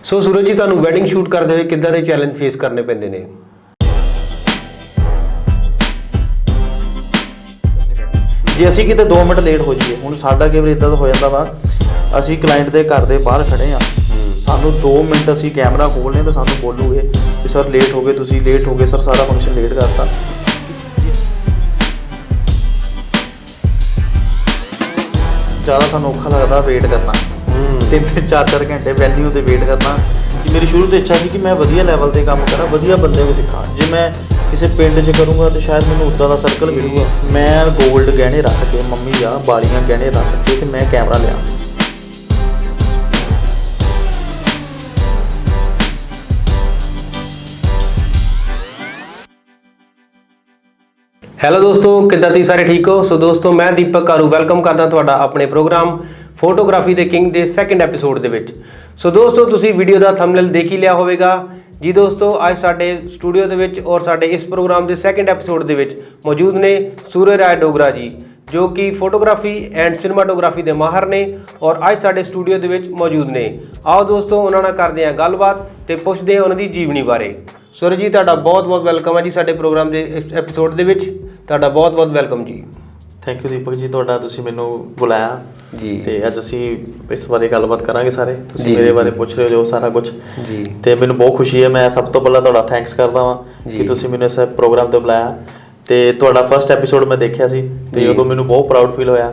ਸੋ ਸੂਰਜ ਜੀ, ਤੁਹਾਨੂੰ wedding shoot ਕਰਦੇ ਹੋਏ ਕਿੱਦਾਂ ਦੇ ਚੈਲੰਜ ਫੇਸ ਕਰਨੇ ਪੈਂਦੇ ਨੇ? ਜੇ ਅਸੀਂ ਕਿਤੇ 2 ਮਿੰਟ ਲੇਟ ਹੋ ਜਾਈਏ, ਹੁਣ ਸਾਡਾ ਕਈ ਵਾਰ ਇੱਦਾਂ ਦਾ ਹੋ ਜਾਂਦਾ ਵਾ, ਅਸੀਂ ਕਲਾਇੰਟ ਦੇ ਘਰ ਦੇ ਬਾਹਰ ਖੜ੍ਹੇ ਹਾਂ, ਸਾਨੂੰ 2 ਮਿੰਟ ਅਸੀਂ ਕੈਮਰਾ ਖੋਲ੍ਹਨੇ ਤਾਂ ਸਾਨੂੰ ਬੋਲੂਗੇ ਕਿ ਸਰ ਲੇਟ ਹੋ ਗਏ, ਤੁਸੀਂ ਲੇਟ ਹੋ ਗਏ ਸਰ, ਸਾਰਾ ਫੰਕਸ਼ਨ ਲੇਟ ਕਰਤਾ। ਜ਼ਿਆਦਾ ਸਾਨੂੰ ਔਖਾ ਲੱਗਦਾ ਵੇਟ ਕਰਨਾ, 3-4 ਘੰਟੇ ਵੈਨਿਊ 'ਤੇ ਵੇਟ ਕਰਨਾ। ਕਿ ਮੇਰੀ ਸ਼ੁਰੂ ਤੋਂ ਇੱਛਾ ਸੀ ਕਿ ਮੈਂ ਵਧੀਆ ਲੈਵਲ 'ਤੇ ਕੰਮ ਕਰਾਂ, ਵਧੀਆ ਬੰਦੇ ਨੂੰ ਸਿੱਖਾਂ। ਜੇ ਮੈਂ ਕਿਸੇ ਪਿੰਡ 'ਚ ਕਰੂੰਗਾ ਤਾਂ ਸ਼ਾਇਦ ਮੈਨੂੰ ਉੱਦਾਂ ਦਾ ਸਰਕਲ ਮਿਲੂਗਾ। ਮੈਂ ਗੋਲਡ ਗਹਿਣੇ ਰੱਖ ਕੇ, ਮੰਮੀ ਆ ਬਾਲੀਆਂ ਗਹਿਣੇ ਰੱਖ ਕੇ ਤੇ ਮੈਂ ਕੈਮਰਾ ਲਿਆ। ਹੈਲੋ ਦੋਸਤੋ, ਕਿੱਦਾਂ ਤੁਸੀਂ ਸਾਰੇ ਠੀਕ ਹੋ? ਸੋ ਦੋਸਤੋ, ਮੈਂ ਦੀਪਕ ਕਾਰੂ ਵੈਲਕਮ ਕਰਦਾ ਤੁਹਾਡਾ ਆਪਣੇ ਪ੍ਰੋਗਰਾਮ ਫੋਟੋਗ੍ਰਾਫੀ ਦੇ ਕਿੰਗ ਦੇ ਸੈਕਿੰਡ ਐਪੀਸੋਡ ਦੇ ਵਿੱਚ। ਸੋ ਦੋਸਤੋ, ਤੁਸੀਂ ਵੀਡੀਓ ਦਾ ਥੰਬਨੇਲ ਦੇਖ ਹੀ ਲਿਆ ਹੋਵੇਗਾ ਜੀ। ਦੋਸਤੋ, ਅੱਜ ਸਾਡੇ ਸਟੂਡੀਓ ਦੇ ਵਿੱਚ ਔਰ ਸਾਡੇ ਇਸ ਪ੍ਰੋਗਰਾਮ ਦੇ ਸੈਕਿੰਡ ਐਪੀਸੋਡ ਦੇ ਵਿੱਚ ਮੌਜੂਦ ਨੇ ਸੂਰਜ ਰਾਜ ਡੋਗਰਾ ਜੀ, ਜੋ ਕਿ ਫੋਟੋਗ੍ਰਾਫੀ ਐਂਡ ਸਿਨੇਮਾਟੋਗ੍ਰਾਫੀ ਦੇ ਮਾਹਰ ਨੇ ਔਰ ਅੱਜ ਸਾਡੇ ਸਟੂਡੀਓ ਦੇ ਵਿੱਚ ਮੌਜੂਦ ਨੇ। ਆਓ ਦੋਸਤੋ, ਉਹਨਾਂ ਨਾਲ ਕਰਦੇ ਹਾਂ ਗੱਲਬਾਤ ਤੇ ਪੁੱਛਦੇ ਹਾਂ ਉਹਨਾਂ ਦੀ ਜੀਵਨੀ ਬਾਰੇ। ਸੂਰਜ ਜੀ, ਤੁਹਾਡਾ ਬਹੁਤ-ਬਹੁਤ ਵੈਲਕਮ ਹੈ ਜੀ ਸਾਡੇ ਪ੍ਰੋਗਰਾਮ ਦੇ ਇਸ ਐਪੀਸੋਡ ਦੇ ਵਿੱਚ। ਤੁਹਾਡਾ ਬਹੁਤ-ਬਹੁਤ ਵੈਲਕਮ ਜੀ। ਥੈਂਕ ਯੂ ਦੀਪਕ ਜੀ, ਤੁਹਾਡਾ ਤੁਸੀਂ ਮੈਨੂੰ ਬੁਲਾਇਆ ਜੀ। ਤੇ ਅੱਜ ਅਸੀਂ ਇਸ ਬਾਰੇ ਗੱਲਬਾਤ ਕਰਾਂਗੇ ਸਾਰੇ। ਤੁਸੀਂ ਮੇਰੇ ਬਾਰੇ ਪੁੱਛ ਰਹੇ ਹੋ ਜੋ ਸਾਰਾ ਕੁਝ ਜੀ, ਤੇ ਮੈਨੂੰ ਬਹੁਤ ਖੁਸ਼ੀ ਹੈ। ਮੈਂ ਸਭ ਤੋਂ ਪਹਿਲਾਂ ਤੁਹਾਡਾ ਥੈਂਕਸ ਕਰਦਾ ਹਾਂ ਕਿ ਤੁਸੀਂ ਮੈਨੂੰ ਇਸ ਪ੍ਰੋਗਰਾਮ 'ਤੇ ਬੁਲਾਇਆ। ਤੇ ਤੁਹਾਡਾ ਫਸਟ ਐਪੀਸੋਡ ਮੈਂ ਦੇਖਿਆ ਸੀ ਤੇ ਉਦੋਂ ਮੈਨੂੰ ਬਹੁਤ ਪ੍ਰਾਊਡ ਫੀਲ ਹੋਇਆ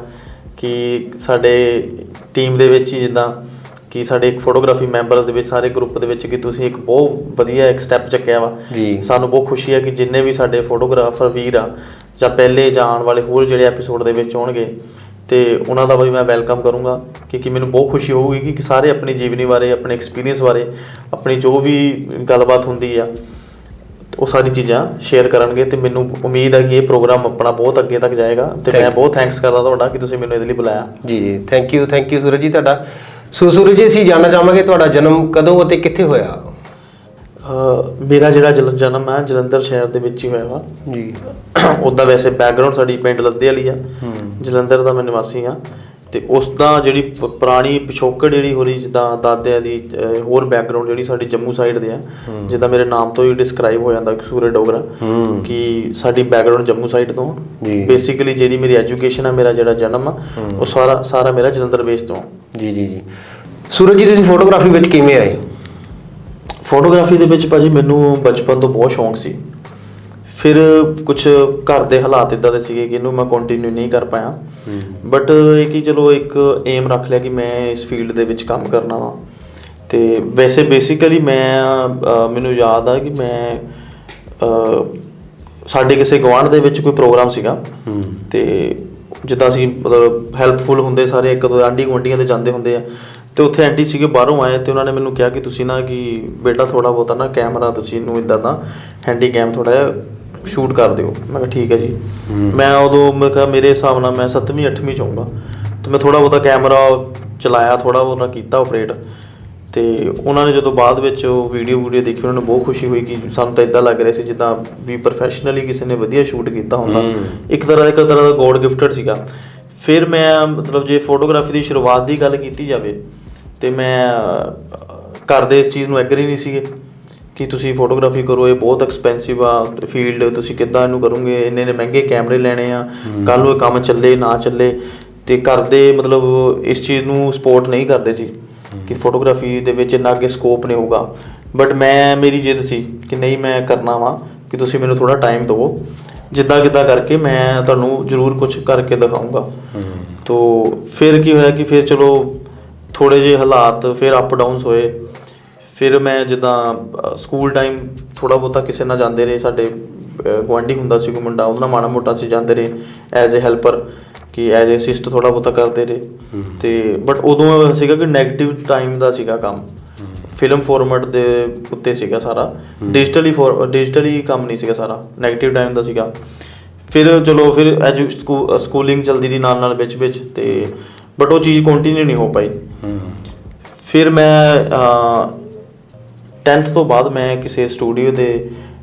ਕਿ ਸਾਡੇ ਟੀਮ ਦੇ ਵਿੱਚ ਹੀ, ਜਿੱਦਾਂ ਕਿ ਸਾਡੇ ਇੱਕ ਫੋਟੋਗ੍ਰਾਫੀ ਮੈਂਬਰ ਦੇ ਵਿੱਚ, ਸਾਰੇ ਗਰੁੱਪ ਦੇ ਵਿੱਚ, ਕਿ ਤੁਸੀਂ ਇੱਕ ਬਹੁਤ ਵਧੀਆ ਇੱਕ ਸਟੈਪ ਚੱਕਿਆ ਵਾ। ਸਾਨੂੰ ਬਹੁਤ ਖੁਸ਼ੀ ਹੈ ਕਿ ਜਿੰਨੇ ਵੀ ਸਾਡੇ ਫੋਟੋਗ੍ਰਾਫਰ ਵੀਰ ਆ ਜਾਂ ਪਹਿਲੇ ਜਾਂ ਆਉਣ ਵਾਲੇ ਹੋਰ ਜਿਹੜੇ ਐਪੀਸੋਡ ਦੇ ਵਿੱਚ ਆਉਣਗੇ ਤੇ ਉਹਨਾਂ ਦਾ ਵੀ ਮੈਂ ਵੈਲਕਮ ਕਰੂੰਗਾ। ਕਿਉਂਕਿ ਮੈਨੂੰ ਬਹੁਤ ਖੁਸ਼ੀ ਹੋਊਗੀ ਕਿ ਸਾਰੇ ਆਪਣੀ ਜੀਵਨੀ ਬਾਰੇ, ਆਪਣੇ ਐਕਸਪੀਰੀਅੰਸ ਬਾਰੇ, ਆਪਣੀ ਜੋ ਵੀ ਗੱਲਬਾਤ ਹੁੰਦੀ ਆ ਉਹ ਸਾਰੀ ਚੀਜ਼ਾਂ ਸ਼ੇਅਰ ਕਰਨਗੇ। ਤੇ ਮੈਨੂੰ ਉਮੀਦ ਹੈ ਕਿ ਇਹ ਪ੍ਰੋਗਰਾਮ ਆਪਣਾ ਬਹੁਤ ਅੱਗੇ ਤੱਕ ਜਾਏਗਾ ਤੇ ਮੈਂ ਬਹੁਤ ਥੈਂਕਸ ਕਰਦਾ ਤੁਹਾਡਾ ਕਿ ਤੁਸੀਂ ਮੈਨੂੰ ਇਹਦੇ ਲਈ ਬੁਲਾਇਆ। ਜੀ ਥੈਂਕ ਯੂ ਸੂਰਜ ਜੀ ਤੁਹਾਡਾ। ਸੋ ਸੂਰਜ ਜੀ, ਅਸੀਂ ਜਾਣਨਾ ਚਾਹਾਂਗੇ ਤੁਹਾਡਾ ਜਨਮ ਕਦੋਂ ਅਤੇ ਕਿੱਥੇ ਹੋਇਆ? ਮੇਰਾ ਜਿਹੜਾ ਜਨਮ ਹੈ ਜਲੰਧਰ ਸ਼ਹਿਰ ਦੇ ਵਿੱਚ ਹੀ ਹੋਇਆ ਵਾ ਜੀ। ਉੱਦਾਂ ਵੈਸੇ ਬੈਕਗਰਾਊਂਡ ਸਾਡੀ ਪਿੰਡ ਲੱਦੇ ਵਾਲੀ ਆ, ਜਲੰਧਰ ਦਾ ਮੈਂ ਨਿਵਾਸੀ ਹਾਂ। ਤੇ ਉਸ ਦਾ ਜਿਹੜੀ ਪੁਰਾਣੀ ਪਿਛੋਕੜ ਜਿਹੜੀ ਹੋ ਰਹੀ, ਜਿੱਦਾਂ ਦਾਦਿਆਂ ਦੀ ਹੋਰ ਬੈਕਗਰਾਊਂਡ ਜਿਹੜੀ ਸਾਡੀ ਜੰਮੂ ਸਾਈਡ ਦੇ ਆ, ਜਿੱਦਾਂ ਮੇਰੇ ਨਾਮ ਤੋਂ ਹੀ ਡਿਸਕ੍ਰਾਈਬ ਹੋ ਜਾਂਦਾ ਸੂਰਜ ਡੋਗਰਾ, ਕਿ ਸਾਡੀ ਬੈਕਗਰਾਊਂਡ ਜੰਮੂ ਸਾਈਡ ਤੋਂ। ਬੇਸਿਕਲੀ ਜਿਹੜੀ ਮੇਰੀ ਐਜੂਕੇਸ਼ਨ ਆ, ਮੇਰਾ ਜਿਹੜਾ ਜਨਮ ਆ, ਉਹ ਸਾਰਾ ਮੇਰਾ ਜਲੰਧਰ ਬੇਸ ਤੋਂ। ਜੀ ਸੂਰਜ ਜੀ, ਤੁਸੀਂ ਫੋਟੋਗ੍ਰਾਫੀ ਵਿੱਚ ਕਿਵੇਂ ਆਏ? ਫੋਟੋਗ੍ਰਾਫੀ ਦੇ ਵਿੱਚ ਭਾਜੀ ਮੈਨੂੰ ਬਚਪਨ ਤੋਂ ਬਹੁਤ ਸ਼ੌਂਕ ਸੀ। ਫਿਰ ਕੁਝ ਘਰ ਦੇ ਹਾਲਾਤ ਇੱਦਾਂ ਦੇ ਸੀਗੇ ਕਿ ਇਹਨੂੰ ਮੈਂ ਕੰਟੀਨਿਊ ਨਹੀਂ ਕਰ ਪਾਇਆ। ਬਟ ਇਹ ਕਿ ਚਲੋ ਇੱਕ ਏਮ ਰੱਖ ਲਿਆ ਕਿ ਮੈਂ ਇਸ ਫੀਲਡ ਦੇ ਵਿੱਚ ਕੰਮ ਕਰਨਾ ਵਾ। ਅਤੇ ਵੈਸੇ ਬੇਸਿਕਲੀ ਮੈਨੂੰ ਯਾਦ ਆ ਕਿ ਮੈਂ ਸਾਡੇ ਕਿਸੇ ਗੁਆਂਢ ਦੇ ਵਿੱਚ ਕੋਈ ਪ੍ਰੋਗਰਾਮ ਸੀਗਾ ਅਤੇ ਜਿੱਦਾਂ ਅਸੀਂ ਮਤਲਬ ਹੈਲਪਫੁਲ ਹੁੰਦੇ ਸਾਰੇ, ਇੱਕ ਦੋ ਆਂਢੀ ਗੁਆਂਢੀਆਂ 'ਤੇ ਜਾਂਦੇ ਹੁੰਦੇ ਆ। ਅਤੇ ਉੱਥੇ ਆਂਟੀ ਸੀਗੇ ਬਾਹਰੋਂ ਆਏ ਅਤੇ ਉਹਨਾਂ ਨੇ ਮੈਨੂੰ ਕਿਹਾ ਕਿ ਤੁਸੀਂ ਨਾ ਕਿ ਬੇਟਾ ਥੋੜ੍ਹਾ ਬਹੁਤਾ ਨਾ ਕੈਮਰਾ ਤੁਸੀਂ ਇਹਨੂੰ ਇੱਦਾਂ ਦਾ ਹੈਂਡੀ ਕੈਮ ਥੋੜ੍ਹਾ ਜਿਹਾ ਸ਼ੂਟ ਕਰ ਦਿਓ। ਮੈਂ ਕਿਹਾ ਠੀਕ ਹੈ ਜੀ। ਮੈਂ ਉਦੋਂ ਮੈਂ ਕਿਹਾ ਮੇਰੇ ਹਿਸਾਬ ਨਾਲ ਮੈਂ 7ਵੀਂ 8ਵੀਂ 'ਚ ਹੋਊਂਗਾ ਅਤੇ ਮੈਂ ਥੋੜ੍ਹਾ ਬਹੁਤਾ ਕੈਮਰਾ ਚਲਾਇਆ, ਥੋੜ੍ਹਾ ਬਹੁਤਾ ਕੀਤਾ ਆਪਰੇਟ। ਅਤੇ ਉਹਨਾਂ ਨੇ ਜਦੋਂ ਬਾਅਦ ਵਿੱਚ ਉਹ ਵੀਡੀਓ ਦੇਖੀ, ਉਹਨਾਂ ਨੂੰ ਬਹੁਤ ਖੁਸ਼ੀ ਹੋਈ ਕਿ ਸਾਨੂੰ ਤਾਂ ਇੱਦਾਂ ਲੱਗ ਰਿਹਾ ਸੀ ਜਿੱਦਾਂ ਵੀ ਪ੍ਰੋਫੈਸ਼ਨਲੀ ਕਿਸੇ ਨੇ ਵਧੀਆ ਸ਼ੂਟ ਕੀਤਾ ਹੁੰਦਾ। ਇੱਕ ਤਰ੍ਹਾਂ ਦਾ ਗੋਡ ਗਿਫਟਡ ਸੀਗਾ। ਫਿਰ ਮੈਂ ਮਤਲਬ ਜੇ ਫੋਟੋਗ੍ਰਾਫੀ ਦੀ ਸ਼ੁਰੂਆਤ ਦੀ ਗੱਲ ਕੀਤੀ ਜਾਵੇ ਅਤੇ ਮੈਂ ਘਰ ਦੇ ਇਸ ਚੀਜ਼ ਨੂੰ ਐਗਰੀ ਨਹੀਂ ਸੀਗੇ ਕਿ ਤੁਸੀਂ ਫੋਟੋਗ੍ਰਾਫੀ ਕਰੋ, ਇਹ ਬਹੁਤ ਐਕਸਪੈਂਸਿਵ ਆ ਫੀਲਡ, ਤੁਸੀਂ ਕਿੱਦਾਂ ਇਹਨੂੰ ਕਰੋਗੇ, ਇੰਨੇ ਮਹਿੰਗੇ ਕੈਮਰੇ ਲੈਣੇ ਆ, ਕੱਲ੍ਹ ਨੂੰ ਇਹ ਕੰਮ ਚੱਲੇ ਨਾ ਚੱਲੇ। ਅਤੇ ਘਰ ਦੇ ਮਤਲਬ ਇਸ ਚੀਜ਼ ਨੂੰ ਸਪੋਰਟ ਨਹੀਂ ਕਰਦੇ ਸੀ ਕਿ ਫੋਟੋਗ੍ਰਾਫੀ ਦੇ ਵਿੱਚ ਇੰਨਾ ਅੱਗੇ ਸਕੋਪ ਨਹੀਂ ਹੋਊਗਾ। ਬਟ ਮੇਰੀ ਜਿੱਦ ਸੀ ਕਿ ਨਹੀਂ, ਮੈਂ ਕਰਨਾ ਵਾ, ਕਿ ਤੁਸੀਂ ਮੈਨੂੰ ਥੋੜ੍ਹਾ ਟਾਈਮ ਦਿਓ, ਜਿੱਦਾਂ ਕਿੱਦਾਂ ਕਰਕੇ ਮੈਂ ਤੁਹਾਨੂੰ ਜ਼ਰੂਰ ਕੁਛ ਕਰਕੇ ਦਿਖਾਊਂਗਾ। ਤੋ ਫਿਰ ਕੀ ਹੋਇਆ ਕਿ ਫਿਰ ਚਲੋ ਥੋੜ੍ਹੇ ਜਿਹੇ ਹਾਲਾਤ ਫਿਰ ਅਪ ਡਾਊਨਸ ਹੋਏ। ਫਿਰ ਮੈਂ ਜਿੱਦਾਂ ਸਕੂਲ ਟਾਈਮ ਥੋੜ੍ਹਾ ਬਹੁਤਾ ਕਿਸੇ ਨਾਲ ਜਾਂਦੇ ਰਹੇ, ਸਾਡੇ ਗੁਆਂਢੀ ਹੁੰਦਾ ਸੀ ਕੋਈ ਮੁੰਡਾ, ਉਹਦੇ ਨਾਲ ਮਾੜਾ ਮੋਟਾ ਅਸੀਂ ਜਾਂਦੇ ਰਹੇ ਐਜ਼ ਏ ਹੈਲਪਰ, ਕਿ ਐਜ਼ ਏ ਅਸਿਸਟ ਥੋੜ੍ਹਾ ਬਹੁਤਾ ਕਰਦੇ ਰਹੇ। ਅਤੇ ਬਟ ਉਦੋਂ ਸੀਗਾ ਕਿ ਨੈਗੇਟਿਵ ਟਾਈਮ ਦਾ ਸੀਗਾ ਕੰਮ, ਫਿਲਮ ਫੋਰਮੈਟ ਦੇ ਉੱਤੇ ਸੀਗਾ ਸਾਰਾ, ਡਿਜੀਟਲੀ ਕੰਮ ਨਹੀਂ ਸੀਗਾ, ਸਾਰਾ ਨੈਗੇਟਿਵ ਟਾਈਮ ਦਾ ਸੀਗਾ। ਫਿਰ ਚਲੋ ਫਿਰ ਸਕੂਲਿੰਗ ਚੱਲਦੀ ਰਹੀ ਨਾਲ ਵਿੱਚ ਅਤੇ ਬਟ ਉਹ ਚੀਜ਼ ਕੰਟੀਨਿਊ ਨਹੀਂ ਹੋ ਪਾਈ। ਫਿਰ ਮੈਂ 10th ਤੋਂ ਬਾਅਦ ਮੈਂ ਕਿਸੇ ਸਟੂਡੀਓ ਦੇ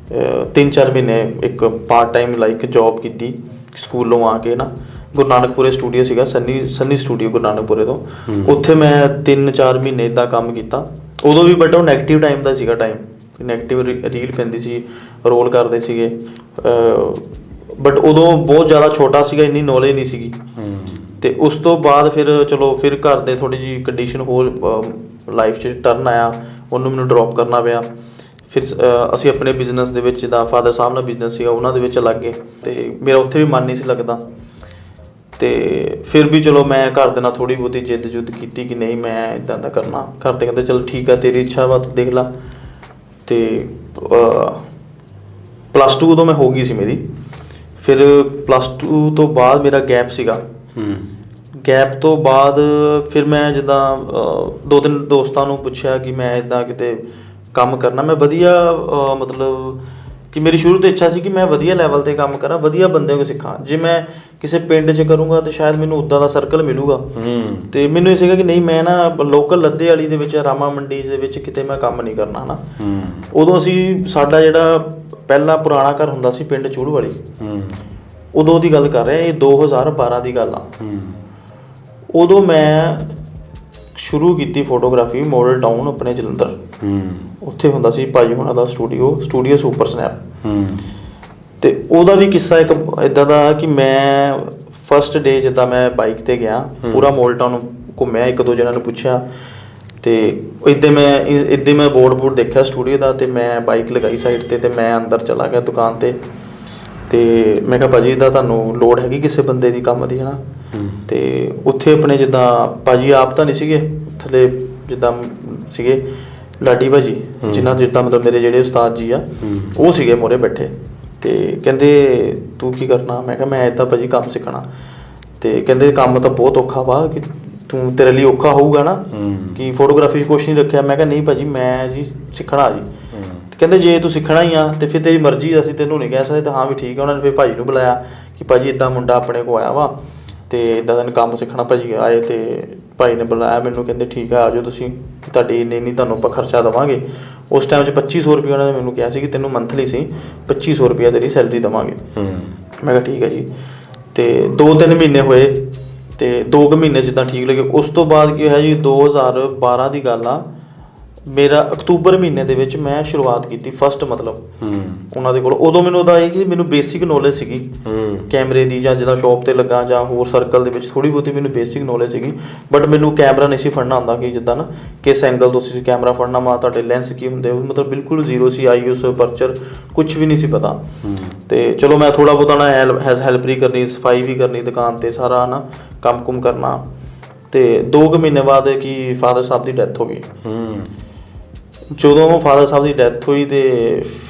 3-4 ਮਹੀਨੇ ਇੱਕ ਪਾਰਟ ਟਾਈਮ ਲਾਈਕ ਜੋਬ ਕੀਤੀ ਸਕੂਲੋਂ ਆ ਕੇ ਨਾ। ਗੁਰੂ ਨਾਨਕਪੁਰੇ ਸਟੂਡੀਓ ਸੀਗਾ, ਸੰਨੀ ਸਟੂਡੀਓ ਗੁਰੂ ਨਾਨਕਪੁਰੇ ਤੋਂ। ਉੱਥੇ ਮੈਂ 3-4 ਮਹੀਨੇ ਇੱਦਾਂ ਕੰਮ ਕੀਤਾ। ਉਦੋਂ ਵੀ ਬਟ ਉਹ ਨੈਗੇਟਿਵ ਟਾਈਮ ਦਾ ਸੀਗਾ ਟਾਈਮ, ਨੈਗੇਟਿਵ ਰੀਲ ਪੈਂਦੀ ਸੀ, ਰੋਲ ਕਰਦੇ ਸੀਗੇ, ਬਟ ਉਦੋਂ ਬਹੁਤ ਜ਼ਿਆਦਾ ਛੋਟਾ ਸੀਗਾ, ਇੰਨੀ ਨੌਲੇਜ ਨਹੀਂ ਸੀਗੀ। ਅਤੇ ਉਸ ਤੋਂ ਬਾਅਦ ਫਿਰ ਚਲੋ ਫਿਰ ਘਰ ਦੇ ਥੋੜ੍ਹੀ ਜਿਹੀ ਕੰਡੀਸ਼ਨ ਹੋਰ ਲਾਈਫ 'ਚ ਟਰਨ ਆਇਆ, ਉਹਨੂੰ ਮੈਨੂੰ ਡਰੋਪ ਕਰਨਾ ਪਿਆ। ਫਿਰ ਅਸੀਂ ਆਪਣੇ ਬਿਜ਼ਨਸ ਦੇ ਵਿੱਚ, ਜਿੱਦਾਂ ਫਾਦਰ ਸਾਹਿਬ ਨਾਲ ਬਿਜ਼ਨਸ ਸੀਗਾ ਉਹਨਾਂ ਦੇ ਵਿੱਚ ਲੱਗ ਗਏ, ਅਤੇ ਮੇਰਾ ਉੱਥੇ ਵੀ ਮਨ ਨਹੀਂ ਸੀ ਲੱਗਦਾ। ਅਤੇ ਫਿਰ ਵੀ ਚਲੋ ਮੈਂ ਘਰ ਦੇ ਨਾਲ ਥੋੜ੍ਹੀ ਬਹੁਤੀ ਜਿੱਦ ਜੁੱਦ ਕੀਤੀ ਕਿ ਨਹੀਂ ਮੈਂ ਇੱਦਾਂ ਦਾ ਕਰਨਾ। ਘਰ ਦੇ ਕਹਿੰਦੇ ਚਲੋ ਠੀਕ ਆ, ਤੇਰੀ ਇੱਛਾ ਵਾ, ਤੂੰ ਦੇਖ ਲਾ। ਅਤੇ +2 ਉਦੋਂ ਮੈਂ ਹੋ ਗਈ ਸੀ ਮੇਰੀ। ਫਿਰ +2 ਤੋਂ ਬਾਅਦ ਮੇਰਾ ਗੈਪ ਸੀਗਾ। ਗੈਪ ਤੋਂ ਬਾਅਦ ਫਿਰ ਮੈਂ ਜਿੱਦਾਂ 2-3 ਦੋਸਤਾਂ ਨੂੰ ਪੁੱਛਿਆ ਕਿ ਮੈਂ ਇੱਦਾਂ ਕਿਤੇ ਕੰਮ ਕਰਨਾ, ਮੈਂ ਵਧੀਆ ਮਤਲਬ ਕਿ ਮੇਰੀ ਸ਼ੁਰੂ ਤੋਂ ਇੱਛਾ ਸੀ ਕਿ ਮੈਂ ਵਧੀਆ ਲੈਵਲ 'ਤੇ ਕੰਮ ਕਰਾਂ, ਵਧੀਆ ਬੰਦਿਆਂ ਕੋਲ ਸਿੱਖਾਂ। ਜੇ ਮੈਂ ਕਿਸੇ ਪਿੰਡ 'ਚ ਕਰੂੰਗਾ ਤਾਂ ਸ਼ਾਇਦ ਮੈਨੂੰ ਉੱਦਾਂ ਦਾ ਸਰਕਲ ਮਿਲੂਗਾ। ਅਤੇ ਮੈਨੂੰ ਇਹ ਸੀਗਾ ਕਿ ਨਹੀਂ, ਮੈਂ ਨਾ ਲੋਕਲ ਲੱਦੇ ਵਾਲੀ ਦੇ ਵਿੱਚ, ਰਾਮਾ ਮੰਡੀ ਦੇ ਵਿੱਚ ਕਿਤੇ ਮੈਂ ਕੰਮ ਨਹੀਂ ਕਰਨਾ ਹੈ ਨਾ। ਉਦੋਂ ਸਾਡਾ ਜਿਹੜਾ ਪਹਿਲਾ ਪੁਰਾਣਾ ਘਰ ਹੁੰਦਾ ਸੀ ਪਿੰਡ ਚੂੜ ਵਾਲੀ, ਉਦੋਂ ਦੀ ਗੱਲ ਕਰ ਰਿਹਾ, ਇਹ 2012 ਦੀ ਗੱਲ ਆ। ਉਦੋਂ ਮੈਂ ਸ਼ੁਰੂ ਕੀਤੀ ਫੋਟੋਗ੍ਰਾਫੀ ਮਾਡਲ ਟਾਊਨ ਆਪਣੇ ਜਲੰਧਰ। ਉੱਥੇ ਹੁੰਦਾ ਸੀ ਭਾਜੀ ਹੋਣਾ ਦਾ ਸਟੂਡੀਓ ਸੁਪਰ ਸਨੈਪ। ਅਤੇ ਉਹਦਾ ਵੀ ਕਿੱਸਾ ਇੱਕ ਇੱਦਾਂ ਦਾ ਕਿ ਮੈਂ ਫਸਟ ਡੇ ਜਿੱਦਾਂ ਮੈਂ ਬਾਈਕ 'ਤੇ ਗਿਆ, ਪੂਰਾ ਮਾਡਲ ਟਾਊਨ ਘੁੰਮਿਆ, 1-2 ਜਣਿਆਂ ਨੂੰ ਪੁੱਛਿਆ, ਅਤੇ ਇੱਦਾਂ ਮੈਂ ਬੋਰਡ ਦੇਖਿਆ ਸਟੂਡੀਓ ਦਾ, ਅਤੇ ਮੈਂ ਬਾਈਕ ਲਗਾਈ ਸਾਈਡ 'ਤੇ, ਅਤੇ ਮੈਂ ਅੰਦਰ ਚਲਾ ਗਿਆ ਦੁਕਾਨ 'ਤੇ। ਅਤੇ ਮੈਂ ਕਿਹਾ ਭਾਜੀ ਇੱਦਾਂ ਤੁਹਾਨੂੰ ਲੋੜ ਹੈਗੀ ਕਿਸੇ ਬੰਦੇ ਦੀ ਕੰਮ ਦੀ ਹੈ ਨਾ। ਅਤੇ ਉੱਥੇ ਆਪਣੇ ਜਿੱਦਾਂ ਭਾਜੀ ਆਪ ਤਾਂ ਨਹੀਂ ਸੀਗੇ, ਥੱਲੇ ਜਿੱਦਾਂ ਸੀਗੇ ਲਾਡੀ ਭਾਜੀ, ਜਿੱਦਾਂ ਮਤਲਬ ਮੇਰੇ ਜਿਹੜੇ ਉਸਤਾਦ ਜੀ ਆ ਉਹ ਸੀਗੇ ਮੋਹਰੇ ਬੈਠੇ। ਅਤੇ ਕਹਿੰਦੇ ਤੂੰ ਕੀ ਕਰਨਾ? ਮੈਂ ਕਿਹਾ ਮੈਂ ਇੱਦਾਂ ਭਾਜੀ ਕੰਮ ਸਿੱਖਣਾ। ਅਤੇ ਕਹਿੰਦੇ ਕੰਮ ਤਾਂ ਬਹੁਤ ਔਖਾ ਵਾ, ਕਿ ਤੇਰੇ ਲਈ ਔਖਾ ਹੋਊਗਾ ਨਾ, ਕਿ ਫੋਟੋਗ੍ਰਾਫੀ 'ਚ ਕੁਛ ਨਹੀਂ ਰੱਖਿਆ। ਮੈਂ ਕਿਹਾ ਨਹੀਂ ਭਾਜੀ ਮੈਂ ਜੀ ਸਿੱਖਣਾ ਜੀ। ਕਹਿੰਦੇ ਜੇ ਤੂੰ ਸਿੱਖਣਾ ਹੀ ਆ ਅਤੇ ਫਿਰ ਤੇਰੀ ਮਰਜ਼ੀ, ਅਸੀਂ ਤੈਨੂੰ ਨਹੀਂ ਕਹਿ ਸਕਦੇ। ਤਾਂ ਹਾਂ ਵੀ ਠੀਕ ਆ। ਉਹਨਾਂ ਨੇ ਫਿਰ ਭਾਜੀ ਨੂੰ ਬੁਲਾਇਆ ਕਿ ਭਾਜੀ ਇੱਦਾਂ ਮੁੰਡਾ ਆਪਣੇ ਕੋਲ ਆਇਆ ਵਾ ਅਤੇ ਇੱਦਾਂ ਦਾ ਕੰਮ ਸਿੱਖਣਾ। ਭਾਜੀ ਆਏ ਅਤੇ ਭਾਈ ਨੇ ਬੁਲਾਇਆ ਮੈਨੂੰ, ਕਹਿੰਦੇ ਠੀਕ ਆ, ਆ ਜਾਓ ਤੁਸੀਂ, ਤੁਹਾਡੀ ਇੰਨੀ ਤੁਹਾਨੂੰ ਆਪਾਂ ਖਰਚਾ ਦੇਵਾਂਗੇ। ਉਸ ਟਾਈਮ 'ਚ 2500 ਰੁਪਏ ਉਹਨਾਂ ਨੇ ਮੈਨੂੰ ਕਿਹਾ ਸੀ ਕਿ ਤੈਨੂੰ ਮੰਥਲੀ ਸੀ 2500 ਰੁਪਇਆ ਤੇਰੀ ਸੈਲਰੀ ਦੇਵਾਂਗੇ। ਮੈਂ ਕਿਹਾ ਠੀਕ ਹੈ ਜੀ। ਅਤੇ 2-3 ਮਹੀਨੇ ਹੋਏ, ਅਤੇ 2 ਕੁ ਮਹੀਨੇ ਜਿੱਦਾਂ ਠੀਕ ਲੱਗੇ। ਉਸ ਤੋਂ ਬਾਅਦ ਕੀ ਹੋਇਆ ਜੀ, 2012 ਦੀ ਗੱਲ ਆ, ਮੇਰਾ ਅਕਤੂਬਰ ਮਹੀਨੇ ਦੇ ਵਿੱਚ ਮੈਂ ਸ਼ੁਰੂਆਤ ਕੀਤੀ ਫਸਟ, ਮਤਲਬ ਉਹਨਾਂ ਦੇ ਕੋਲ। ਉਦੋਂ ਮੈਨੂੰ ਉਹਦਾ ਇਹ ਕਿ ਮੈਨੂੰ ਬੇਸਿਕ ਨੌਲੇਜ ਸੀਗੀ ਕੈਮਰੇ ਦੀ, ਜਾਂ ਜਿੱਦਾਂ ਸ਼ੋਪ 'ਤੇ ਲੱਗਾ ਜਾਂ ਹੋਰ ਸਰਕਲ ਦੇ ਵਿੱਚ ਥੋੜ੍ਹੀ ਬਹੁਤੀ ਮੈਨੂੰ ਬੇਸਿਕ ਨੌਲੇਜ ਸੀਗੀ। ਬਟ ਮੈਨੂੰ ਕੈਮਰਾ ਨਹੀਂ ਸੀ ਫੜਨਾ ਆਉਂਦਾ, ਕਿ ਜਿੱਦਾਂ ਨਾ ਕਿਸ ਐਂਗਲ ਤੋਂ ਤੁਸੀਂ ਕੈਮਰਾ ਫੜਨਾ ਵਾ, ਤੁਹਾਡੇ ਲੈਂਸ ਕੀ ਹੁੰਦੇ, ਮਤਲਬ ਬਿਲਕੁਲ ਜ਼ੀਰੋ ਸੀ। ISO ਅਪਰਚਰ ਕੁਛ ਵੀ ਨਹੀਂ ਸੀ ਪਤਾ। ਅਤੇ ਚਲੋ ਮੈਂ ਥੋੜ੍ਹਾ ਬਹੁਤਾ ਨਾ ਹੈਲਪ ਵੀ ਕਰਨੀ, ਸਫਾਈ ਵੀ ਕਰਨੀ ਦੁਕਾਨ 'ਤੇ, ਸਾਰਾ ਨਾ ਕੰਮ ਕੁਮ ਕਰਨਾ। ਅਤੇ 2 ਕੁ ਮਹੀਨੇ ਬਾਅਦ ਕਿ ਫਾਦਰ ਸਾਹਿਬ ਦੀ ਡੈਥ ਹੋ ਗਈ। ਜਦੋਂ ਫਾਦਰ ਸਾਹਿਬ ਦੀ ਡੈਥ ਹੋਈ ਅਤੇ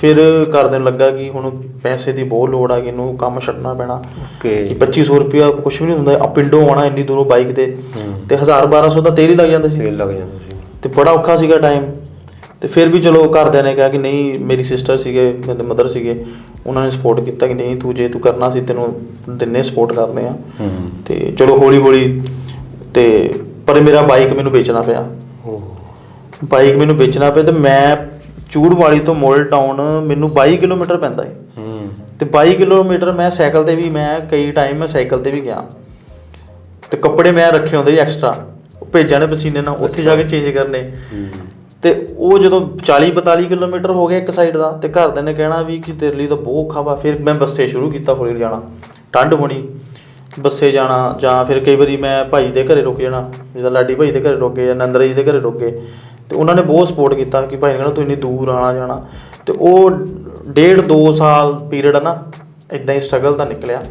ਫਿਰ ਘਰਦਿਆਂ ਨੂੰ ਲੱਗਾ ਕਿ ਹੁਣ ਪੈਸੇ ਦੀ ਬਹੁਤ ਲੋੜ ਆ, ਕਿ ਇਹਨੂੰ ਕੰਮ ਛੱਡਣਾ ਪੈਣਾ। ਕਿ 2500 ਰੁਪਇਆ ਕੁਛ ਵੀ ਨਹੀਂ ਹੁੰਦਾ, ਪਿੰਡੋਂ ਆਉਣਾ ਇੰਨੀ ਦੂਰੋਂ ਬਾਈਕ 'ਤੇ, ਅਤੇ 1000-1200 ਦਾ ਤੇਲ ਹੀ ਲੱਗ ਜਾਂਦਾ ਸੀ। ਅਤੇ ਬੜਾ ਔਖਾ ਸੀਗਾ ਟਾਈਮ। ਅਤੇ ਫਿਰ ਵੀ ਚਲੋ ਘਰਦਿਆਂ ਨੇ ਕਿਹਾ ਕਿ ਨਹੀਂ, ਮੇਰੀ ਸਿਸਟਰ ਸੀਗੇ, ਮੇਰੇ ਮਦਰ ਸੀਗੇ, ਉਹਨਾਂ ਨੇ ਸਪੋਰਟ ਕੀਤਾ ਕਿ ਨਹੀਂ ਜੇ ਤੂੰ ਕਰਨਾ ਸੀ ਤੈਨੂੰ ਦਿੰਨੇ ਸਪੋਰਟ ਕਰਦੇ ਆ। ਅਤੇ ਚਲੋ ਹੌਲੀ-ਹੌਲੀ, ਅਤੇ ਪਰ ਮੇਰਾ ਬਾਈਕ ਮੈਨੂੰ ਵੇਚਣਾ ਪਿਆ। ਅਤੇ ਮੈਂ ਚੂੜਵਾਲੀ ਤੋਂ ਮਾਡਲ ਟਾਊਨ ਮੈਨੂੰ 22 ਕਿਲੋਮੀਟਰ ਪੈਂਦਾ ਹੈ। ਅਤੇ 22 ਕਿਲੋਮੀਟਰ ਮੈਂ ਸਾਈਕਲ 'ਤੇ ਵੀ, ਮੈਂ ਕਈ ਟਾਈਮ ਮੈਂ ਸਾਈਕਲ 'ਤੇ ਵੀ ਗਿਆ। ਅਤੇ ਕੱਪੜੇ ਮੈਂ ਰੱਖੇ ਹੁੰਦੇ ਸੀ ਐਕਸਟਰਾ, ਭੇਜਾਂ ਨੇ ਪਸੀਨੇ ਨਾਲ, ਉੱਥੇ ਜਾ ਕੇ ਚੇਂਜ ਕਰਨੇ। ਅਤੇ ਉਹ ਜਦੋਂ 40-42 ਕਿਲੋਮੀਟਰ ਹੋ ਗਿਆ ਇੱਕ ਸਾਈਡ ਦਾ, ਅਤੇ ਘਰਦਿਆਂ ਨੇ ਕਹਿਣਾ ਵੀ ਕਿ ਤੇਰੇ ਲਈ ਤਾਂ ਬਹੁਤ ਔਖਾ ਵਾ। ਫਿਰ ਮੈਂ ਬੱਸੇ ਸ਼ੁਰੂ ਕੀਤਾ ਹੌਲੀ ਜਾਣਾ, ਠੰਡ ਹੋਣੀ, ਬੱਸੇ ਜਾਣਾ, ਜਾਂ ਫਿਰ ਕਈ ਵਾਰੀ ਮੈਂ ਭਾਈ ਦੇ ਘਰੇ ਰੁਕ ਜਾਣਾ, ਜਿੱਦਾਂ ਲਾਡੀ ਭਾਈ ਦੇ ਘਰੇ ਰੁਕ ਗਏ ਜਾਂ ਨੰਦਰਾ ਜੀ ਦੇ ਘਰੇ ਰੁਕ ਗਏ। ਅਤੇ ਉਹਨਾਂ ਨੇ ਬਹੁਤ ਸਪੋਰਟ ਕੀਤਾ ਕਿ ਭਾਈ ਨੇ ਕਹਿਣਾ ਤੂੰ ਇੰਨੀ ਦੂਰ ਆਉਣਾ ਜਾਣਾ। ਅਤੇ ਉਹ 1.5-2 ਸਾਲ ਪੀਰੀਅਡ ਆ ਨਾ, ਇੱਦਾਂ ਹੀ ਸਟਰਗਲ ਤਾਂ ਨਿਕਲਿਆ।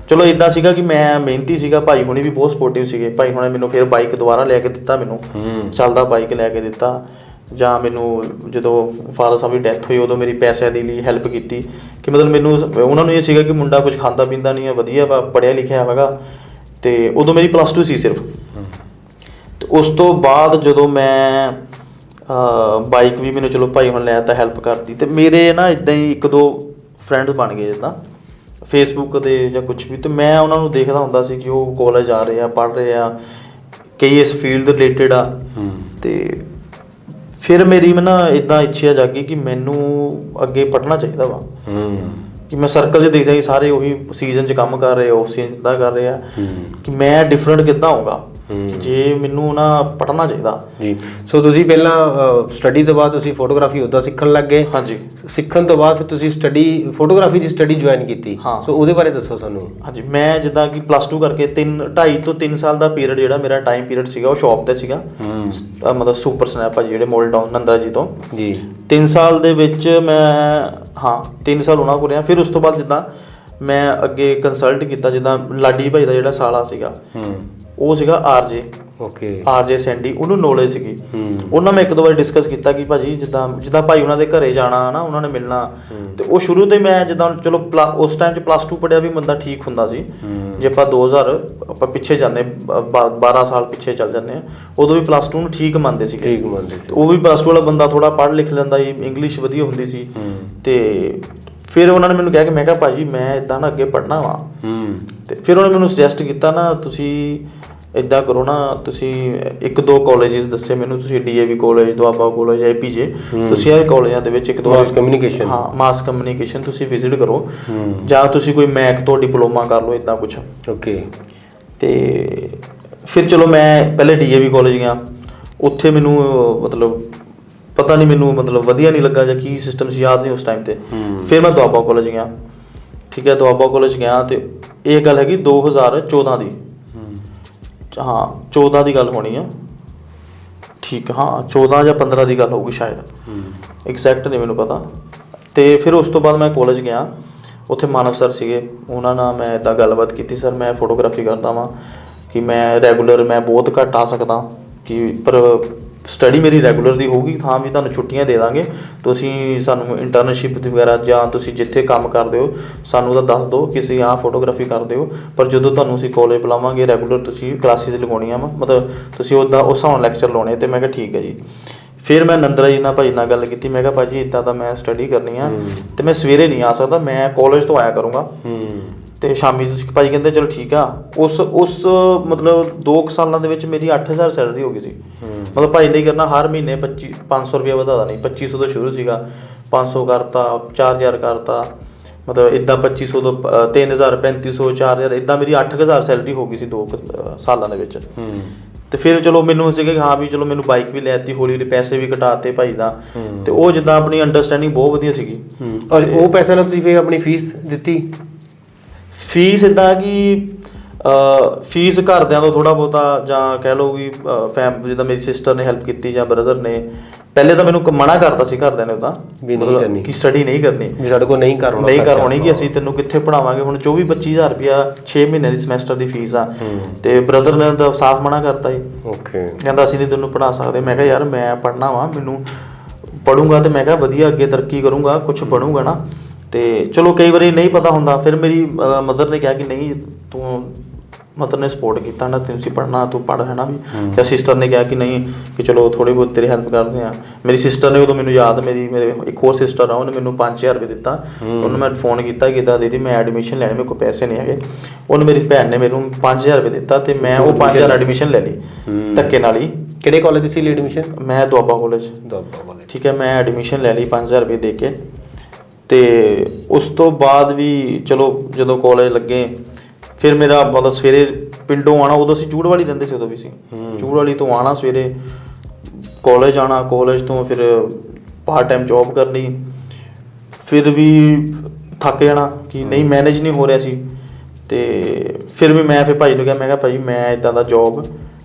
ਚਲੋ ਇੱਦਾਂ ਸੀਗਾ ਕਿ ਮੈਂ ਮਿਹਨਤੀ ਸੀਗਾ, ਭਾਈ ਹੁਣੀ ਵੀ ਬਹੁਤ ਸਪੋਰਟਿਵ ਸੀਗੇ। ਭਾਈ ਹੁਣੇ ਮੈਨੂੰ ਫਿਰ ਬਾਈਕ ਦੁਬਾਰਾ ਲੈ ਕੇ ਦਿੱਤਾ, ਮੈਨੂੰ ਚੱਲਦਾ ਬਾਈਕ ਲੈ ਕੇ ਦਿੱਤਾ। ਜਾਂ ਮੈਨੂੰ ਜਦੋਂ ਫਾਦਰ ਸਾਹਿਬ ਦੀ ਡੈਥ ਹੋਈ ਉਦੋਂ ਮੇਰੀ ਪੈਸਿਆਂ ਦੇ ਲਈ ਹੈਲਪ ਕੀਤੀ, ਕਿ ਮਤਲਬ ਮੈਨੂੰ ਉਹਨਾਂ ਨੂੰ ਇਹ ਸੀਗਾ ਕਿ ਮੁੰਡਾ ਕੁਛ ਖਾਂਦਾ ਪੀਂਦਾ ਨਹੀਂ ਹੈ, ਵਧੀਆ ਵਾ, ਪੜ੍ਹਿਆ ਲਿਖਿਆ ਹੈਗਾ। ਅਤੇ ਉਦੋਂ ਮੇਰੀ +2 ਸੀ ਸਿਰਫ। ਅਤੇ ਉਸ ਤੋਂ ਬਾਅਦ ਜਦੋਂ ਮੈਂ ਬਾਈਕ ਵੀ ਮੈਨੂੰ ਚਲੋ ਭਾਈ ਹੁਣ ਲੈ ਤਾਂ ਹੈਲਪ ਕਰਦੀ। ਅਤੇ ਮੇਰੇ ਨਾ ਇੱਦਾਂ ਹੀ 1-2 ਫਰੈਂਡਸ ਬਣ ਗਏ ਜਿੱਦਾਂ ਫੇਸਬੁੱਕ 'ਤੇ ਜਾਂ ਕੁਛ ਵੀ। ਅਤੇ ਮੈਂ ਉਹਨਾਂ ਨੂੰ ਦੇਖਦਾ ਹੁੰਦਾ ਸੀ ਕਿ ਉਹ ਕਾਲਜ ਜਾ ਰਹੇ ਆ, ਪੜ੍ਹ ਰਹੇ ਆ, ਕਈ ਇਸ ਫੀਲਡ ਦੇ ਰਿਲੇਟਡ ਆ। ਅਤੇ ਫਿਰ ਮੇਰੀ ਨਾ ਇੱਦਾਂ ਇੱਛਾ ਜਾਗੀ ਕਿ ਮੈਨੂੰ ਅੱਗੇ ਪੜ੍ਹਨਾ ਚਾਹੀਦਾ ਵਾ। ਕਿ ਮੈਂ ਸਰਕਲ 'ਚ ਦੇਖਦਾ ਕਿ ਸਾਰੇ ਉਹੀ ਸੀਜ਼ਨ 'ਚ ਕੰਮ ਕਰ ਰਹੇ, ਆਫ ਸੀਜ਼ਨ ਇੱਦਾਂ ਕਰ ਰਹੇ ਆ, ਕਿ ਮੈਂ ਡਿਫਰੈਂਟ ਕਿੱਦਾਂ ਹੋਊਗਾ। ਜੇ ਮੈਨੂੰ ਨਾ ਪੜ੍ਹਨਾ ਚਾਹੀਦਾ ਜੀ। ਸੋ ਤੁਸੀਂ ਪਹਿਲਾਂ ਸਟੱਡੀ ਤੋਂ ਬਾਅਦ ਤੁਸੀਂ ਫੋਟੋਗ੍ਰਾਫੀ ਉੱਦਾਂ ਸਿੱਖਣ ਲੱਗ ਗਏ। ਹਾਂਜੀ। ਸਿੱਖਣ ਤੋਂ ਬਾਅਦ ਫਿਰ ਤੁਸੀਂ ਫੋਟੋਗ੍ਰਾਫੀ ਦੀ ਸਟੱਡੀ ਜੁਆਇਨ ਕੀਤੀ। ਹਾਂ। ਸੋ ਉਹਦੇ ਬਾਰੇ ਦੱਸੋ ਸਾਨੂੰ। ਹਾਂਜੀ, ਮੈਂ ਜਿੱਦਾਂ ਕਿ +2 ਕਰਕੇ 2.5 ਤੋਂ 3 ਸਾਲ ਦਾ ਪੀਰੀਅਡ ਜਿਹੜਾ ਮੇਰਾ ਟਾਈਮ ਪੀਰੀਅਡ ਸੀਗਾ ਉਹ ਸ਼ੌਪ ਤੇ ਸੀਗਾ। ਮਤਲਬ ਸੁਪਰ ਸਨੈਪ ਭਾਜੀ ਜਿਹੜੇ ਮੋਲ ਟਾਊਨ ਨੰਦਾ ਜੀ ਤੋਂ ਜੀ। 3 ਸਾਲ ਦੇ ਵਿੱਚ ਮੈਂ 3 ਸਾਲ ਉਹਨਾਂ ਕੋਲ ਰਿਹਾ। ਫਿਰ ਉਸ ਤੋਂ ਬਾਅਦ ਜਿੱਦਾਂ ਮੈਂ ਅੱਗੇ ਕੰਸਲਟ ਕੀਤਾ, ਜਿੱਦਾਂ ਲਾਡੀ ਭਾਈ ਦਾ ਜਿਹੜਾ ਸਾਲਾ ਸੀਗਾ ਉਹ ਸੀਗਾ ਆਰਜੇ ਸੈਂਡੀ, ਉਹਨੂੰ ਨੌਲੇਜ ਸੀਗੀ। ਉਹਨਾਂ ਮੈਂ ਇੱਕ ਦੋ ਵਾਰ ਡਿਸਕਸ ਕੀਤਾ ਕਿ ਭਾਜੀ ਜਿੱਦਾਂ ਭਾਈ ਉਹਨਾਂ ਦੇ ਘਰੇ ਜਾਣਾ ਨਾ, ਉਹਨਾਂ ਨੇ ਮਿਲਣਾ, ਤੇ ਉਹ ਸ਼ੁਰੂ ਤੋਂ ਹੀ ਮੈਂ ਜਿੱਦਾਂ ਚਲੋ ਉਸ ਟਾਈਮ 'ਚ +2 ਪੜ੍ਹਿਆ ਵੀ ਬੰਦਾ ਠੀਕ ਹੁੰਦਾ ਸੀ। ਜੇ ਆਪਾਂ 2000 ਆਪਾਂ ਪਿੱਛੇ ਜਾਂਦੇ 12 ਸਾਲ ਪਿੱਛੇ ਚੱਲ ਜਾਂਦੇ ਹਾਂ, ਉਦੋਂ ਵੀ +2 ਨੂੰ ਠੀਕ ਮੰਨਦੇ ਸੀਗੇ। ਉਹ ਵੀ +2 ਵਾਲਾ ਬੰਦਾ ਥੋੜ੍ਹਾ ਪੜ੍ਹ ਲਿਖ ਲੈਂਦਾ ਸੀ, ਇੰਗਲਿਸ਼ ਵਧੀਆ ਹੁੰਦੀ ਸੀ। ਤੇ ਫਿਰ ਉਹਨਾਂ ਨੇ ਮੈਨੂੰ ਕਿਹਾ ਕਿ ਮੈਂ ਕਿਹਾ ਭਾਜੀ ਮੈਂ ਇੱਦਾਂ ਨਾ ਅੱਗੇ ਪੜ੍ਹਨਾ ਵਾ। ਤੇ ਫਿਰ ਉਹਨਾਂ ਨੇ ਮੈਨੂੰ ਸੁਜੈਸਟ ਕੀਤਾ ਨਾ, ਤੁਸੀਂ ਇੱਦਾਂ ਕਰੋ ਨਾ, ਤੁਸੀਂ 1-2 ਕਾਲਜਿਸ ਦੱਸੇ ਮੈਨੂੰ, ਤੁਸੀਂ DAV college, Doaba college, APJ, ਤੁਸੀਂ ਇਹ ਕਾਲਜਾਂ ਦੇ ਵਿੱਚ 1-2 ਮਾਸ ਕਮਿਊਨੀਕੇਸ਼ਨ ਤੁਸੀਂ ਵਿਜ਼ਿਟ ਕਰੋ, ਜਾਂ ਤੁਸੀਂ ਕੋਈ ਮੈਕ ਤੋਂ ਡਿਪਲੋਮਾ ਕਰ ਲਓ, ਇੱਦਾਂ ਕੁਛ। ਤੇ ਫਿਰ ਚਲੋ ਮੈਂ ਪਹਿਲੇ DAV ਕਾਲਜ ਗਿਆ। ਉੱਥੇ ਮੈਨੂੰ ਮਤਲਬ ਪਤਾ ਨਹੀਂ, ਮੈਨੂੰ ਮਤਲਬ ਵਧੀਆ ਨਹੀਂ ਲੱਗਾ ਜਾਂ ਕੀ ਸਿਸਟਮ ਸੀ, ਯਾਦ ਨਹੀਂ ਉਸ ਟਾਈਮ 'ਤੇ। ਫਿਰ ਮੈਂ ਦੁਆਬਾ ਕਾਲਜ ਗਿਆ। ਠੀਕ ਹੈ, ਦੁਆਬਾ ਕਾਲਜ ਗਿਆ ਤੇ ਇਹ ਗੱਲ ਹੈਗੀ 2014 ਦੀ। 14 ਦੀ ਗੱਲ ਹੋਣੀ ਆ। ਠੀਕ, 14 ਜਾਂ 15 ਦੀ ਗੱਲ ਹੋਊਗੀ ਸ਼ਾਇਦ, ਐਗਜ਼ੈਕਟ ਨਹੀਂ ਮੈਨੂੰ ਪਤਾ। ਤੇ ਫਿਰ ਉਸ ਤੋਂ ਬਾਅਦ ਮੈਂ ਕਾਲਜ ਗਿਆ। ਉੱਥੇ ਮਾਨਵ ਸਰ ਸੀਗੇ, ਉਹਨਾਂ ਨਾਲ ਮੈਂ ਇੱਦਾਂ ਗੱਲਬਾਤ ਕੀਤੀ, ਸਰ ਮੈਂ ਫੋਟੋਗ੍ਰਾਫੀ ਕਰਦਾ ਵਾਂ, ਕਿ ਮੈਂ ਰੈਗੂਲਰ ਮੈਂ ਬਹੁਤ ਘੱਟ ਆ ਸਕਦਾ, ਕਿ ਪਰ ਸਟੱਡੀ ਮੇਰੀ ਰੈਗੂਲਰ ਦੀ ਹੋਊਗੀ। ਹਾਂ ਵੀ ਤੁਹਾਨੂੰ ਛੁੱਟੀਆਂ ਦੇ ਦਾਂਗੇ, ਤੁਸੀਂ ਸਾਨੂੰ ਇੰਟਰਨਸ਼ਿਪ ਵਗੈਰਾ ਜਾਂ ਤੁਸੀਂ ਜਿੱਥੇ ਕੰਮ ਕਰਦੇ ਹੋ ਸਾਨੂੰ ਤਾਂ ਦੱਸ ਦਿਓ ਕਿ ਅਸੀਂ ਆਹ ਫੋਟੋਗ੍ਰਾਫੀ ਕਰਦੇ ਹੋ, ਪਰ ਜਦੋਂ ਤੁਹਾਨੂੰ ਅਸੀਂ ਕਾਲਜ ਬੁਲਾਵਾਂਗੇ ਰੈਗੂਲਰ ਤੁਸੀਂ ਕਲਾਸਿਸ ਲਗਾਉਣੀਆਂ ਵਾ, ਮਤਲਬ ਤੁਸੀਂ ਉੱਦਾਂ ਉਸ ਹਿਸਾਬ ਨਾਲ ਲੈਕਚਰ ਲਾਉਣੇ। ਤੇ ਮੈਂ ਕਿਹਾ ਠੀਕ ਹੈ ਜੀ। ਫਿਰ ਮੈਂ ਨੰਦਰਾ ਜੀ ਨਾਲ ਭਾਜੀ ਨਾਲ ਗੱਲ ਕੀਤੀ, ਮੈਂ ਕਿਹਾ ਭਾਜੀ ਇੱਦਾਂ ਤਾਂ ਮੈਂ ਸਟੱਡੀ ਕਰਨੀ ਆ ਤੇ ਮੈਂ ਸਵੇਰੇ ਨਹੀਂ ਆ ਸਕਦਾ, ਮੈਂ ਕਾਲਜ ਤੋਂ ਆਇਆ ਕਰੂੰਗਾ ਤੇ ਸ਼ਾਮੀ ਤੁਸੀਂ। ਭਾਜੀ ਕਹਿੰਦੇ ਚਲੋ ਠੀਕ ਆ। ਉਸ ਮਤਲਬ 2 ਸਾਲਾਂ ਦੇ ਵਿੱਚ ਮੇਰੀ 8000 ਸੈਲਰੀ ਹੋ ਗਈ ਸੀ। ਮਤਲਬ ਭਾਈ ਨਹੀਂ ਕਰਨਾ, ਹਰ ਮਹੀਨੇ 500 ਰੁਪਇਆ ਵਧਾ ਨਹੀਂ, 2500 ਤੋਂ ਸ਼ੁਰੂ ਸੀਗਾ, 500 ਕਰਤਾ, 4000 ਕਰਤਾ, ਮਤਲਬ ਇੱਦਾਂ 2500 ਤੋਂ 3000, 3500, 4000, ਇੱਦਾਂ ਮੇਰੀ 8000 ਸੈਲਰੀ ਹੋ ਗਈ ਸੀ 2 ਸਾਲਾਂ ਦੇ ਵਿੱਚ। ਤੇ ਫਿਰ ਚਲੋ ਮੈਨੂੰ ਸੀਗਾ ਕਿ ਹਾਂ ਵੀ ਚਲੋ ਮੈਨੂੰ ਬਾਈਕ ਵੀ ਲੈ ਦਿੱਤੀ, ਹੌਲੀ ਹੌਲੀ ਪੈਸੇ ਵੀ ਘਟਾਤੇ ਭਾਈ ਦਾ। ਤੇ ਉਹ ਜਿੱਦਾਂ ਆਪਣੀ ਅੰਡਰਸਟੈਂਡਿੰਗ ਬਹੁਤ ਵਧੀਆ ਸੀਗੀ। ਔਰ ਉਹ ਪੈਸੇ ਨਾਲ ਤੁਸੀਂ ਫਿਰ ਆਪਣੀ ਫੀਸ ਦਿੱਤੀ? ਫੀਸ ਇੱਦਾਂ ਕਿ ਫੀਸ ਘਰਦਿਆਂ ਤੋਂ ਥੋੜ੍ਹਾ ਬਹੁਤਾ, ਜਾਂ ਕਹਿ ਲਓ ਵੀ ਜਿੱਦਾਂ ਮੇਰੀ ਸਿਸਟਰ ਨੇ ਹੈਲਪ ਕੀਤੀ ਜਾਂ ਬ੍ਰਦਰ ਨੇ। ਪਹਿਲੇ ਤਾਂ ਮੈਨੂੰ ਮਨਾ ਕਰਤਾ ਸੀ ਘਰਦਿਆਂ ਨੇ ਉੱਦਾਂ ਕਿ ਸਟੱਡੀ ਨਹੀਂ ਕਰਨੀ, ਸਾਡੇ ਕੋਲ ਨਹੀਂ ਕਰਵਾਉਣੀ, ਕਿ ਅਸੀਂ ਤੈਨੂੰ ਕਿੱਥੇ ਪੜ੍ਹਾਵਾਂਗੇ। ਹੁਣ 24-25 ਰੁਪਇਆ 6 ਮਹੀਨੇ ਦੀ ਸਮੈਸਟਰ ਦੀ ਫੀਸ ਆ। ਤੇ ਬ੍ਰਦਰ ਨੇ ਤਾਂ ਸਾਫ਼ ਮਨਾ ਕਰਤਾ ਜੀ। ਕਹਿੰਦਾ ਅਸੀਂ ਨਹੀਂ ਤੈਨੂੰ ਪੜ੍ਹਾ ਸਕਦੇ। ਮੈਂ ਕਿਹਾ ਯਾਰ ਮੈਂ ਪੜ੍ਹਨਾ ਵਾ, ਮੈਨੂੰ ਪੜ੍ਹੂੰਗਾ ਤੇ ਮੈਂ ਕਿਹਾ ਵਧੀਆ ਅੱਗੇ ਤਰੱਕੀ ਕਰੂੰਗਾ, ਕੁਛ ਬਣੂਗਾ ਨਾ। ਤੇ ਚਲੋ ਕਈ ਵਾਰੀ ਨਹੀਂ ਪਤਾ ਹੁੰਦਾ। ਫਿਰ ਮੇਰੀ ਮਦਰ ਨੇ ਕਿਹਾ ਕਿ ਨਹੀਂ, ਤੂੰ ਮਦਰ ਨੇ ਸਪੋਰਟ ਕੀਤਾ ਨਾ, ਤੁਸੀਂ ਪੜ੍ਹਨਾ, ਤੂੰ ਪੜ੍ਹ, ਹੈ ਨਾ ਵੀ। ਅਤੇ ਸਿਸਟਰ ਨੇ ਕਿਹਾ ਕਿ ਨਹੀਂ, ਕਿ ਚਲੋ ਥੋੜ੍ਹੀ ਬਹੁਤ ਤੇਰੀ ਹੈਲਪ ਕਰਦੇ ਹਾਂ। ਮੇਰੀ ਸਿਸਟਰ ਨੇ ਉਦੋਂ ਮੈਨੂੰ ਯਾਦ, ਮੇਰੇ ਇੱਕ ਹੋਰ ਸਿਸਟਰ ਆ, ਉਹਨੇ ਮੈਨੂੰ 5000 ਰੁਪਏ ਦਿੱਤਾ। ਉਹਨੂੰ ਮੈਂ ਫੋਨ ਕੀਤਾ ਕਿ ਇੱਦਾਂ ਦੀਦੀ ਮੈਂ ਐਡਮਿਸ਼ਨ ਲੈਣੀ, ਮੇਰੇ ਕੋਲ ਪੈਸੇ ਨਹੀਂ ਹੈਗੇ। ਉਹਨੇ ਮੇਰੀ ਭੈਣ ਨੇ ਮੈਨੂੰ 5000 ਰੁਪਏ ਦਿੱਤਾ ਤੇ ਮੈਂ ਉਹ 5000 ਐਡਮਿਸ਼ਨ ਲੈ ਲਈ ਧੱਕੇ ਨਾਲ ਹੀ। ਕਿਹੜੇ ਕਾਲਜ ਸੀ ਐਡਮਿਸ਼ਨ? ਮੈਂ ਦੁਆਬਾ ਕਾਲਜ। ਠੀਕ ਹੈ, ਮੈਂ ਐਡਮਿਸ਼ਨ ਲੈ ਲਈ 5000 ਰੁਪਏ ਦੇ ਕੇ। ਤੇ ਉਸ ਤੋਂ ਬਾਅਦ ਵੀ ਚਲੋ ਜਦੋਂ ਕਾਲਜ ਲੱਗੇ, ਫਿਰ ਮੇਰਾ ਮਤਲਬ ਸਵੇਰੇ ਪਿੰਡੋਂ ਆਉਣਾ, ਉਦੋਂ ਅਸੀਂ ਚੂੜ ਵਾਲੀ ਰਹਿੰਦੇ ਸੀ, ਉਦੋਂ ਵੀ ਸੀ ਚੂੜ ਵਾਲੀ ਤੋਂ ਆਉਣਾ, ਸਵੇਰੇ ਕਾਲਜ ਆਉਣਾ, ਕਾਲਜ ਤੋਂ ਫਿਰ ਪਾਰਟ ਟਾਈਮ ਜੋਬ ਕਰਨੀ। ਫਿਰ ਵੀ ਥੱਕ ਜਾਣਾ ਕਿ ਨਹੀਂ ਮੈਨੇਜ ਨਹੀਂ ਹੋ ਰਿਹਾ ਸੀ। ਤੇ ਫਿਰ ਵੀ ਮੈਂ ਭਾਜੀ ਨੂੰ ਕਿਹਾ, ਮੈਂ ਕਿਹਾ ਭਾਜੀ ਮੈਂ ਇੱਦਾਂ ਦਾ ਜੋਬ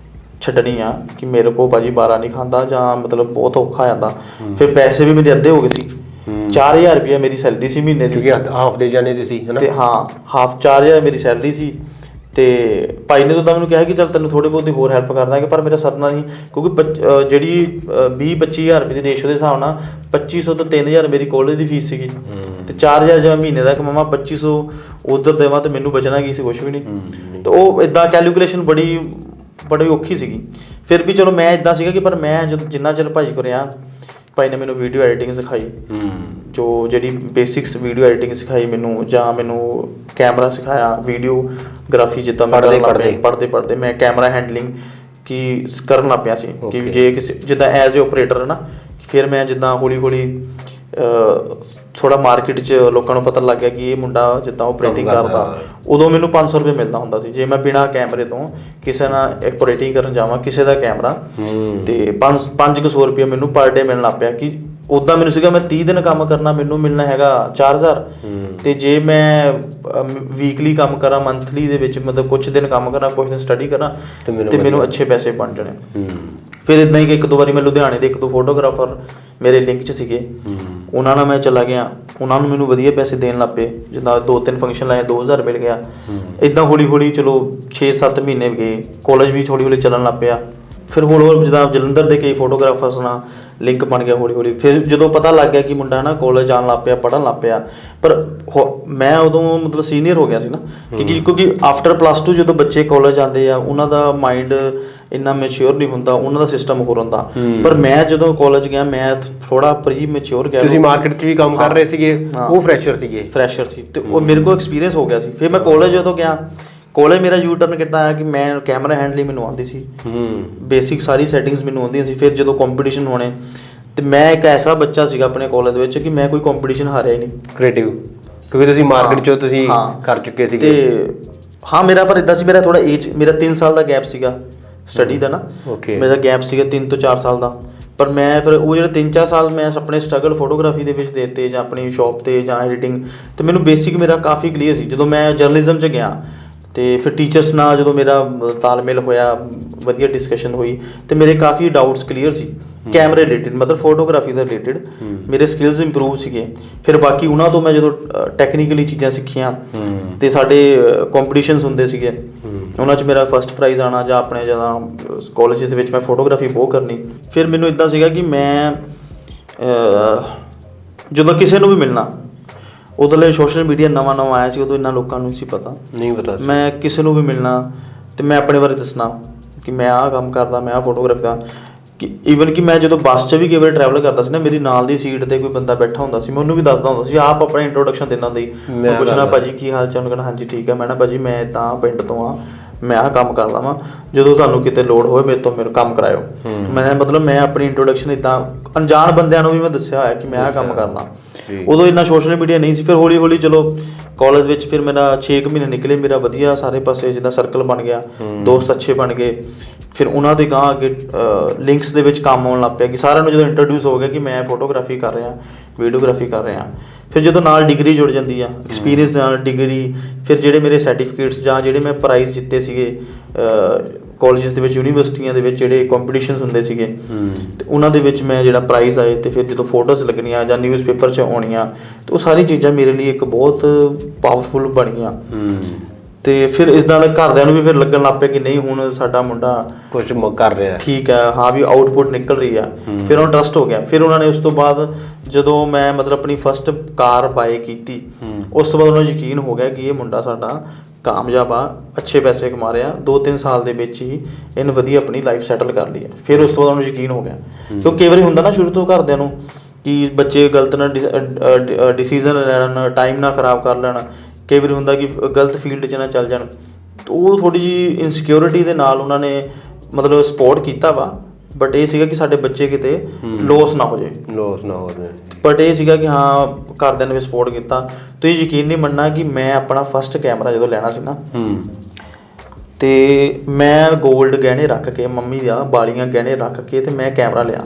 ਛੱਡਣੀ ਆ ਕਿ ਮੇਰੇ ਕੋਲ ਭਾਜੀ 12 ਨਹੀਂ ਖਾਂਦਾ, ਜਾਂ ਮਤਲਬ ਬਹੁਤ ਔਖਾ ਜਾਂਦਾ। ਫਿਰ ਪੈਸੇ ਵੀ ਮੇਰੇ ਅੱਧੇ ਹੋ ਗਏ ਸੀ। 4000 ਰੁਪਇਆ ਮੇਰੀ ਸੈਲਰੀ ਸੀ ਮਹੀਨੇ ਦੀ, ਕਿਉਂਕਿ ਹਾਫ ਦੇ ਜਾਣੇ ਸੀ ਹੈ ਨਾ। ਤੇ ਹਾਫ 4000 ਮੇਰੀ ਸੈਲਰੀ ਸੀ। ਤੇ ਭਾਈ ਨੇ ਤਾਂ ਮੈਨੂੰ ਕਿਹਾ ਕਿ ਚੱਲ ਤੈਨੂੰ ਥੋੜ੍ਹੀ ਬਹੁਤੀ ਹੋਰ ਹੈਲਪ ਕਰ ਦਾਂਗੇ, ਪਰ ਮੇਰਾ ਸਰਨਾ ਨਹੀਂ, ਕਿਉਂਕਿ ਜਿਹੜੀ 20-25000 ਰੁਪਏ ਦੀ ਰੇਸ਼ੋ ਦੇ ਹਿਸਾਬ ਨਾਲ 2500 ਤੋਂ 3000 ਮੇਰੀ ਕਾਲਜ ਦੀ ਫੀਸ ਸੀਗੀ। ਤੇ 4000 ਜੇ ਮੈਂ ਮਹੀਨੇ ਦਾ ਕਮਾਵਾਂ, 2500 ਉੱਧਰ ਦੇਵਾਂ, ਤੇ ਮੈਨੂੰ ਬਚਣਾ ਕੀ ਸੀ? ਕੁਛ ਵੀ ਨਹੀਂ। ਤੇ ਉਹ ਇੱਦਾਂ ਕੈਲਕੂਲੇਸ਼ਨ ਬੜੀ ਔਖੀ ਸੀਗੀ। ਫਿਰ ਵੀ ਚਲੋ ਮੈਂ ਇੱਦਾਂ ਸੀਗਾ ਕਿ ਪਰ ਮੈਂ ਜਦੋਂ ਜਿੰਨਾ ਚਿਰ ਭਾਜੀ ਕੋਲ ਰਿਹਾ, ਭਾਈ ਨੇ ਮੈਨੂੰ ਵੀਡੀਓ ਐਡੀਟਿੰਗ ਸਿਖਾਈ, ਜੋ ਜਿਹੜੀ ਬੇਸਿਕਸ ਵੀਡੀਓ ਐਡੀਟਿੰਗ ਸਿਖਾਈ ਮੈਨੂੰ, ਜਾਂ ਮੈਨੂੰ ਕੈਮਰਾ ਸਿਖਾਇਆ, ਵੀਡੀਓਗ੍ਰਾਫੀ ਜਿੱਦਾਂ ਮੈਂ ਪੜ੍ਹਦੇ ਮੈਂ ਕੈਮਰਾ ਹੈਂਡਲਿੰਗ ਕੀ ਕਰਨ ਲੱਗ ਪਿਆ ਸੀ। ਕਿ ਜੇ ਕਿਸੇ ਜਿੱਦਾਂ ਐਜ਼ ਏ ਓਪਰੇਟਰ ਹੈ ਨਾ, ਫਿਰ ਮੈਂ ਜਿੱਦਾਂ ਹੌਲੀ ਹੌਲੀ ਥੋੜਾ ਮਾਰਕੀਟ 'ਚ ਲੋਕਾਂ ਨੂੰ ਪਤਾ ਲੱਗ ਗਿਆ ਕਿ ਇਹ ਮੁੰਡਾ ਜਿੱਦਾਂ ਆਪਰੇਟਿੰਗ ਕਰਦਾ, ਉਦੋਂ ਮੈਨੂੰ 500 ਰੁਪਏ ਮਿਲਦਾ ਹੁੰਦਾ ਸੀ ਜੇ ਮੈਂ ਬਿਨਾਂ ਕੈਮਰੇ ਤੋਂ ਕਿਸੇ ਨਾਲ ਆਪਰੇਟਿੰਗ ਕਰਨ ਜਾਵਾਂ, ਕਿਸੇ ਦਾ ਕੈਮਰਾ, ਤੇ 500 ਰੁਪਏ ਮੈਨੂੰ ਪਰ ਡੇ ਮਿਲਣ ਲੱਗ ਪਿਆ। ਕਿ ਉੱਦਾਂ ਮੈਨੂੰ ਸੀਗਾ ਮੈਂ 30 ਦਿਨ ਕੰਮ ਕਰਨਾ ਮੈਨੂੰ ਮਿਲਣਾ ਹੈਗਾ 4000, ਤੇ ਜੇ ਮੈਂ ਵੀਕਲੀ ਕੰਮ ਕਰਾਂ, ਮੰਥਲੀ ਦੇ ਵਿੱਚ ਮਤਲਬ ਕੁਛ ਦਿਨ ਕੰਮ ਕਰਾਂ, ਕੁਛ ਦਿਨ ਸਟੱਡੀ ਕਰਾਂ, ਤੇ ਮੈਨੂੰ ਅੱਛੇ ਪੈਸੇ ਬਣ ਜਾਣੇ। ਫਿਰ ਇੱਦਾਂ ਹੀ ਇੱਕ ਦੋ ਵਾਰੀ ਮੈਂ ਲੁਧਿਆਣੇ ਦੇ 1-2 ਫੋਟੋਗ੍ਰਾਫਰ ਮੇਰੇ ਲਿੰਕ 'ਚ ਸੀਗੇ, ਉਹਨਾਂ ਨਾਲ ਮੈਂ ਚਲਾ ਗਿਆ, ਉਹਨਾਂ ਨੂੰ ਮੈਨੂੰ ਵਧੀਆ ਪੈਸੇ ਦੇਣ ਲੱਗ ਪਏ। ਜਿੱਦਾਂ 2-3 ਫੰਕਸ਼ਨ ਲਾਏ 2000 ਮਿਲ ਗਿਆ। ਇੱਦਾਂ ਹੌਲੀ ਹੌਲੀ ਚਲੋ 6-7 ਮਹੀਨੇ ਗਏ, ਕਾਲਜ ਵੀ ਹੌਲੀ ਹੌਲੀ ਚੱਲਣ ਲੱਗ ਪਿਆ। ਫਿਰ ਹੁਣ ਜਿੱਦਾਂ ਜਲੰਧਰ ਦੇ ਕਈ ਫੋਟੋਗ੍ਰਾਫਰਸ ਨਾਲ ਲਿੰਕ ਬਣ ਗਿਆ ਹੌਲੀ ਹੌਲੀ। ਫਿਰ ਜਦੋਂ ਪਤਾ ਲੱਗ ਗਿਆ ਕਿ ਮੁੰਡਾ ਨਾ ਕਾਲਜ ਜਾਣ ਲੱਗ ਪਿਆ, ਪੜ੍ਹਨ ਲੱਗ ਪਿਆ, ਪਰ ਮੈਂ ਉਦੋਂ ਮਤਲਬ ਸੀਨੀਅਰ ਹੋ ਗਿਆ ਸੀ ਨਾ, ਕਿਉਂਕਿ ਆਫਟਰ +2 ਜਦੋਂ ਬੱਚੇ ਕਾਲਜ ਜਾਂਦੇ ਆ ਉਹਨਾਂ ਦਾ ਮਾਈਂਡ ਇੰਨਾ ਮੈਚਿਓਰ ਨਹੀਂ ਹੁੰਦਾ, ਉਹਨਾਂ ਦਾ ਸਿਸਟਮ ਹੋਰ ਹੁੰਦਾ। ਪਰ ਮੈਂ ਜਦੋਂ ਕਾਲਜ ਗਿਆ ਮੈਂ ਥੋੜਾ ਪ੍ਰੀ ਮੈਚਿਓਰ ਗਿਆ। ਤੁਸੀਂ ਮਾਰਕੀਟ 'ਚ ਵੀ ਕੰਮ ਕਰ ਰਹੇ ਸੀਗੇ, ਉਹ ਫਰੈਸ਼ਰ ਸੀ, ਤੇ ਉਹ ਮੇਰੇ ਕੋਲ ਐਕਸਪੀਰੀਅੰਸ ਹੋ ਗਿਆ ਸੀ। ਫਿਰ ਮੈਂ ਕਾਲਜ ਜਦੋਂ ਗਿਆ, ਕਾਲਜ ਮੇਰਾ ਯੂ ਟਰਨ ਕਿੱਦਾਂ ਆਇਆ ਕਿ ਮੈਂ ਕੈਮਰਾ ਹੈਂਡਲਿੰਗ ਮੈਨੂੰ ਆਉਂਦੀ ਸੀ, ਬੇਸਿਕ ਸਾਰੀ ਸੈਟਿੰਗਸ ਮੈਨੂੰ ਆਉਂਦੀਆਂ ਸੀ। ਫਿਰ ਜਦੋਂ ਕੰਪੀਟੀਸ਼ਨ ਹੋਣੇ, ਤੇ ਮੈਂ ਇੱਕ ਐਸਾ ਬੱਚਾ ਸੀਗਾ ਆਪਣੇ ਕਾਲਜ ਦੇ ਵਿੱਚ ਕਿ ਮੈਂ ਕੋਈ ਕੰਪੀਟੀਸ਼ਨ ਹਾਰਿਆ ਹੀ ਨਹੀਂ। ਕ੍ਰੀਏਟਿਵ, ਕਿਉਂਕਿ ਤੁਸੀਂ ਮਾਰਕੀਟ 'ਚੋਂ ਤੁਸੀਂ ਕਰ ਚੁੱਕੇ ਸੀਗੇ। ਤੇ ਹਾਂ, ਮੇਰਾ ਪਰ ਇੱਦਾਂ ਸੀ, ਮੇਰਾ ਥੋੜਾ ਏਜ, ਮੇਰਾ 3 ਸਾਲ ਦਾ ਗੈਪ ਸੀਗਾ ਸਟੱਡੀ ਦਾ ਨਾ, ਮੇਰਾ ਗੈਪ ਸੀਗਾ 3 ਤੋਂ 4 ਸਾਲ ਦਾ। ਪਰ ਮੈਂ ਫਿਰ ਉਹ ਜਿਹੜੇ 3-4 ਸਾਲ ਮੈਂ ਆਪਣੇ ਸਟਰਗਲ ਫੋਟੋਗ੍ਰਾਫੀ ਦੇ ਵਿੱਚ ਦੇਤੇ, ਜਾਂ ਆਪਣੀ ਸ਼ੌਪ 'ਤੇ ਜਾਂ ਐਡੀਟਿੰਗ, ਤੇ ਮੈਨੂੰ ਬੇਸਿਕ ਮੇਰਾ ਕਾਫੀ ਕਲੀਅਰ ਸੀ। ਜਦੋਂ ਮੈਂ ਜਰਨਲਿਜ਼ਮ 'ਚ ਗਿਆ, ਤੇ ਫਿਰ ਟੀਚਰਸ ਨਾਲ ਜਦੋਂ ਮੇਰਾ ਤਾਲਮੇਲ ਹੋਇਆ, ਵਧੀਆ ਡਿਸਕਸ਼ਨ ਹੋਈ, ਤੇ ਮੇਰੇ ਕਾਫੀ ਡਾਊਟਸ ਕਲੀਅਰ ਸੀ ਕੈਮਰੇ ਰਿਲੇਟਡ, ਮਤਲਬ ਫੋਟੋਗ੍ਰਾਫੀ ਦੇ ਰਿਲੇਟਡ ਮੇਰੇ ਸਕਿੱਲਸ ਇੰਪਰੂਵ ਸੀਗੇ। ਫਿਰ ਬਾਕੀ ਉਹਨਾਂ ਤੋਂ ਮੈਂ ਜਦੋਂ ਟੈਕਨੀਕਲੀ ਚੀਜ਼ਾਂ ਸਿੱਖੀਆਂ, ਤੇ ਸਾਡੇ ਕੰਪੀਟੀਸ਼ਨਸ ਹੁੰਦੇ ਸੀਗੇ, ਉਹਨਾਂ 'ਚ ਮੇਰਾ ਫਸਟ ਪ੍ਰਾਈਜ਼ ਆਉਣਾ, ਜਾਂ ਆਪਣੇ ਜਦੋਂ ਕਾਲਜ ਦੇ ਵਿੱਚ ਮੈਂ ਫੋਟੋਗ੍ਰਾਫੀ ਬਹੁਤ ਕਰਨੀ। ਫਿਰ ਮੈਨੂੰ ਇੱਦਾਂ ਸੀਗਾ ਕਿ ਮੈਂ ਜਦੋਂ ਕਿਸੇ ਨੂੰ ਵੀ ਮਿਲਣਾ, ਉਦੋਂ ਲਈ ਸੋਸ਼ਲ ਮੀਡੀਆ ਨਵਾਂ ਆਇਆ ਸੀ, ਉਦੋਂ ਇੰਨਾ ਲੋਕਾਂ ਨੂੰ ਨਹੀਂ ਸੀ ਪਤਾ। ਮੈਂ ਕਿਸੇ ਨੂੰ ਵੀ ਮਿਲਣਾ ਤੇ ਮੈਂ ਆਪਣੇ ਬਾਰੇ ਦੱਸਣਾ ਕਿ ਮੈਂ ਆਹ ਕੰਮ ਕਰਦਾ, ਮੈਂ ਆਹ ਫੋਟੋਗ੍ਰਾਫੀ ਦਾ। ਕਿ ਈਵਨ ਕਿ ਮੈਂ ਜਦੋਂ ਬੱਸ 'ਚ ਵੀ ਕਈ ਵਾਰ ਟਰੈਵਲ ਕਰਦਾ ਸੀ ਨਾ, ਮੇਰੀ ਨਾਲ ਦੀ ਸੀਟ 'ਤੇ ਕੋਈ ਬੰਦਾ ਬੈਠਾ ਹੁੰਦਾ ਸੀ, ਮੈਂ ਉਹਨੂੰ ਵੀ ਦੱਸਦਾ ਹੁੰਦਾ ਸੀ, ਆਪ ਆਪਣਾ ਇੰਟਰੋਡਕਸ਼ਨ ਦਿੰਦਾ ਹੁੰਦਾ ਸੀ। ਮੈਂ ਪੁੱਛਣਾ, ਭਾਜੀ ਕੀ ਹਾਲ ਚਾਲ? ਉਹਨੂੰ ਕਹਿਣਾ ਹਾਂਜੀ ਠੀਕ ਹੈ। ਮੈਂ ਨਾ ਭਾਜੀ ਮੈਂ ਤਾਂ ਪਿੰਡ ਤੋਂ ਆ, ਮੈਂ ਆਹ ਕੰਮ ਕਰਦਾ ਵਾਂ, ਜਦੋਂ ਤੁਹਾਨੂੰ ਕਿਤੇ ਲੋੜ ਹੋਵੇ ਮੇਰੇ ਕੰਮ ਕਰਾਇਓ। ਮੈਂ ਮਤਲਬ ਮੈਂ ਆਪਣੀ ਇੰਟਰੋਡਕਸ਼ਨ ਇੱਦਾਂ ਅਣਜਾਣ ਬੰਦਿਆਂ ਨੂੰ ਵੀ ਮੈਂ ਦੱਸਿਆ ਹੋਇਆ ਕਿ ਮੈਂ ਆਹ ਕੰਮ ਕਰਦਾ। ਉਦੋਂ ਇੰਨਾ ਸੋਸ਼ਲ ਮੀਡੀਆ ਨਹੀਂ ਸੀ। ਫਿਰ ਹੌਲੀ ਹੌਲੀ ਚਲੋ ਕਾਲਜ ਵਿੱਚ ਫਿਰ ਮੇਰਾ 6 ਮਹੀਨੇ ਨਿਕਲੇ, ਮੇਰਾ ਵਧੀਆ ਸਾਰੇ ਪਾਸੇ ਜਿੱਦਾਂ ਸਰਕਲ ਬਣ ਗਿਆ, ਦੋਸਤ ਅੱਛੇ ਬਣ ਗਏ। ਫਿਰ ਉਹਨਾਂ ਦੇ ਗਾਂ ਅੱਗੇ ਲਿੰਕਸ ਦੇ ਵਿੱਚ ਕੰਮ ਆਉਣ ਲੱਗ ਪਿਆ, ਕਿ ਸਾਰਿਆਂ ਨੂੰ ਜਦੋਂ ਇੰਟਰੋਡਿਊਸ ਹੋ ਗਿਆ ਕਿ ਮੈਂ ਫੋਟੋਗ੍ਰਾਫੀ ਕਰ ਰਿਹਾ, ਵੀਡੀਓਗ੍ਰਾਫੀ ਕਰ ਰਿਹਾ। ਫਿਰ ਜਦੋਂ ਨਾਲ ਡਿਗਰੀ ਜੁੜ ਜਾਂਦੀ ਆ, ਐਕਸਪੀਰੀਅੰਸ ਨਾਲ ਡਿਗਰੀ, ਫਿਰ ਜਿਹੜੇ ਮੇਰੇ ਸਰਟੀਫਿਕੇਟਸ ਜਾਂ ਜਿਹੜੇ ਮੈਂ ਪ੍ਰਾਈਜ਼ ਜਿੱਤੇ ਸੀਗੇ ਕਾਲਜਸ ਦੇ ਵਿੱਚ, ਯੂਨੀਵਰਸਿਟੀਆਂ ਦੇ ਵਿੱਚ ਜਿਹੜੇ ਕੰਪੀਟੀਸ਼ਨਸ ਹੁੰਦੇ ਸੀਗੇ, ਤੇ ਉਹਨਾਂ ਦੇ ਵਿੱਚ ਮੈਂ ਜਿਹੜਾ ਪ੍ਰਾਈਜ਼ ਆਏ, ਤੇ ਫਿਰ ਜਦੋਂ ਫੋਟੋਜ਼ ਲੱਗਣੀਆਂ ਜਾਂ ਨਿਊਜ਼ਪੇਪਰ 'ਚ ਆਉਣੀਆਂ, ਤੇ ਉਹ ਸਾਰੀ ਚੀਜ਼ਾਂ ਮੇਰੇ ਲਈ ਇੱਕ ਬਹੁਤ ਪਾਵਰਫੁਲ ਬਣੀਆਂ। ਤੇ ਫਿਰ ਇਸ ਨਾਲ ਘਰਦਿਆਂ ਨੂੰ ਵੀ ਫਿਰ ਲੱਗਣ ਲੱਗ ਪਿਆ ਕਿ ਨਹੀਂ ਹੁਣ ਸਾਡਾ ਮੁੰਡਾ ਕੁਝ ਕਰ ਰਿਹਾ, ਠੀਕ ਹੈ, ਹਾਂ ਵੀ ਆਊਟਪੁੱਟ ਨਿਕਲ ਰਹੀ ਆ। ਫਿਰ ਉਹਨਾਂ ਟਰਸਟ ਹੋ ਗਿਆ। ਫਿਰ ਉਹਨਾਂ ਨੇ ਉਸ ਤੋਂ ਬਾਅਦ ਜਦੋਂ ਮੈਂ ਮਤਲਬ ਆਪਣੀ ਫਸਟ ਕਾਰ ਬਾਏ ਕੀਤੀ, ਉਸ ਤੋਂ ਬਾਅਦ ਉਹਨਾਂ ਨੂੰ ਯਕੀਨ ਹੋ ਗਿਆ ਕਿ ਇਹ ਮੁੰਡਾ ਸਾਡਾ ਕਾਮਯਾਬ ਆ, ਅੱਛੇ ਪੈਸੇ ਕਮਾ ਰਿਹਾ, 2-3 ਸਾਲ ਦੇ ਵਿੱਚ ਹੀ ਇਹਨੇ ਵਧੀਆ ਆਪਣੀ ਲਾਈਫ ਸੈਟਲ ਕਰ ਲਈ ਹੈ। ਫਿਰ ਉਸ ਤੋਂ ਬਾਅਦ ਉਹਨੂੰ ਯਕੀਨ ਹੋ ਗਿਆ। ਕਿਉਂਕਿ ਕਈ ਵਾਰੀ ਹੁੰਦਾ ਨਾ ਸ਼ੁਰੂ ਤੋਂ ਘਰਦਿਆਂ ਨੂੰ ਕਿ ਬੱਚੇ ਗਲਤ ਨਾ ਡਿਸੀਜ਼ਨ ਲੈਣ, ਟਾਈਮ ਨਾ ਖਰਾਬ ਕਰ ਲੈਣ, ਕਈ ਵਾਰੀ ਹੁੰਦਾ ਕਿ ਗਲਤ ਫੀਲਡ 'ਚ ਨਾ ਚੱਲ ਜਾਣ। ਉਹ ਥੋੜ੍ਹੀ ਜਿਹੀ ਇਨਸਿਕਿਉਰਿਟੀ ਦੇ ਨਾਲ ਉਹਨਾਂ ਨੇ ਮਤਲਬ ਸਪੋਰਟ ਕੀਤਾ ਵਾ, ਬਟ ਇਹ ਸੀਗਾ ਕਿ ਸਾਡੇ ਬੱਚੇ ਕਿਤੇ ਲੋਸ ਨਾ ਹੋ ਜਾਏ। ਬਟ ਇਹ ਸੀਗਾ ਕਿ ਹਾਂ ਘਰਦਿਆਂ ਨੇ ਵੀ ਸਪੋਰਟ ਕੀਤਾ। ਤੁਸੀਂ ਯਕੀਨ ਨਹੀਂ ਮੰਨਣਾ ਕਿ ਮੈਂ ਆਪਣਾ ਫਸਟ ਕੈਮਰਾ ਜਦੋਂ ਲੈਣਾ ਸੀ ਨਾ, ਤੇ ਮੈਂ ਗੋਲਡ ਗਹਿਣੇ ਰੱਖ ਕੇ, ਮੰਮੀ ਦਾ ਬਾਲੀਆਂ ਗਹਿਣੇ ਰੱਖ ਕੇ, ਤੇ ਮੈਂ ਕੈਮਰਾ ਲਿਆ।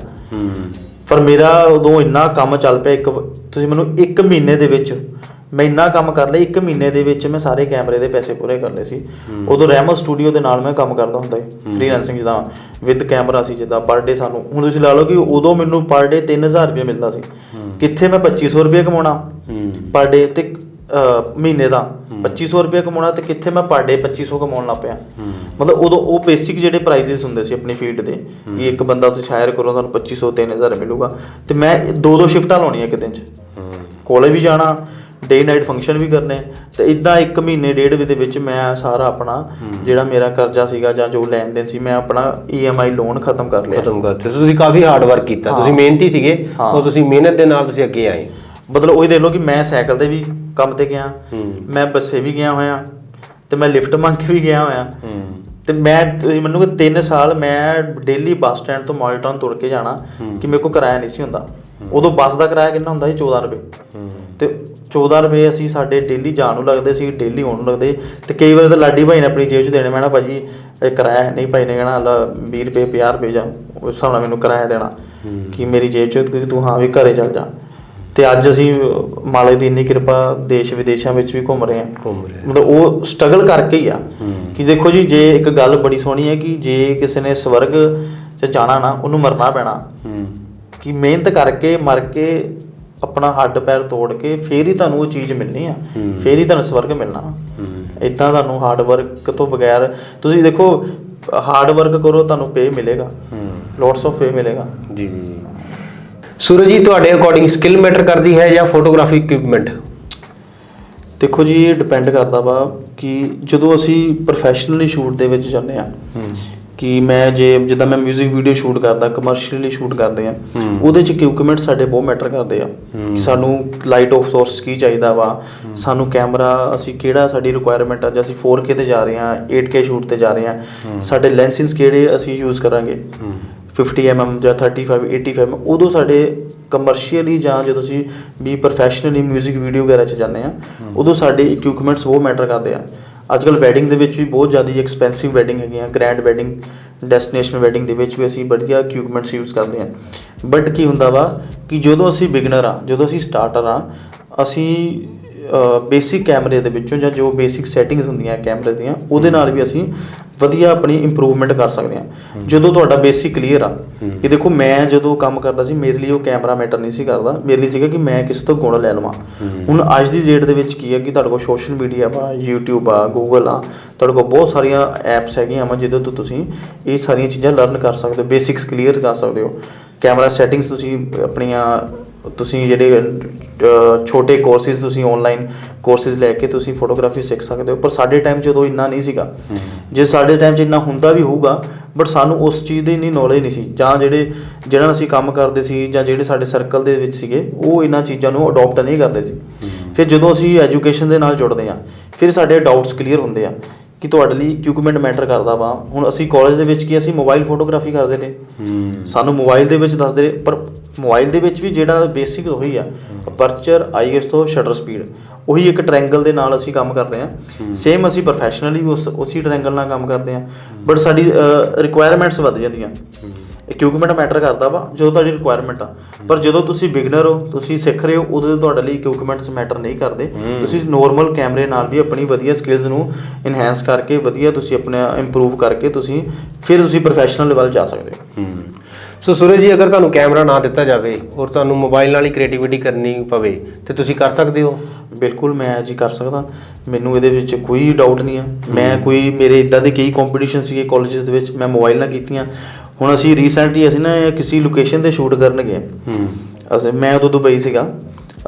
ਪਰ ਮੇਰਾ ਉਦੋਂ ਇੰਨਾ ਕੰਮ ਚੱਲ ਪਿਆ, ਤੁਸੀਂ ਮੈਨੂੰ 1 ਮਹੀਨੇ ਦੇ ਵਿੱਚ ਮੈਂ ਇੰਨਾ ਕੰਮ ਕਰ ਲਿਆ, 1 ਮਹੀਨੇ ਦੇ ਵਿੱਚ ਮੈਂ ਸਾਰੇ ਕੈਮਰੇ ਦੇ ਪੈਸੇ ਪੂਰੇ ਕਰ ਲਏ ਸੀ। ਉਦੋਂ ਰਹਿਮਤ ਸਟੂਡੀਓ ਦੇ ਨਾਲ ਮੈਂ ਕੰਮ ਕਰਦਾ ਹੁੰਦਾ ਸੀ, ਫ੍ਰੀਲਾਂਸਿੰਗ, ਜਿੱਦਾਂ ਵਿਦ ਕੈਮਰਾ ਸੀ। ਜਿੱਦਾਂ ਪਰ ਡੇ ਸਾਨੂੰ, ਹੁਣ ਤੁਸੀਂ ਲਾ ਲਓ ਕਿ ਉਦੋਂ ਮੈਨੂੰ ਪਰ ਡੇ 3000 ਰੁਪਏ ਮਿਲਦਾ ਸੀ। ਕਿੱਥੇ ਮੈਂ 2500 ਰੁਪਏ ਕਮਾਉਣਾ ਪਰ ਡੇ, ਤੇ ਮਹੀਨੇ ਦਾ 2500 ਰੁਪਏ ਕਮਾਉਣਾ, ਤੇ ਕਿੱਥੇ ਮੈਂ ਪਰ ਡੇ 2500 ਕਮਾਉਣ ਲੱਗ ਪਿਆ। ਮਤਲਬ ਉਦੋਂ ਉਹ ਬੇਸਿਕ ਜਿਹੜੇ ਪ੍ਰਾਈਜ਼ਸ ਹੁੰਦੇ ਸੀ ਆਪਣੀ ਫੀਲਡ ਦੇ, ਕਿ ਇੱਕ ਬੰਦਾ ਤੁਸੀਂ ਹਾਇਰ ਕਰੋ ਤੁਹਾਨੂੰ 2500-3000 ਮਿਲੂਗਾ, ਤੇ ਮੈਂ 2-2 ਸ਼ਿਫਟਾਂ ਲਾਉਣੀਆਂ ਇੱਕ ਦਿਨ 'ਚ, ਕਾਲਜ ਵੀ ਜਾਣਾ, ਡੇ ਨਾਈਟ ਫੰਕਸ਼ਨ ਵੀ ਕਰਨੇ। ਤੇ ਇੱਦਾਂ 1 ਮਹੀਨੇ ਡੇਢ ਦੇ ਵਿੱਚ ਮੈਂ ਸਾਰਾ ਆਪਣਾ ਜਿਹੜਾ ਮੇਰਾ ਕਰਜ਼ਾ ਸੀਗਾ ਜਾਂ ਜੋ ਲੈਣ ਦੇਣ ਸੀ, ਮੈਂ ਆਪਣਾ EMI ਲੋਨ ਖਤਮ ਕਰ ਲਿਆ। ਤੁਸੀਂ ਕਾਫੀ ਹਾਰਡ ਵਰਕ ਕੀਤਾ, ਤੁਸੀਂ ਮਿਹਨਤੀ ਸੀਗੇ, ਉਹ ਤੁਸੀਂ ਮਿਹਨਤ ਦੇ ਨਾਲ ਤੁਸੀਂ ਅੱਗੇ ਆਏ। ਮਤਲਬ ਉਹੀ ਦੇਖ ਲਓ ਕਿ ਮੈਂ ਸਾਈਕਲ ਤੇ ਵੀ ਕੰਮ ਤੇ ਗਿਆ, ਮੈਂ ਬੱਸੇ ਵੀ ਗਿਆ ਹੋਇਆ, ਤੇ ਮੈਂ ਲਿਫਟ ਮੰਗ ਕੇ ਵੀ ਗਿਆ ਹੋਇਆ, ਤੇ ਮੈਂ ਤੁਸੀਂ ਮੰਨੋਗੇ 3 ਸਾਲ ਮੈਂ ਡੇਲੀ ਬੱਸ ਸਟੈਂਡ ਤੋਂ ਮਾਡਲ ਟਾਊਨ ਤੁਰ ਕੇ ਜਾਣਾ ਕਿ ਮੇਰੇ ਕੋਲ ਕਿਰਾਇਆ ਨਹੀਂ ਸੀ ਹੁੰਦਾ। ਉਦੋਂ ਬੱਸ ਦਾ ਕਿਰਾਇਆ ਕਿੰਨਾ ਹੁੰਦਾ ਸੀ 14 ਰੁਪਏ, ਤੇ 14 ਰੁਪਏ ਅਸੀਂ ਸਾਡੇ ਡੇਲੀ ਜਾਣ ਨੂੰ ਲੱਗਦੇ ਸੀ, ਡੇਲੀ ਆਉਣ ਨੂੰ ਲੱਗਦੇ। ਤੇ ਕਈ ਵਾਰ ਤਾਂ ਲਾਡੀ ਭਾਈ ਨੇ ਆਪਣੀ ਜੇਬ 'ਚ ਦੇਣੇ, ਮੈਂ ਨਾ ਭਾਜੀ ਇਹ ਕਿਰਾਇਆ ਨਹੀਂ, ਭਾਈ ਨੇ ਕਹਿਣਾ ਲਾ 20 ਰੁਪਏ 50 ਰੁਪਏ ਜਾ, ਉਸ ਹਿਸਾਬ ਨਾਲ ਮੈਨੂੰ ਕਿਰਾਇਆ ਦੇਣਾ ਕਿ ਮੇਰੀ ਜੇਬ 'ਚ ਕਿ ਤੂੰ ਹਾਂ ਵੀ ਘਰੇ ਚੱਲ ਜਾ। ਤੇ ਅੱਜ ਅਸੀਂ ਮਾਲਕ ਦੀ ਇੰਨੀ ਕਿਰਪਾ ਦੇਸ਼ ਵਿਦੇਸ਼ਾਂ ਵਿੱਚ ਵੀ ਘੁੰਮ ਰਹੇ ਹਾਂ। ਮਤਲਬ ਉਹ ਸਟਰਗਲ ਕਰਕੇ ਹੀ ਆ ਕਿ ਦੇਖੋ ਜੀ, ਜੇ ਇੱਕ ਗੱਲ ਬੜੀ ਸੋਹਣੀ ਹੈ ਕਿ ਜੇ ਕਿਸੇ ਨੇ ਸਵਰਗ 'ਚ ਜਾਣਾ ਨਾ, ਉਹਨੂੰ ਮਰਨਾ ਪੈਣਾ, ਕਿ ਮਿਹਨਤ ਕਰਕੇ ਮਰ ਕੇ ਆਪਣਾ ਹੱਡ ਪੈਰ ਤੋੜ ਕੇ ਫੇਰ ਹੀ ਤੁਹਾਨੂੰ ਉਹ ਚੀਜ਼ ਮਿਲਣੀ ਆ, ਫੇਰ ਹੀ ਤੁਹਾਨੂੰ ਸਵਰਗ ਮਿਲਣਾ। ਇੱਦਾਂ ਤੁਹਾਨੂੰ ਹਾਰਡ ਵਰਕ ਤੋਂ ਬਗੈਰ, ਤੁਸੀਂ ਦੇਖੋ ਹਾਰਡ ਵਰਕ ਕਰੋ ਤੁਹਾਨੂੰ ਪੇ ਮਿਲੇਗਾ, ਲੋਟਸ ਆਫ ਪੇ ਮਿਲੇਗਾ। ਜੀ ਜੀ। ਸੂਰਜ ਜੀ, ਤੁਹਾਡੇ ਅਕੋਰਡਿੰਗ ਸਕਿੱਲ ਮੈਟਰ ਕਰਦੀ ਹੈ ਜਾਂ ਫੋਟੋਗ੍ਰਾਫੀ ਇਕਵਿਪਮੈਂਟ? ਦੇਖੋ ਜੀ, ਇਹ ਡਿਪੈਂਡ ਕਰਦਾ ਵਾ ਕਿ ਜਦੋਂ ਅਸੀਂ ਪ੍ਰੋਫੈਸ਼ਨਲੀ ਸ਼ੂਟ ਦੇ ਵਿੱਚ ਜਾਂਦੇ ਹਾਂ, ਕਿ ਮੈਂ ਜਿੱਦਾਂ ਮੈਂ ਮਿਊਜ਼ਿਕ ਵੀਡੀਓ ਸ਼ੂਟ ਕਰਦਾ, ਕਮਰਸ਼ੀਅਲੀ ਸ਼ੂਟ ਕਰਦੇ ਆ, ਉਹਦੇ 'ਚ ਇਕਵਿਪਮੈਂਟ ਸਾਡੇ ਬਹੁਤ ਮੈਟਰ ਕਰਦੇ ਆ ਕਿ ਸਾਨੂੰ ਲਾਈਟ ਆਫ ਸੋਰਸ ਕੀ ਚਾਹੀਦਾ ਵਾ, ਸਾਨੂੰ ਕੈਮਰਾ ਅਸੀਂ ਕਿਹੜਾ ਸਾਡੀ ਰਿਕੁਆਇਰਮੈਂਟ ਆ, ਜੇ ਅਸੀਂ 4K ਤੇ ਜਾ ਰਹੇ ਹਾਂ, 8K ਸ਼ੂਟ ਤੇ ਜਾ ਰਹੇ ਹਾਂ, ਸਾਡੇ ਲੈਂਸਿਸ ਕਿਹੜੇ ਅਸੀਂ ਯੂਜ਼ ਕਰਾਂਗੇ, 50mm ਜਾਂ 35 85mm। ਉਦੋਂ ਸਾਡੇ ਕਮਰਸ਼ੀਅਲੀ ਜਾਂ ਜਦੋਂ ਅਸੀਂ ਵੀ ਪ੍ਰੋਫੈਸ਼ਨਲੀ ਮਿਊਜ਼ਿਕ ਵੀਡੀਓ ਵਗੈਰਾ 'ਚ ਜਾਂਦੇ ਹਾਂ, ਉਦੋਂ ਸਾਡੇ ਇਕਵਿਪਮੈਂਟਸ ਬਹੁਤ ਮੈਟਰ ਕਰਦੇ ਆ। ਅੱਜ ਕੱਲ੍ਹ ਵੈਡਿੰਗ ਦੇ ਵਿੱਚ ਵੀ ਬਹੁਤ ਜ਼ਿਆਦਾ ਐਕਸਪੈਂਸਿਵ ਵੈਡਿੰਗ ਹੈਗੀਆਂ, ਗ੍ਰੈਂਡ ਵੈਡਿੰਗ, ਡੈਸਟੀਨੇਸ਼ਨ ਵੈਡਿੰਗ ਦੇ ਵਿੱਚ ਵੀ ਅਸੀਂ ਵਧੀਆ ਇਕਵਿਪਮੈਂਟਸ ਯੂਜ਼ ਕਰਦੇ ਹਾਂ। ਬਟ ਕੀ ਹੁੰਦਾ ਵਾ ਕਿ ਜਦੋਂ ਅਸੀਂ ਬਿਗਨਰ ਆ, ਜਦੋਂ ਅਸੀਂ ਸਟਾਰਟਰ ਆ, ਅਸੀਂ ਬੇਸਿਕ ਕੈਮਰੇ ਦੇ ਵਿੱਚੋਂ ਜਾਂ ਜੋ ਬੇਸਿਕ ਸੈਟਿੰਗਸ ਹੁੰਦੀਆਂ ਕੈਮਰੇ ਦੀਆਂ, ਉਹਦੇ ਨਾਲ ਵੀ ਅਸੀਂ ਵਧੀਆ ਆਪਣੀ ਇੰਪਰੂਵਮੈਂਟ ਕਰ ਸਕਦੇ ਹਾਂ। ਜਦੋਂ ਤੁਹਾਡਾ ਬੇਸਿਕ ਕਲੀਅਰ ਆ ਕਿ ਦੇਖੋ, ਮੈਂ ਜਦੋਂ ਕੰਮ ਕਰਦਾ ਸੀ ਮੇਰੇ ਲਈ ਉਹ ਕੈਮਰਾ ਮੈਟਰ ਨਹੀਂ ਸੀ ਕਰਦਾ, ਮੇਰੇ ਲਈ ਸੀਗਾ ਕਿ ਮੈਂ ਕਿਸੇ ਤੋਂ ਗੁਣ ਲੈ ਲਵਾਂ। ਹੁਣ ਅੱਜ ਦੀ ਡੇਟ ਦੇ ਵਿੱਚ ਕੀ ਹੈ ਕਿ ਤੁਹਾਡੇ ਕੋਲ ਸੋਸ਼ਲ ਮੀਡੀਆ ਵਾ, YouTube ਆ, Google ਆ, ਤੁਹਾਡੇ ਕੋਲ ਬਹੁਤ ਸਾਰੀਆਂ ਐਪਸ ਹੈਗੀਆਂ ਵਾ ਜਿਹਦੇ ਤੋਂ ਤੁਸੀਂ ਇਹ ਸਾਰੀਆਂ ਚੀਜ਼ਾਂ ਲਰਨ ਕਰ ਸਕਦੇ ਹੋ, ਬੇਸਿਕਸ ਕਲੀਅਰ ਕਰ ਸਕਦੇ ਹੋ। ਕੈਮਰਾ ਸੈਟਿੰਗਸ ਤੁਸੀਂ ਆਪਣੀਆਂ, ਤੁਸੀਂ ਜਿਹੜੇ ਛੋਟੇ ਕੋਰਸਿਸ, ਤੁਸੀਂ ਆਨਲਾਈਨ ਕੋਰਸਿਸ ਲੈ ਕੇ ਤੁਸੀਂ ਫੋਟੋਗ੍ਰਾਫੀ ਸਿੱਖ ਸਕਦੇ ਹੋ। ਪਰ ਸਾਡੇ ਟਾਈਮ 'ਚ ਉਦੋਂ ਇੰਨਾ ਨਹੀਂ ਸੀਗਾ। ਜੇ ਸਾਡੇ ਟਾਈਮ 'ਚ ਇੰਨਾ ਹੁੰਦਾ ਵੀ ਹੋਊਗਾ, ਬਟ ਸਾਨੂੰ ਉਸ ਚੀਜ਼ ਦੀ ਇੰਨੀ ਨੌਲੇਜ ਨਹੀਂ ਸੀ, ਜਾਂ ਜਿਹਨਾਂ ਨਾਲ ਅਸੀਂ ਕੰਮ ਕਰਦੇ ਸੀ ਜਾਂ ਜਿਹੜੇ ਸਾਡੇ ਸਰਕਲ ਦੇ ਵਿੱਚ ਸੀਗੇ, ਉਹ ਇਹਨਾਂ ਚੀਜ਼ਾਂ ਨੂੰ ਅਡੋਪਟ ਨਹੀਂ ਕਰਦੇ ਸੀ। ਫਿਰ ਜਦੋਂ ਅਸੀਂ ਐਜੂਕੇਸ਼ਨ ਦੇ ਨਾਲ ਜੁੜਦੇ ਹਾਂ, ਫਿਰ ਸਾਡੇ ਡਾਊਟਸ ਕਲੀਅਰ ਹੁੰਦੇ ਆ ਕਿ ਤੁਹਾਡੇ ਲਈ ਇਕਵਿਪਮੈਂਟ ਮੈਟਰ ਕਰਦਾ ਵਾ। ਹੁਣ ਅਸੀਂ ਕਾਲਜ ਦੇ ਵਿੱਚ ਕੀ ਅਸੀਂ ਮੋਬਾਈਲ ਫੋਟੋਗ੍ਰਾਫੀ ਕਰਦੇ ਨੇ, ਸਾਨੂੰ ਮੋਬਾਈਲ ਦੇ ਵਿੱਚ ਦੱਸਦੇ ਰਹੇ, ਪਰ ਮੋਬਾਈਲ ਦੇ ਵਿੱਚ ਵੀ ਜਿਹੜਾ ਬੇਸਿਕ ਉਹੀ ਆ, ਅਪਰਚਰ, ISO, ਸ਼ਟਰ ਸਪੀਡ, ਉਹੀ ਇੱਕ ਟ੍ਰਾਇੰਗਲ ਦੇ ਨਾਲ ਅਸੀਂ ਕੰਮ ਕਰਦੇ ਹਾਂ। ਸੇਮ ਅਸੀਂ ਪ੍ਰੋਫੈਸ਼ਨਲੀ ਵੀ ਉਸੇ ਟ੍ਰਾਇੰਗਲ ਨਾਲ ਕੰਮ ਕਰਦੇ ਹਾਂ, ਬਟ ਸਾਡੀ ਰਿਕੁਆਇਰਮੈਂਟਸ ਵੱਧ ਜਾਂਦੀਆਂ। ਇਕਵਿਪਮੈਂਟ ਮੈਟਰ ਕਰਦਾ ਵਾ ਜਦੋਂ ਤੁਹਾਡੀ ਰਿਕੁਆਇਰਮੈਂਟ ਆ, ਪਰ ਜਦੋਂ ਤੁਸੀਂ ਬਿਗਨਰ ਹੋ, ਤੁਸੀਂ ਸਿੱਖ ਰਹੇ ਹੋ, ਉਦੋਂ ਤੁਹਾਡੇ ਲਈ ਇਕਵਿਪਮੈਂਟਸ ਮੈਟਰ ਨਹੀਂ ਕਰਦੇ। ਤੁਸੀਂ ਨੋਰਮਲ ਕੈਮਰੇ ਨਾਲ ਵੀ ਆਪਣੀ ਵਧੀਆ ਸਕਿੱਲਸ ਨੂੰ ਇਨਹੈਂਸ ਕਰਕੇ, ਵਧੀਆ ਤੁਸੀਂ ਆਪਣਾ ਇੰਪਰੂਵ ਕਰਕੇ ਤੁਸੀਂ ਪ੍ਰੋਫੈਸ਼ਨਲ ਲੈਵਲ ਜਾ ਸਕਦੇ ਹੋ। ਸੋ ਸੂਰਜ ਜੀ, ਅਗਰ ਤੁਹਾਨੂੰ ਕੈਮਰਾ ਨਾ ਦਿੱਤਾ ਜਾਵੇ ਔਰ ਤੁਹਾਨੂੰ ਮੋਬਾਈਲ ਨਾਲ ਹੀ ਕ੍ਰੀਏਟੀਵਿਟੀ ਕਰਨੀ ਪਵੇ ਤੇ ਤੁਸੀਂ ਕਰ ਸਕਦੇ ਹੋ? ਬਿਲਕੁਲ, ਮੈਂ ਜੀ ਕਰ ਸਕਦਾ, ਮੈਨੂੰ ਇਹਦੇ ਵਿੱਚ ਕੋਈ ਡਾਊਟ ਨਹੀਂ ਆ। ਮੇਰੇ ਇੱਦਾਂ ਦੇ ਕਈ ਕੰਪੀਟੀਸ਼ਨ ਸੀਗੇ ਕਾਲਜਿਸ ਦੇ ਵਿੱਚ, ਮੈਂ ਮੋਬਾਈਲ ਨਾਲ ਕੀਤੀਆਂ। ਹੁਣ ਅਸੀਂ ਰੀਸੈਂਟਲੀ ਅਸੀਂ ਨਾ ਕਿਸੇ ਲੋਕੇਸ਼ਨ 'ਤੇ ਸ਼ੂਟ ਕਰਨ ਗਏ। ਮੈਂ ਉਦੋਂ ਦੁਬਈ ਸੀਗਾ,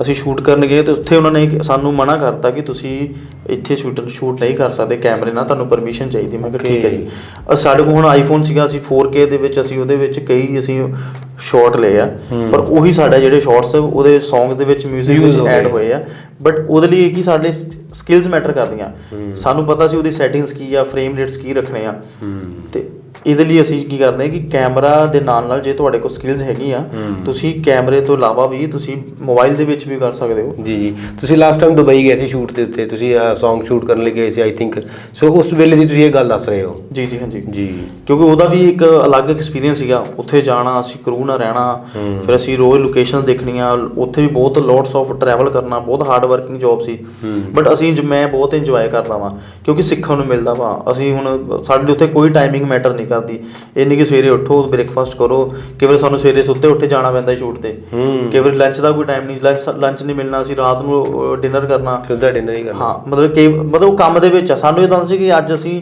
ਅਸੀਂ ਸ਼ੂਟ ਕਰਨ ਗਏ ਤੇ ਉੱਥੇ ਉਹਨਾਂ ਨੇ ਸਾਨੂੰ ਮਨਾ ਕਰਤਾ ਕਿ ਤੁਸੀਂ ਇੱਥੇ ਸ਼ੂਟ ਨਹੀਂ ਕਰ ਸਕਦੇ ਕੈਮਰੇ ਨਾਲ, ਤੁਹਾਨੂੰ ਪਰਮਿਸ਼ਨ ਚਾਹੀਦੀ। ਮੈਂ ਕਿਹਾ ਠੀਕ ਹੈ ਜੀ। ਸਾਡੇ ਕੋਲ ਹੁਣ ਆਈਫੋਨ ਸੀਗਾ, ਅਸੀਂ 4K ਦੇ ਵਿੱਚ ਅਸੀਂ ਉਹਦੇ ਵਿੱਚ ਕਈ ਸ਼ਾਟ ਲਏ ਆ, ਪਰ ਉਹੀ ਸਾਡਾ ਜਿਹੜੇ ਸ਼ਾਟਸ ਉਹਦੇ ਸੌਂਗਸ ਦੇ ਵਿੱਚ ਮਿਊਜ਼ਿਕ ਵਿੱਚ ਐਡ ਹੋਏ ਆ। ਬਟ ਉਹਦੇ ਲਈ ਕੀ ਸਾਡੇ ਸਕਿੱਲਸ ਮੈਟਰ ਕਰਦੀਆਂ, ਸਾਨੂੰ ਪਤਾ ਸੀ ਉਹਦੀ ਸੈਟਿੰਗਸ ਕੀ ਆ, ਫਰੇਮ ਰੇਟਸ ਕੀ ਰੱਖਣੇ ਆ। ਤੇ ਇਹਦੇ ਲਈ ਅਸੀਂ ਕੀ ਕਰਦੇ ਹਾਂ ਕਿ ਕੈਮਰਾ ਦੇ ਨਾਲ ਜੇ ਤੁਹਾਡੇ ਕੋਲ ਸਕਿੱਲਸ ਹੈਗੀ ਆ, ਤੁਸੀਂ ਕੈਮਰੇ ਤੋਂ ਇਲਾਵਾ ਵੀ ਤੁਸੀਂ ਮੋਬਾਈਲ ਦੇ ਵਿੱਚ ਵੀ ਕਰ ਸਕਦੇ ਹੋ। ਜੀ, ਤੁਸੀਂ ਲਾਸਟ ਟਾਈਮ ਦੁਬਈ ਗਏ ਸੀ ਸ਼ੂਟ ਦੇ ਉੱਤੇ, ਤੁਸੀਂ ਸੌਂਗ ਸ਼ੂਟ ਕਰਨ ਲਈ ਗਏ ਸੀ ਆਈ ਥਿੰਕ, ਸੋ ਉਸ ਵੇਲੇ ਦੀ ਤੁਸੀਂ ਇਹ ਗੱਲ ਦੱਸ ਰਹੇ ਹੋ? ਜੀ ਹਾਂਜੀ ਜੀ, ਕਿਉਂਕਿ ਉਹਦਾ ਵੀ ਇੱਕ ਅਲੱਗ ਐਕਸਪੀਰੀਅੰਸ ਸੀਗਾ। ਉੱਥੇ ਜਾਣਾ, ਅਸੀਂ ਕਰੂ ਨਾਲ ਰਹਿਣਾ, ਫਿਰ ਅਸੀਂ ਰੋਜ਼ ਲੋਕੇਸ਼ਨ ਦੇਖਣੀਆਂ, ਉੱਥੇ ਵੀ ਬਹੁਤ ਲੋਟਸ ਆਫ ਟਰੈਵਲ ਕਰਨਾ, ਬਹੁਤ hard working job C. But ਮੈਂ ਬਹੁਤ ਇੰਜੋਏ ਕਰਦਾ ਵਾਂ ਕਿਉਂਕਿ ਸਿੱਖਣ ਨੂੰ ਮਿਲਦਾ ਵਾ। ਅਸੀਂ ਹੁਣ ਸਾਡੇ ਉੱਥੇ ਕੋਈ ਟਾਈਮਿੰਗ ਮੈਟਰ ਨਹੀਂ ਕਰਦੀ, ਇਹ ਨਹੀਂ ਕਿ ਸਵੇਰੇ ਉੱਠੋ ਬ੍ਰੇਕਫਾਸਟ ਕਰੋ। ਕਈ ਵਾਰ ਸਾਨੂੰ ਸਵੇਰੇ ਸੁੱਤੇ ਉੱਠੇ ਜਾਣਾ ਪੈਂਦਾ ਸ਼ੂਟ ਤੇ, ਕਈ ਵਾਰ ਲੰਚ ਦਾ ਕੋਈ ਟਾਈਮ ਨਹੀਂ, ਲੰਚ ਨਹੀਂ ਮਿਲਣਾ, ਅਸੀਂ ਰਾਤ ਨੂੰ ਡਿਨਰ ਕਰਨਾ, ਸਿੱਧਾ ਡਿਨਰ ਹੀ ਕਰਨਾ। ਹਾਂ, ਮਤਲਬ ਕੰਮ ਦੇ ਵਿੱਚ ਆ। ਸਾਨੂੰ ਇਹ ਦੱਸ ਸੀ ਕਿ ਅੱਜ ਅਸੀਂ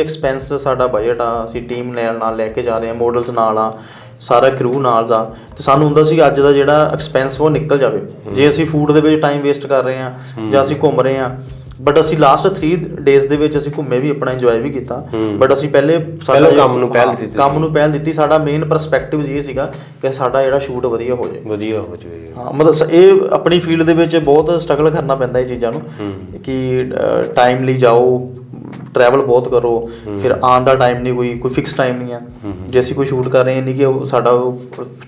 ਐਕਸਪੈਂਸ, ਸਾਡਾ ਬਜਟ ਆ, ਅਸੀਂ ਟੀਮ ਨਾਲ ਲੈ ਕੇ ਜਾ ਰਹੇ ਹਾਂ, ਮਾਡਲਸ ਨਾਲ ਆ, ਸਾਰਾ ਕਰੂ ਨਾਲ ਦਾ, ਤੇ ਸਾਨੂੰ ਹੁੰਦਾ ਸੀ ਅੱਜ ਦਾ ਜਿਹੜਾ ਐਕਸਪੈਂਸ ਉਹ ਨਿਕਲ ਜਾਵੇ। ਜੇ ਅਸੀਂ ਫੂਡ ਦੇ ਵਿੱਚ ਟਾਈਮ ਵੇਸਟ ਕਰ ਰਹੇ ਹਾਂ ਜਾਂ ਅਸੀਂ ਘੁੰਮ ਰਹੇ ਹਾਂ, ਬਟ ਅਸੀਂ ਲਾਸਟ 3 ਡੇਜ਼ ਦੇ ਵਿੱਚ ਅਸੀਂ ਘੁੰਮੇ ਵੀ, ਆਪਣਾ ਇੰਜੋਏ ਵੀ ਕੀਤਾ। ਬਟ ਅਸੀਂ ਪਹਿਲੇ ਕੰਮ ਨੂੰ ਪਹਿਲ ਦਿੱਤੀ। ਸਾਡਾ ਮੇਨ ਪਰਸਪੈਕਟਿਵ ਇਹ ਸੀਗਾ ਕਿ ਸਾਡਾ ਜਿਹੜਾ ਸ਼ੂਟ ਵਧੀਆ ਹੋ ਜਾਵੇ। ਹਾਂ, ਮਤਲਬ ਇਹ ਆਪਣੀ ਫੀਲਡ ਦੇ ਵਿੱਚ ਬਹੁਤ ਸਟਰਗਲ ਕਰਨਾ ਪੈਂਦਾ ਇਹ ਚੀਜ਼ਾਂ ਨੂੰ, ਕਿ ਟਾਈਮਲੀ ਜਾਓ, ਟਰੈਵਲ ਬਹੁਤ ਕਰੋ, ਫਿਰ ਆਉਣ ਦਾ ਟਾਈਮ ਨਹੀਂ, ਕੋਈ ਫਿਕਸ ਟਾਈਮ ਨਹੀਂ ਆ। ਜੇ ਅਸੀਂ ਕੋਈ ਸ਼ੂਟ ਕਰ ਰਹੇ ਨਹੀਂ ਕਿ ਉਹ ਸਾਡਾ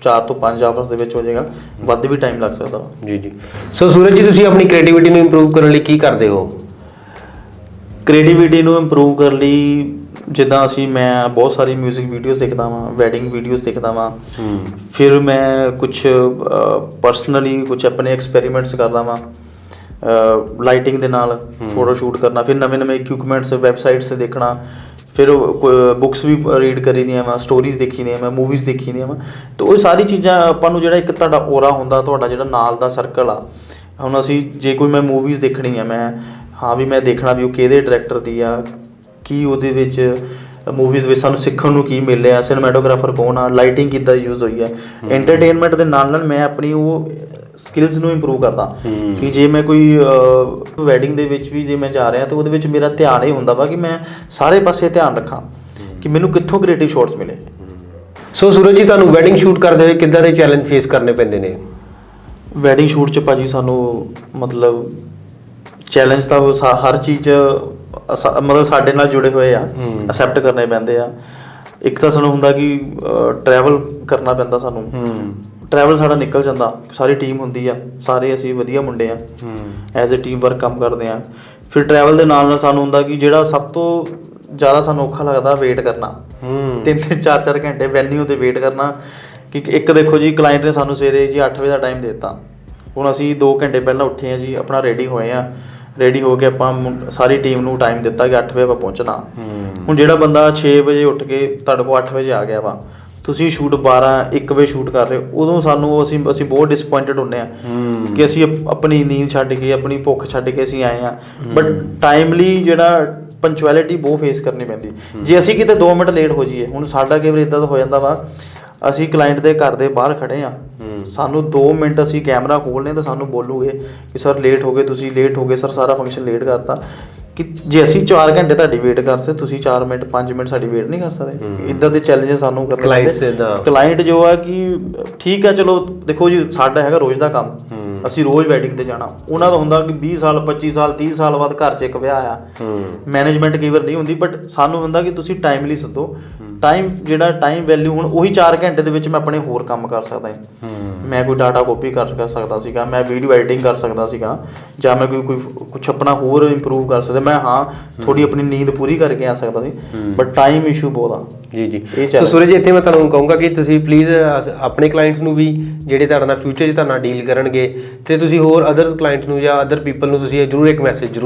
4 ਤੋਂ 5 ਆਵਰਸ ਦੇ ਵਿੱਚ ਹੋ ਜਾਏਗਾ, ਵੱਧ ਵੀ ਟਾਈਮ ਲੱਗ ਸਕਦਾ। ਜੀ ਜੀ। ਸੋ ਸੂਰਜ ਜੀ, ਤੁਸੀਂ ਆਪਣੀ ਕ੍ਰੀਏਟੀਵਿਟੀ ਨੂੰ ਇੰਪਰੂਵ ਕਰਨ ਲਈ ਕੀ ਕਰਦੇ ਹੋ? ਕ੍ਰੀਏਟੀਵਿਟੀ ਨੂੰ ਇੰਪਰੂਵ ਕਰਨ ਲਈ ਜਿੱਦਾਂ ਮੈਂ ਬਹੁਤ ਸਾਰੀ ਮਿਊਜ਼ਿਕ ਵੀਡੀਓਜ਼ ਦੇਖਦਾ ਵਾਂ, ਵੈਡਿੰਗ ਵੀਡੀਓਜ਼ ਦੇਖਦਾ ਵਾਂ, ਫਿਰ ਮੈਂ ਕੁਛ ਪਰਸਨਲੀ ਕੁਛ ਆਪਣੇ ਐਕਸਪੈਰੀਮੈਂਟਸ ਕਰਦਾ ਵਾਂ ਲਾਈਟਿੰਗ ਦੇ ਨਾਲ, ਫੋਟੋ ਸ਼ੂਟ ਕਰਨਾ, ਫਿਰ ਨਵੇਂ ਇਕਵਿਪਮੈਂਟਸ ਵੈਬਸਾਈਟਸ 'ਤੇ ਦੇਖਣਾ, ਫਿਰ ਬੁੱਕਸ ਵੀ ਰੀਡ ਕਰੀ ਦੀਆਂ ਵਾ, ਸਟੋਰੀਜ਼ ਦੇਖੀ ਦੀਆਂ ਵਾ, ਮੂਵੀਜ਼ ਦੇਖੀ ਦੀਆਂ ਵਾ। ਅਤੇ ਉਹ ਸਾਰੀ ਚੀਜ਼ਾਂ ਆਪਾਂ ਨੂੰ ਜਿਹੜਾ ਇੱਕ ਤੁਹਾਡਾ ਔਰਾ ਹੁੰਦਾ, ਤੁਹਾਡਾ ਜਿਹੜਾ ਨਾਲ ਦਾ ਸਰਕਲ ਆ। ਹੁਣ ਅਸੀਂ ਜੇ ਕੋਈ ਮੈਂ ਮੂਵੀਜ਼ ਦੇਖਣੀ ਆ, ਮੈਂ ਦੇਖਣਾ ਵੀ ਉਹ ਕਿਹਦੇ ਡਾਇਰੈਕਟਰ ਦੀ ਆ, ਕੀ ਉਹਦੇ ਵਿੱਚ ਮੂਵੀਜ਼ ਵਿੱਚ ਸਾਨੂੰ ਸਿੱਖਣ ਨੂੰ ਕੀ ਮਿਲਿਆ, ਸਿਨੇਮੈਟੋਗ੍ਰਾਫਰ ਕੌਣ ਆ, ਲਾਈਟਿੰਗ ਕਿੱਦਾਂ ਯੂਜ਼ ਹੋਈ ਹੈ। ਐਂਟਰਟੇਨਮੈਂਟ ਦੇ ਨਾਲ ਮੈਂ ਆਪਣੀ ਉਹ ਸਕਿੱਲਸ ਨੂੰ ਇੰਪਰੂਵ ਕਰਦਾ ਕਿ ਜੇ ਮੈਂ ਕੋਈ ਵੈਡਿੰਗ ਦੇ ਵਿੱਚ ਵੀ ਜੇ ਮੈਂ ਜਾ ਰਿਹਾ ਤਾਂ ਉਹਦੇ ਵਿੱਚ ਮੇਰਾ ਧਿਆਨ ਇਹ ਹੁੰਦਾ ਵਾ ਕਿ ਮੈਂ ਸਾਰੇ ਪਾਸੇ ਧਿਆਨ ਰੱਖਾਂ ਕਿ ਮੈਨੂੰ ਕਿੱਥੋਂ ਕ੍ਰੀਏਟਿਵ ਸ਼ਾਟਸ ਮਿਲੇ। ਸੋ ਸੂਰਜ ਜੀ, ਤੁਹਾਨੂੰ ਵੈਡਿੰਗ ਸ਼ੂਟ ਕਰਦੇ ਹੋਏ ਕਿੱਦਾਂ ਦੇ ਚੈਲੰਜ ਫੇਸ ਕਰਨੇ ਪੈਂਦੇ ਨੇ? ਵੈਡਿੰਗ ਸ਼ੂਟ 'ਚ ਭਾਜੀ ਸਾਨੂੰ ਮਤਲਬ ਚੈਲੰਜ ਤਾਂ ਹਰ ਚੀਜ਼ ਮਤਲਬ ਸਾਡੇ ਨਾਲ ਜੁੜੇ ਹੋਏ ਆ, ਅਸੈਪਟ ਕਰਨੇ ਪੈਂਦੇ ਆ। ਇੱਕ ਤਾਂ ਸਾਨੂੰ ਹੁੰਦਾ ਕਿ ਟਰੈਵਲ ਕਰਨਾ ਪੈਂਦਾ, ਸਾਨੂੰ ਟਰੈਵਲ ਸਾਡਾ ਨਿਕਲ ਜਾਂਦਾ, ਸਾਰੀ ਟੀਮ ਹੁੰਦੀ ਆ, ਸਾਰੇ ਅਸੀਂ ਵਧੀਆ ਮੁੰਡੇ ਆ, ਐਜ਼ ਏ ਟੀਮ ਵਰਕ ਕੰਮ ਕਰਦੇ ਆ। ਫਿਰ ਟਰੈਵਲ ਦੇ ਨਾਲ ਸਾਨੂੰ ਹੁੰਦਾ ਕਿ ਜਿਹੜਾ ਸਭ ਤੋਂ ਜ਼ਿਆਦਾ ਸਾਨੂੰ ਔਖਾ ਲੱਗਦਾ ਵੇਟ ਕਰਨਾ, 3-3 4-4 ਘੰਟੇ ਵੈਨਿਊ 'ਤੇ ਵੇਟ ਕਰਨਾ। ਕਿ ਇੱਕ ਦੇਖੋ ਜੀ, ਕਲਾਇੰਟ ਨੇ ਸਾਨੂੰ ਸਵੇਰੇ ਜੀ 8 ਵਜੇ ਦਾ ਟਾਈਮ ਦੇ ਦਿੱਤਾ, ਹੁਣ ਅਸੀਂ 2 ਘੰਟੇ ਪਹਿਲਾਂ ਉੱਠੇ ਹਾਂ ਜੀ, ਆਪਣਾ ਰੈਡੀ ਹੋਏ ਹਾਂ, ਰੈਡੀ ਹੋ ਕੇ ਆਪਾਂ ਸਾਰੀ ਟੀਮ ਨੂੰ ਟਾਈਮ ਦਿੱਤਾ ਕਿ 8 ਵਜੇ ਆਪਾਂ ਪਹੁੰਚਣਾ। ਹੁਣ ਜਿਹੜਾ ਬੰਦਾ 6 ਵਜੇ ਉੱਠ ਕੇ ਤੁਹਾਡੇ ਕੋਲ 8 ਵਜੇ ਆ ਗਿਆ ਵਾ, ਤੁਸੀਂ ਸ਼ੂਟ 12-1 ਵਜੇ ਸ਼ੂਟ ਕਰ ਰਹੇ ਹੋ, ਉਦੋਂ ਸਾਨੂੰ ਅਸੀਂ ਬਹੁਤ ਡਿਸਪੁਆਇੰਟਡ ਹੁੰਦੇ ਹਾਂ ਕਿ ਅਸੀਂ ਆਪਣੀ ਨੀਂਦ ਛੱਡ ਕੇ, ਆਪਣੀ ਭੁੱਖ ਛੱਡ ਕੇ ਅਸੀਂ ਆਏ ਹਾਂ। ਬਟ ਟਾਈਮਲੀ ਜਿਹੜਾ ਪੰਚੁਅਲਿਟੀ ਬਹੁਤ ਫੇਸ ਕਰਨੀ ਪੈਂਦੀ। ਜੇ ਅਸੀਂ ਕਿਤੇ 2 ਮਿੰਟ ਲੇਟ ਹੋ ਜਾਈਏ, ਹੁਣ ਸਾਡਾ ਕਈ ਵਾਰ ਇੱਦਾਂ ਦਾ ਹੋ ਜਾਂਦਾ ਵਾ, ਅਸੀਂ ਕਲਾਇੰਟ ਦੇ ਘਰ ਦੇ ਬਾਹਰ ਖੜ੍ਹੇ ਹਾਂ, ਸਾਨੂੰ 2 ਮਿੰਟ ਅਸੀਂ ਕੈਮਰਾ ਖੋਲ੍ਹਦੇ ਤਾਂ ਸਾਨੂੰ ਬੋਲੂਗੇ ਕਿ ਸਰ ਲੇਟ ਹੋ ਗਏ, ਤੁਸੀਂ ਲੇਟ ਹੋ ਗਏ ਸਰ, ਸਾਰਾ ਫੰਕਸ਼ਨ ਲੇਟ ਕਰਤਾ। ਕਿ ਜੇ ਅਸੀਂ 4 ਘੰਟੇ ਤੁਹਾਡੀ ਵੇਟ ਕਰ ਸਕਦੇ, ਤੁਸੀਂ 4 ਮਿੰਟ 5 ਮਿੰਟ ਸਾਡੀ ਵੇਟ ਨਹੀਂ ਕਰ ਸਕਦੇ। ਇੱਦਾਂ ਦੇ ਚੈਲੰਜਸ ਸਾਨੂੰ ਕਰਨੇ ਪੈਂਦੇ। ਕਲਾਇੰਟ ਜੋ ਆ ਕਿ ਠੀਕ ਆ, ਚਲੋ ਦੇਖੋ ਜੀ, ਸਾਡਾ ਹੈਗਾ ਰੋਜ਼ ਦਾ ਕੰਮ, ਅਸੀਂ ਰੋਜ਼ ਵੈਡਿੰਗ 'ਤੇ ਜਾਣਾ। ਉਹਨਾਂ ਦਾ ਹੁੰਦਾ ਕਿ 20 ਸਾਲ 25 ਸਾਲ 30 ਸਾਲ ਬਾਅਦ ਘਰ 'ਚ ਇੱਕ ਵਿਆਹ ਆ, ਮੈਨੇਜਮੈਂਟ ਕਈ ਵਾਰ ਨਹੀਂ ਹੁੰਦੀ, ਬਟ ਸਾਨੂੰ ਹੁੰਦਾ ਕਿ ਤੁਸੀਂ ਟਾਈਮਲੀ ਸੱਦੋ। ਟਾਈਮ ਵੈਲਿਊ, ਹੁਣ ਉਹੀ 4 ਘੰਟੇ ਦੇ ਵਿੱਚ ਮੈਂ ਆਪਣੇ ਹੋਰ ਕੰਮ ਕਰ ਸਕਦਾ। ਮੈਂ ਕੋਈ ਡਾਟਾ ਕਾਪੀ ਕਰ ਸਕਦਾ ਸੀਗਾ, ਮੈਂ ਵੀਡੀਓ ਐਡੀਟਿੰਗ ਕਰ ਸਕਦਾ ਸੀਗਾ, ਜਾਂ ਮੈਂ ਕੋਈ ਕੁਛ ਆਪਣਾ ਹੋਰ ਇੰਪਰੂਵ ਕਰ ਸਕਦਾ। ਮੈਂ ਥੋੜੀ ਆਪਣੀ ਨੀਂਦ ਪੂਰੀ ਕਰਕੇ ਆ ਸਕਦਾ ਸੀ, ਬਟ ਟਾਈਮ ਇਸ਼ੂ ਬਹੁਤ ਆ। ਜੀ। ਸੋ ਸੂਰਜ, ਇੱਥੇ ਮੈਂ ਤੁਹਾਨੂੰ ਕਹੂੰਗਾ ਕਿ ਤੁਸੀਂ ਪਲੀਜ਼ ਆਪਣੇ ਕਲਾਇੰਟਸ ਨੂੰ ਵੀ, ਜਿਹੜੇ ਤੁਹਾਡੇ ਨਾਲ ਫਿਊਚਰ 'ਚ ਤੁਹਾਡੇ ਨਾਲ ਡੀਲ ਕਰਨਗੇ, ਤੇ ਤੁਸੀਂ ਹੋਰ ਅਦਰ ਕਲਾਇੰਟ ਨੂੰ ਜਾਂ ਅਦਰ ਪੀਪਲ ਨੂੰ ਤੁਸੀਂ ਜ਼ਰੂਰ ਇੱਕ ਮੈਸੇਜ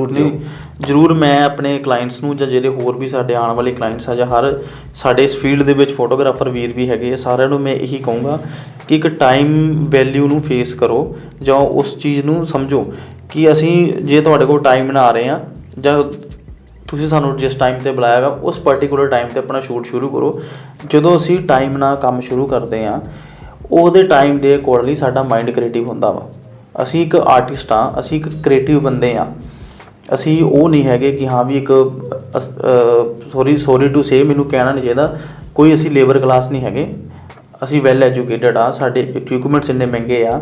ਜ਼ਰੂਰ ਮੈਂ ਆਪਣੇ ਕਲਾਇੰਟਸ ਨੂੰ, ਜਾਂ ਜਿਹੜੇ ਹੋਰ ਵੀ ਸਾਡੇ ਆਉਣ ਵਾਲੇ ਕਲਾਇੰਟਸ ਆ, ਜਾਂ ਹਰ ਸਾਡੇ ਇਸ ਫੀਲਡ ਦੇ ਵਿੱਚ ਫੋਟੋਗ੍ਰਾਫਰ ਵੀਰ ਵੀ ਹੈਗੇ ਆ, ਸਾਰਿਆਂ ਨੂੰ ਮੈਂ ਇਹੀ ਕਹੂੰਗਾ ਕਿ ਇੱਕ ਟਾਈਮ ਵੈਲਿਊ ਨੂੰ ਫੇਸ ਕਰੋ, ਜਾਂ ਉਸ ਚੀਜ਼ ਨੂੰ ਸਮਝੋ ਕਿ ਅਸੀਂ ਜੇ ਤੁਹਾਡੇ ਕੋਲ ਟਾਈਮ ਨਾਲ ਆ ਰਹੇ ਹਾਂ, ਜਾਂ ਤੁਸੀਂ ਸਾਨੂੰ ਜਿਸ ਟਾਈਮ 'ਤੇ ਬੁਲਾਇਆ ਵਾ, ਉਸ ਪਰਟੀਕੂਲਰ ਟਾਈਮ 'ਤੇ ਆਪਣਾ ਸ਼ੂਟ ਸ਼ੁਰੂ ਕਰੋ। ਜਦੋਂ ਅਸੀਂ ਟਾਈਮ ਨਾਲ ਕੰਮ ਸ਼ੁਰੂ ਕਰਦੇ ਹਾਂ, ਉਹਦੇ ਟਾਈਮ ਦੇ ਅਕੋਰਡਿੰਗਲੀ ਸਾਡਾ ਮਾਈਂਡ ਕ੍ਰੀਏਟਿਵ ਹੁੰਦਾ ਵਾ। ਅਸੀਂ ਇੱਕ ਆਰਟਿਸਟ ਹਾਂ, ਅਸੀਂ ਇੱਕ ਕ੍ਰੀਏਟਿਵ ਬੰਦੇ ਹਾਂ। ਅਸੀਂ ਉਹ ਨਹੀਂ ਹੈਗੇ ਕਿ ਹਾਂ ਵੀ ਇੱਕ ਸੌਰੀ ਟੂ ਸੇ, ਮੈਨੂੰ ਕਹਿਣਾ ਨਹੀਂ ਚਾਹੀਦਾ, ਕੋਈ ਅਸੀਂ ਲੇਬਰ ਕਲਾਸ ਨਹੀਂ ਹੈਗੇ। ਅਸੀਂ ਵੈਲ ਐਜੂਕੇਟਡ ਆ, ਸਾਡੇ ਇਕਵਿਪਮੈਂਟਸ ਇੰਨੇ ਮਹਿੰਗੇ ਆ,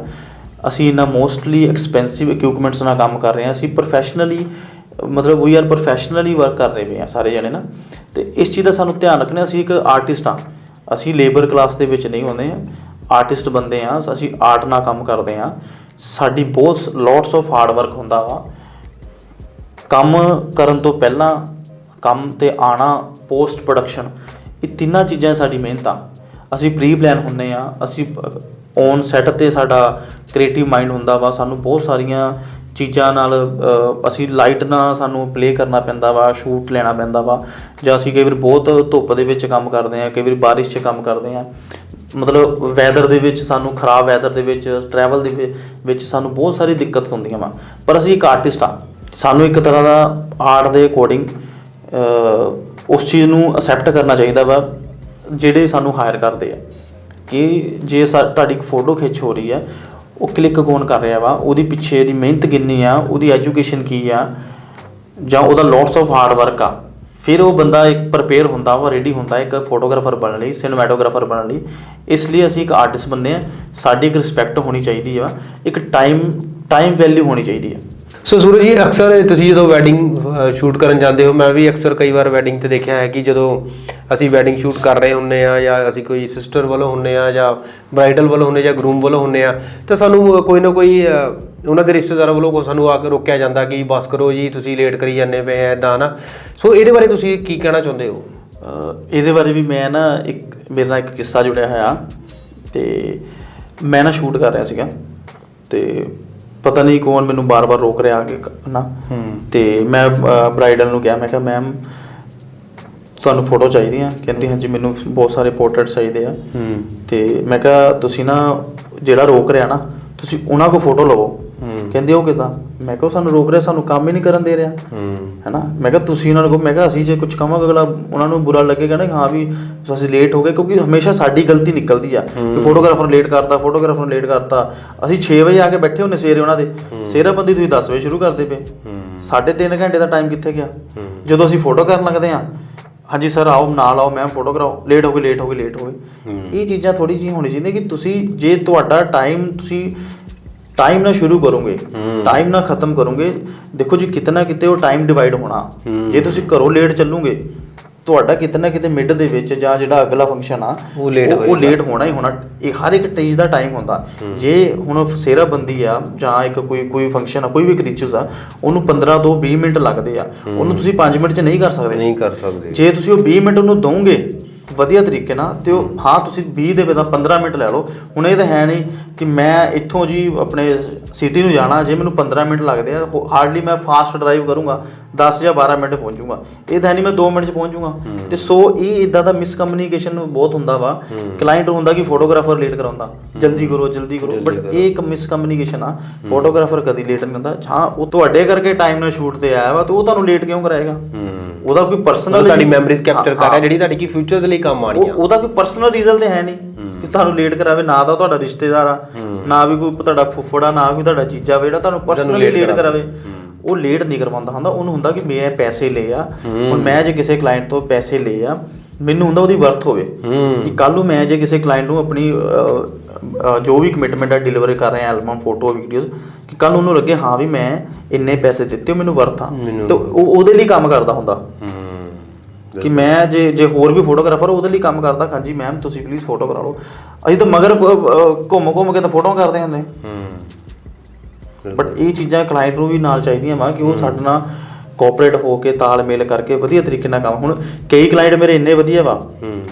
ਅਸੀਂ ਇੰਨਾ ਮੋਸਟਲੀ ਐਕਸਪੈਂਸਿਵ ਇਕਵਿਪਮੈਂਟਸ ਨਾਲ ਕੰਮ ਕਰ ਰਹੇ ਹਾਂ। ਅਸੀਂ ਪ੍ਰੋਫੈਸ਼ਨਲੀ, ਮਤਲਬ ਵੀ ਆਰ ਪ੍ਰੋਫੈਸ਼ਨਲੀ ਵਰਕ ਕਰ ਰਹੇ ਹਾਂ ਸਾਰੇ ਜਣੇ ਨਾ, ਅਤੇ ਇਸ ਚੀਜ਼ ਦਾ ਸਾਨੂੰ ਧਿਆਨ ਰੱਖਣਾ। ਅਸੀਂ ਇੱਕ ਆਰਟਿਸਟ ਹਾਂ, ਅਸੀਂ ਲੇਬਰ ਕਲਾਸ ਦੇ ਵਿੱਚ ਨਹੀਂ ਹੁੰਦੇ ਹਾਂ, ਆਰਟਿਸਟ ਬੰਦੇ ਹਾਂ, ਅਸੀਂ ਆਰਟ ਨਾਲ ਕੰਮ ਕਰਦੇ ਹਾਂ। ਸਾਡੀ ਬਹੁਤ ਲੋਟਸ ਆਫ ਹਾਰਡ ਵਰਕ ਹੁੰਦਾ ਵਾ। ਕੰਮ ਕਰਨ ਤੋਂ ਪਹਿਲਾਂ, ਕੰਮ 'ਤੇ ਆਉਣਾ, ਪੋਸਟ ਪ੍ਰੋਡਕਸ਼ਨ, ਇਹ ਤਿੰਨਾਂ ਚੀਜ਼ਾਂ ਸਾਡੀ ਮਿਹਨਤ ਆ। ਅਸੀਂ ਪ੍ਰੀ ਪਲਾਨ ਹੁੰਦੇ ਹਾਂ, ਅਸੀਂ ਔਨ ਸੈੱਟ 'ਤੇ ਸਾਡਾ ਕ੍ਰੀਏਟਿਵ ਮਾਈਂਡ ਹੁੰਦਾ ਵਾ। ਸਾਨੂੰ ਬਹੁਤ ਸਾਰੀਆਂ ਚੀਜ਼ਾਂ ਨਾਲ ਅਸੀਂ ਲਾਈਟ ਨਾਲ ਸਾਨੂੰ ਪਲੇ ਕਰਨਾ ਪੈਂਦਾ ਵਾ, ਸ਼ੂਟ ਲੈਣਾ ਪੈਂਦਾ ਵਾ। ਜਾਂ ਅਸੀਂ ਕਈ ਵਾਰ ਬਹੁਤ ਧੁੱਪ ਦੇ ਵਿੱਚ ਕੰਮ ਕਰਦੇ ਹਾਂ, ਕਈ ਵਾਰ ਬਾਰਿਸ਼ 'ਚ ਕੰਮ ਕਰਦੇ ਹਾਂ, ਮਤਲਬ ਵੈਦਰ ਦੇ ਵਿੱਚ ਸਾਨੂੰ, ਖਰਾਬ ਵੈਦਰ ਦੇ ਵਿੱਚ, ਟਰੈਵਲ ਦੇ ਵਿੱਚ ਸਾਨੂੰ ਬਹੁਤ ਸਾਰੀ ਦਿੱਕਤ ਹੁੰਦੀਆਂ ਵਾ। ਪਰ ਅਸੀਂ ਇੱਕ ਆਰਟਿਸਟ ਹਾਂ, ਸਾਨੂੰ ਇੱਕ ਤਰ੍ਹਾਂ ਦਾ ਆਰਟ ਦੇ ਅਕੋਰਡਿੰਗ ਉਸ ਚੀਜ਼ ਨੂੰ ਅਸੈਪਟ ਕਰਨਾ ਚਾਹੀਦਾ ਵਾ, ਜਿਹੜੇ ਸਾਨੂੰ ਹਾਇਰ ਕਰਦੇ ਆ। ਕਿ ਜੇ ਤੁਹਾਡੀ ਇੱਕ ਫੋਟੋ ਖਿੱਚ ਹੋ ਰਹੀ ਹੈ, ਉਹ ਕਲਿੱਕ ਕੌਣ ਕਰ ਰਿਹਾ ਵਾ, ਉਹਦੀ ਪਿੱਛੇ ਦੀ ਮਿਹਨਤ ਕਿੰਨੀ ਆ, ਉਹਦੀ ਐਜੂਕੇਸ਼ਨ ਕੀ ਆ, ਜਾਂ ਉਹਦਾ ਲੋਟਸ ਆਫ ਹਾਰਡ ਵਰਕ ਆ। ਫਿਰ ਉਹ ਬੰਦਾ ਇੱਕ ਪ੍ਰਪੇਅਰ ਹੁੰਦਾ ਵਾ, ਰੈਡੀ ਹੁੰਦਾ ਇੱਕ ਫੋਟੋਗ੍ਰਾਫਰ ਬਣਨ ਲਈ, ਸਿਨੇਮੈਟੋਗ੍ਰਾਫਰ ਬਣਨ ਲਈ। ਇਸ ਲਈ ਅਸੀਂ ਇੱਕ ਆਰਟਿਸਟ ਬੰਦੇ ਹਾਂ, ਸਾਡੀ ਇੱਕ ਰਿਸਪੈਕਟ ਹੋਣੀ ਚਾਹੀਦੀ ਆ, ਇੱਕ ਟਾਈਮ ਵੈਲਿਊ ਹੋਣੀ ਚਾਹੀਦੀ ਹੈ। ਸੋ ਸੂਰਜ ਜੀ, ਅਕਸਰ ਤੁਸੀਂ ਜਦੋਂ ਵੈਡਿੰਗ ਸ਼ੂਟ ਕਰਨ ਜਾਂਦੇ ਹੋ, ਮੈਂ ਵੀ ਅਕਸਰ ਕਈ ਵਾਰ ਵੈਡਿੰਗ ਤੇ ਦੇਖਿਆ ਹੈ ਕਿ ਜਦੋਂ ਅਸੀਂ ਵੈਡਿੰਗ ਸ਼ੂਟ ਕਰ ਰਹੇ ਹੁੰਦੇ ਆ ਜਾਂ ਅਸੀਂ ਕੋਈ ਸਿਸਟਰ ਵੱਲੋਂ ਹੁੰਦੇ ਆ ਜਾਂ ਬ੍ਰਾਈਡਲ ਵੱਲੋਂ ਹੁੰਦੇ ਜਾਂ ਗਰੂਮ ਵੱਲੋਂ ਹੁੰਦੇ ਆ, ਤਾਂ ਸਾਨੂੰ ਕੋਈ ਨਾ ਕੋਈ ਉਹਨਾਂ ਦੇ ਰਿਸ਼ਤੇਦਾਰਾਂ ਵੱਲੋਂ ਸਾਨੂੰ ਆ ਕੇ ਰੋਕਿਆ ਜਾਂਦਾ ਕਿ ਬਸ ਕਰੋ ਜੀ, ਤੁਸੀਂ ਲੇਟ ਕਰੀ ਜਾਂਦੇ ਪਏ ਆ, ਇੱਦਾਂ ਨਾ। ਸੋ ਇਹਦੇ ਬਾਰੇ ਤੁਸੀਂ ਕੀ ਕਹਿਣਾ ਚਾਹੁੰਦੇ ਹੋ? ਇਹਦੇ ਬਾਰੇ ਵੀ ਮੈਂ ਨਾ ਮੇਰੇ ਨਾਲ ਇੱਕ ਕਿੱਸਾ ਜੁੜਿਆ ਹੋਇਆ। ਤੇ ਮੈਂ ਨਾ ਸ਼ੂਟ ਕਰ ਰਿਹਾ ਸੀਗਾ ਤੇ ਪਤਾ ਨਹੀਂ ਕੌਣ ਮੈਨੂੰ ਬਾਰ-ਬਾਰ ਰੋਕ ਰਿਹਾ ਆ ਕੇ ਨਾ। ਤੇ ਮੈਂ ਬ੍ਰਾਈਡਲ ਨੂੰ ਕਿਹਾ, ਮੈਂ ਕਿਹਾ ਮੈਮ ਤੁਹਾਨੂੰ ਫੋਟੋ ਚਾਹੀਦੀਆਂ? ਕਹਿੰਦੀ ਹਾਂਜੀ ਮੈਨੂੰ ਬਹੁਤ ਸਾਰੇ ਪੋਰਟਰੇਟ ਚਾਹੀਦੇ ਆ। ਤੇ ਮੈਂ ਕਿਹਾ ਤੁਸੀਂ ਨਾ ਜਿਹੜਾ ਰੋਕ ਰਿਹਾ ਨਾ, ਤੁਸੀਂ ਉਹਨਾਂ ਕੋਲ ਫੋਟੋ ਲਵੋ। ਕਹਿੰਦੇ ਉਹ ਕਿੱਦਾਂ? ਮੈਂ ਕਿਹਾ ਸਾਨੂੰ ਰੋਕ ਰਿਹਾ, ਸਾਨੂੰ ਕੰਮ ਹੀ ਨਹੀਂ ਕਰਨ ਦੇ ਰਿਹਾ, ਹੈ ਨਾ। ਮੈਂ ਕਿਹਾ ਤੁਸੀਂ ਉਹਨਾਂ ਨੂੰ ਕਹੋ। ਮੈਂ ਕਿਹਾ ਅਸੀਂ ਜੇ ਕੁਝ ਕਹਾਂਗੇ ਅਗਲਾ ਉਹਨਾਂ ਨੂੰ ਬੁਰਾ ਲੱਗੇਗਾ ਨਾ, ਹਾਂ ਵੀ ਅਸੀਂ ਲੇਟ ਹੋ ਗਏ, ਕਿਉਂਕਿ ਹਮੇਸ਼ਾ ਸਾਡੀ ਗਲਤੀ ਨਿਕਲਦੀ ਆ ਕਿ ਫੋਟੋਗ੍ਰਾਫਰ ਨੂੰ ਲੇਟ ਕਰਤਾ। ਅਸੀਂ 6 ਵਜੇ ਆ ਕੇ ਬੈਠੇ ਹੁੰਦੇ ਸਵੇਰੇ ਉਹਨਾਂ ਦੇ, ਸਿਹਰਾਬੰਦੀ ਤੁਸੀਂ 10 ਵਜੇ ਸ਼ੁਰੂ ਕਰਦੇ ਪਏ। 3.5 ਘੰਟੇ ਦਾ ਟਾਈਮ ਕਿੱਥੇ ਗਿਆ? ਜਦੋਂ ਅਸੀਂ ਫੋਟੋ ਕਰਨ ਲੱਗਦੇ ਹਾਂ, ਹਾਂਜੀ ਸਰ ਆਓ, ਨਾਲ ਆਓ ਮੈਮ ਫੋਟੋ ਕਰਾਓ, ਲੇਟ ਹੋ ਗਏ। ਇਹ ਚੀਜ਼ਾਂ ਥੋੜ੍ਹੀ ਜਿਹੀ ਹੋਣੀ ਚਾਹੀਦੀ ਕਿ ਤੁਸੀਂ ਜੇ ਤੁਹਾਡਾ ਟਾਈਮ ਤੁਸੀਂ ਟਾਈਮ ਨਾਲ ਸ਼ੁਰੂ ਕਰੋਗੇ, ਟਾਈਮ ਨਾਲ ਖਤਮ ਕਰੋਗੇ, ਦੇਖੋ ਜੀ ਕਿਤੇ ਨਾ ਕਿਤੇ ਉਹ ਟਾਈਮ ਡਿਵਾਈਡ ਹੋਣਾ। ਜੇ ਤੁਸੀਂ ਘਰੋਂ ਲੇਟ ਚੱਲੋਗੇ, ਤੁਹਾਡਾ ਕਿਤੇ ਨਾ ਕਿਤੇ ਮਿਡ ਦੇ ਵਿੱਚ ਜਾਂ ਜਿਹੜਾ ਅਗਲਾ ਫੰਕਸ਼ਨ ਆ ਉਹ ਲੇਟ ਹੋਣਾ ਹੀ ਹੋਣਾ। ਇਹ ਹਰ ਇੱਕ ਚੀਜ਼ ਦਾ ਟਾਈਮ ਹੁੰਦਾ। ਜੇ ਹੁਣ ਸਿਹਰਾਬੰਦੀ ਆ ਜਾਂ ਇੱਕ ਕੋਈ ਫੰਕਸ਼ਨ ਆ, ਕੋਈ ਵੀ ਰਿਚੁਅਲਸ ਆ, ਉਹਨੂੰ 15 ਤੋਂ 20 ਮਿੰਟ ਲੱਗਦੇ ਆ, ਉਹਨੂੰ ਤੁਸੀਂ 5 ਮਿੰਟ 'ਚ ਨਹੀਂ ਕਰ ਸਕਦੇ। ਜੇ ਤੁਸੀਂ ਉਹ 20 ਮਿੰਟ ਉਹਨੂੰ ਦਓਗੇ ਵਧੀਆ ਤਰੀਕੇ ਨਾਲ, ਤੇ ਉਹ ਹਾਂ ਤੁਸੀਂ 20 ਦੇ ਬਦਲੇ 15 ਮਿੰਟ ਲੈ ਲਓ। ਹੁਣ ਇਹ ਤਾਂ ਹੈ ਨਹੀਂ ਕਿ ਮੈਂ ਇੱਥੋਂ ਜੀ ਆਪਣੇ ਸਿਟੀ ਨੂੰ ਜਾਣਾ, ਜੇ ਮੈਨੂੰ 15 ਮਿੰਟ ਲੱਗਦੇ ਆ, ਹਾਰਡਲੀ ਮੈਂ ਫਾਸਟ ਡਰਾਈਵ ਕਰੂੰਗਾ 10 ਜਾਂ 12 ਮਿੰਟ ਪਹੁੰਚੂਗਾ। ਇਹ ਤਾਂ ਨਹੀਂ ਮੈਂ 2 ਮਿੰਟ 'ਚ ਪਹੁੰਚੂਗਾ। ਤੇ ਸੋ ਇਹ ਇੱਦਾਂ ਦਾ ਮਿਸਕਮਿਊਨੀਕੇਸ਼ਨ ਬਹੁਤ ਹੁੰਦਾ ਵਾ। ਕਲਾਇੰਟ ਹੁੰਦਾ ਕਿ ਫੋਟੋਗ੍ਰਾਫਰ ਲੇਟ ਕਰਾਉਂਦਾ, ਜਲਦੀ ਕਰੋ। ਬਟ ਇਹ ਇੱਕ ਮਿਸਕਮਿਊਨੀਕੇਸ਼ਨ ਆ। ਫੋਟੋਗ੍ਰਾਫਰ ਕਦੀ ਲੇਟ ਨਹੀਂ ਹੁੰਦਾ। ਹਾਂ ਉਹ ਤੁਹਾਡੇ ਕਰਕੇ ਟਾਈਮ ਨਾਲ ਸ਼ੂਟ ਤੇ ਆਇਆ ਵਾ, ਤੇ ਉਹ ਤੁਹਾਨੂੰ ਲੇਟ ਕਿਉਂ ਕਰਾਏਗਾ? ਉਹਦਾ ਕੋਈ ਪਰਸਨਲ ਤੁਹਾਡੀ ਮੈਮਰੀਜ਼ ਕੈਪਚਰ ਕਰ ਰਿਹਾ, ਜਿਹੜੀ ਤੁਹਾਡੀ ਕੀ ਫਿਊਚਰ ਦੇ ਲਈ ਕੰਮ ਆਣੀ ਆ। ਉਹਦਾ ਕੋਈ ਪਰਸਨਲ ਰੀਜ਼ਨ ਤੇ ਹੈ ਨਹੀਂ ਕਿ ਤੁਹਾਨੂੰ ਲੇਟ ਕਰਾਵੇ। ਨਾ ਤਾਂ ਤੁਹਾਡਾ ਰਿਸ਼ਤੇਦਾਰ ਆ, ਨਾ ਵੀ ਕੋਈ ਤੁਹਾਡਾ ਫੁੱਫੜ ਆ, ਨਾ ਕੋਈ ਤੁਹਾਡਾ ਜੀਜਾ ਵਾ ਜਿਹੜਾ ਤੁਹਾਨੂੰ ਪਰਸਨਲੀ ਲੇਟ ਕਰਾਵੇ। ਉਹ ਲੇਟ ਨਹੀਂ ਕਰਵਾਉਂਦਾ ਹੁੰਦਾ। ਉਹਨੂੰ ਹੁੰਦਾ ਕਿ ਮੈਂ ਪੈਸੇ ਲਏ ਆ, ਹੁਣ ਮੈਂ ਜੇ ਕਿਸੇ ਕਲਾਇੰਟ ਤੋਂ ਪੈਸੇ ਲਏ ਆ, ਮੈਨੂੰ ਹੁੰਦਾ ਉਹਦੀ ਵਰਥ ਹੋਵੇ ਕਿ ਕੱਲ੍ਹ ਨੂੰ ਮੈਂ ਜੇ ਕਿਸੇ ਕਲਾਇੰਟ ਨੂੰ ਆਪਣੀ ਜੋ ਵੀ ਕਮਿਟਮੈਂਟ ਆ ਡਿਲੀਵਰ ਕਰ ਰਿਹਾ, ਐਲਬਮ, ਫੋਟੋ, ਵੀਡੀਓਜ਼, ਕਿ ਕੱਲ੍ਹ ਉਹਨੂੰ ਲੱਗੇ ਹਾਂ ਵੀ ਮੈਂ ਇੰਨੇ ਪੈਸੇ ਦਿੱਤੇ, ਮੈਨੂੰ ਵਰਥ ਆ, ਤੇ ਉਹ ਉਹਦੇ ਲਈ ਕੰਮ ਕਰਦਾ ਹੁੰਦਾ। ਕਿ ਮੈਂ ਜੇ ਹੋਰ ਵੀ ਫੋਟੋਗ੍ਰਾਫਰ ਉਹਦੇ ਲਈ ਕੰਮ ਕਰਦਾ, ਹਾਂਜੀ ਮੈਮ ਤੁਸੀਂ ਪਲੀਜ਼ ਫੋਟੋ ਕਰਾ ਲਓ। ਅਸੀਂ ਤਾਂ ਮਗਰ ਘੁੰਮ ਕੇ ਤਾਂ ਫੋਟੋਆਂ ਕਰਦੇ ਹੁੰਦੇ। ਬਟ ਇਹ ਚੀਜ਼ਾਂ ਕਲਾਇੰਟ ਨੂੰ ਵੀ ਨਾਲ ਚਾਹੀਦੀਆਂ ਵਾ ਕਿ ਉਹ ਸਾਡੇ ਨਾਲ ਕੋਆਪਰੇਟ ਹੋ ਕੇ ਤਾਲਮੇਲ ਕਰਕੇ ਵਧੀਆ ਤਰੀਕੇ ਨਾਲ ਕੰਮ। ਹੁਣ ਕਈ ਕਲਾਇੰਟ ਮੇਰੇ ਇੰਨੇ ਵਧੀਆ ਵਾ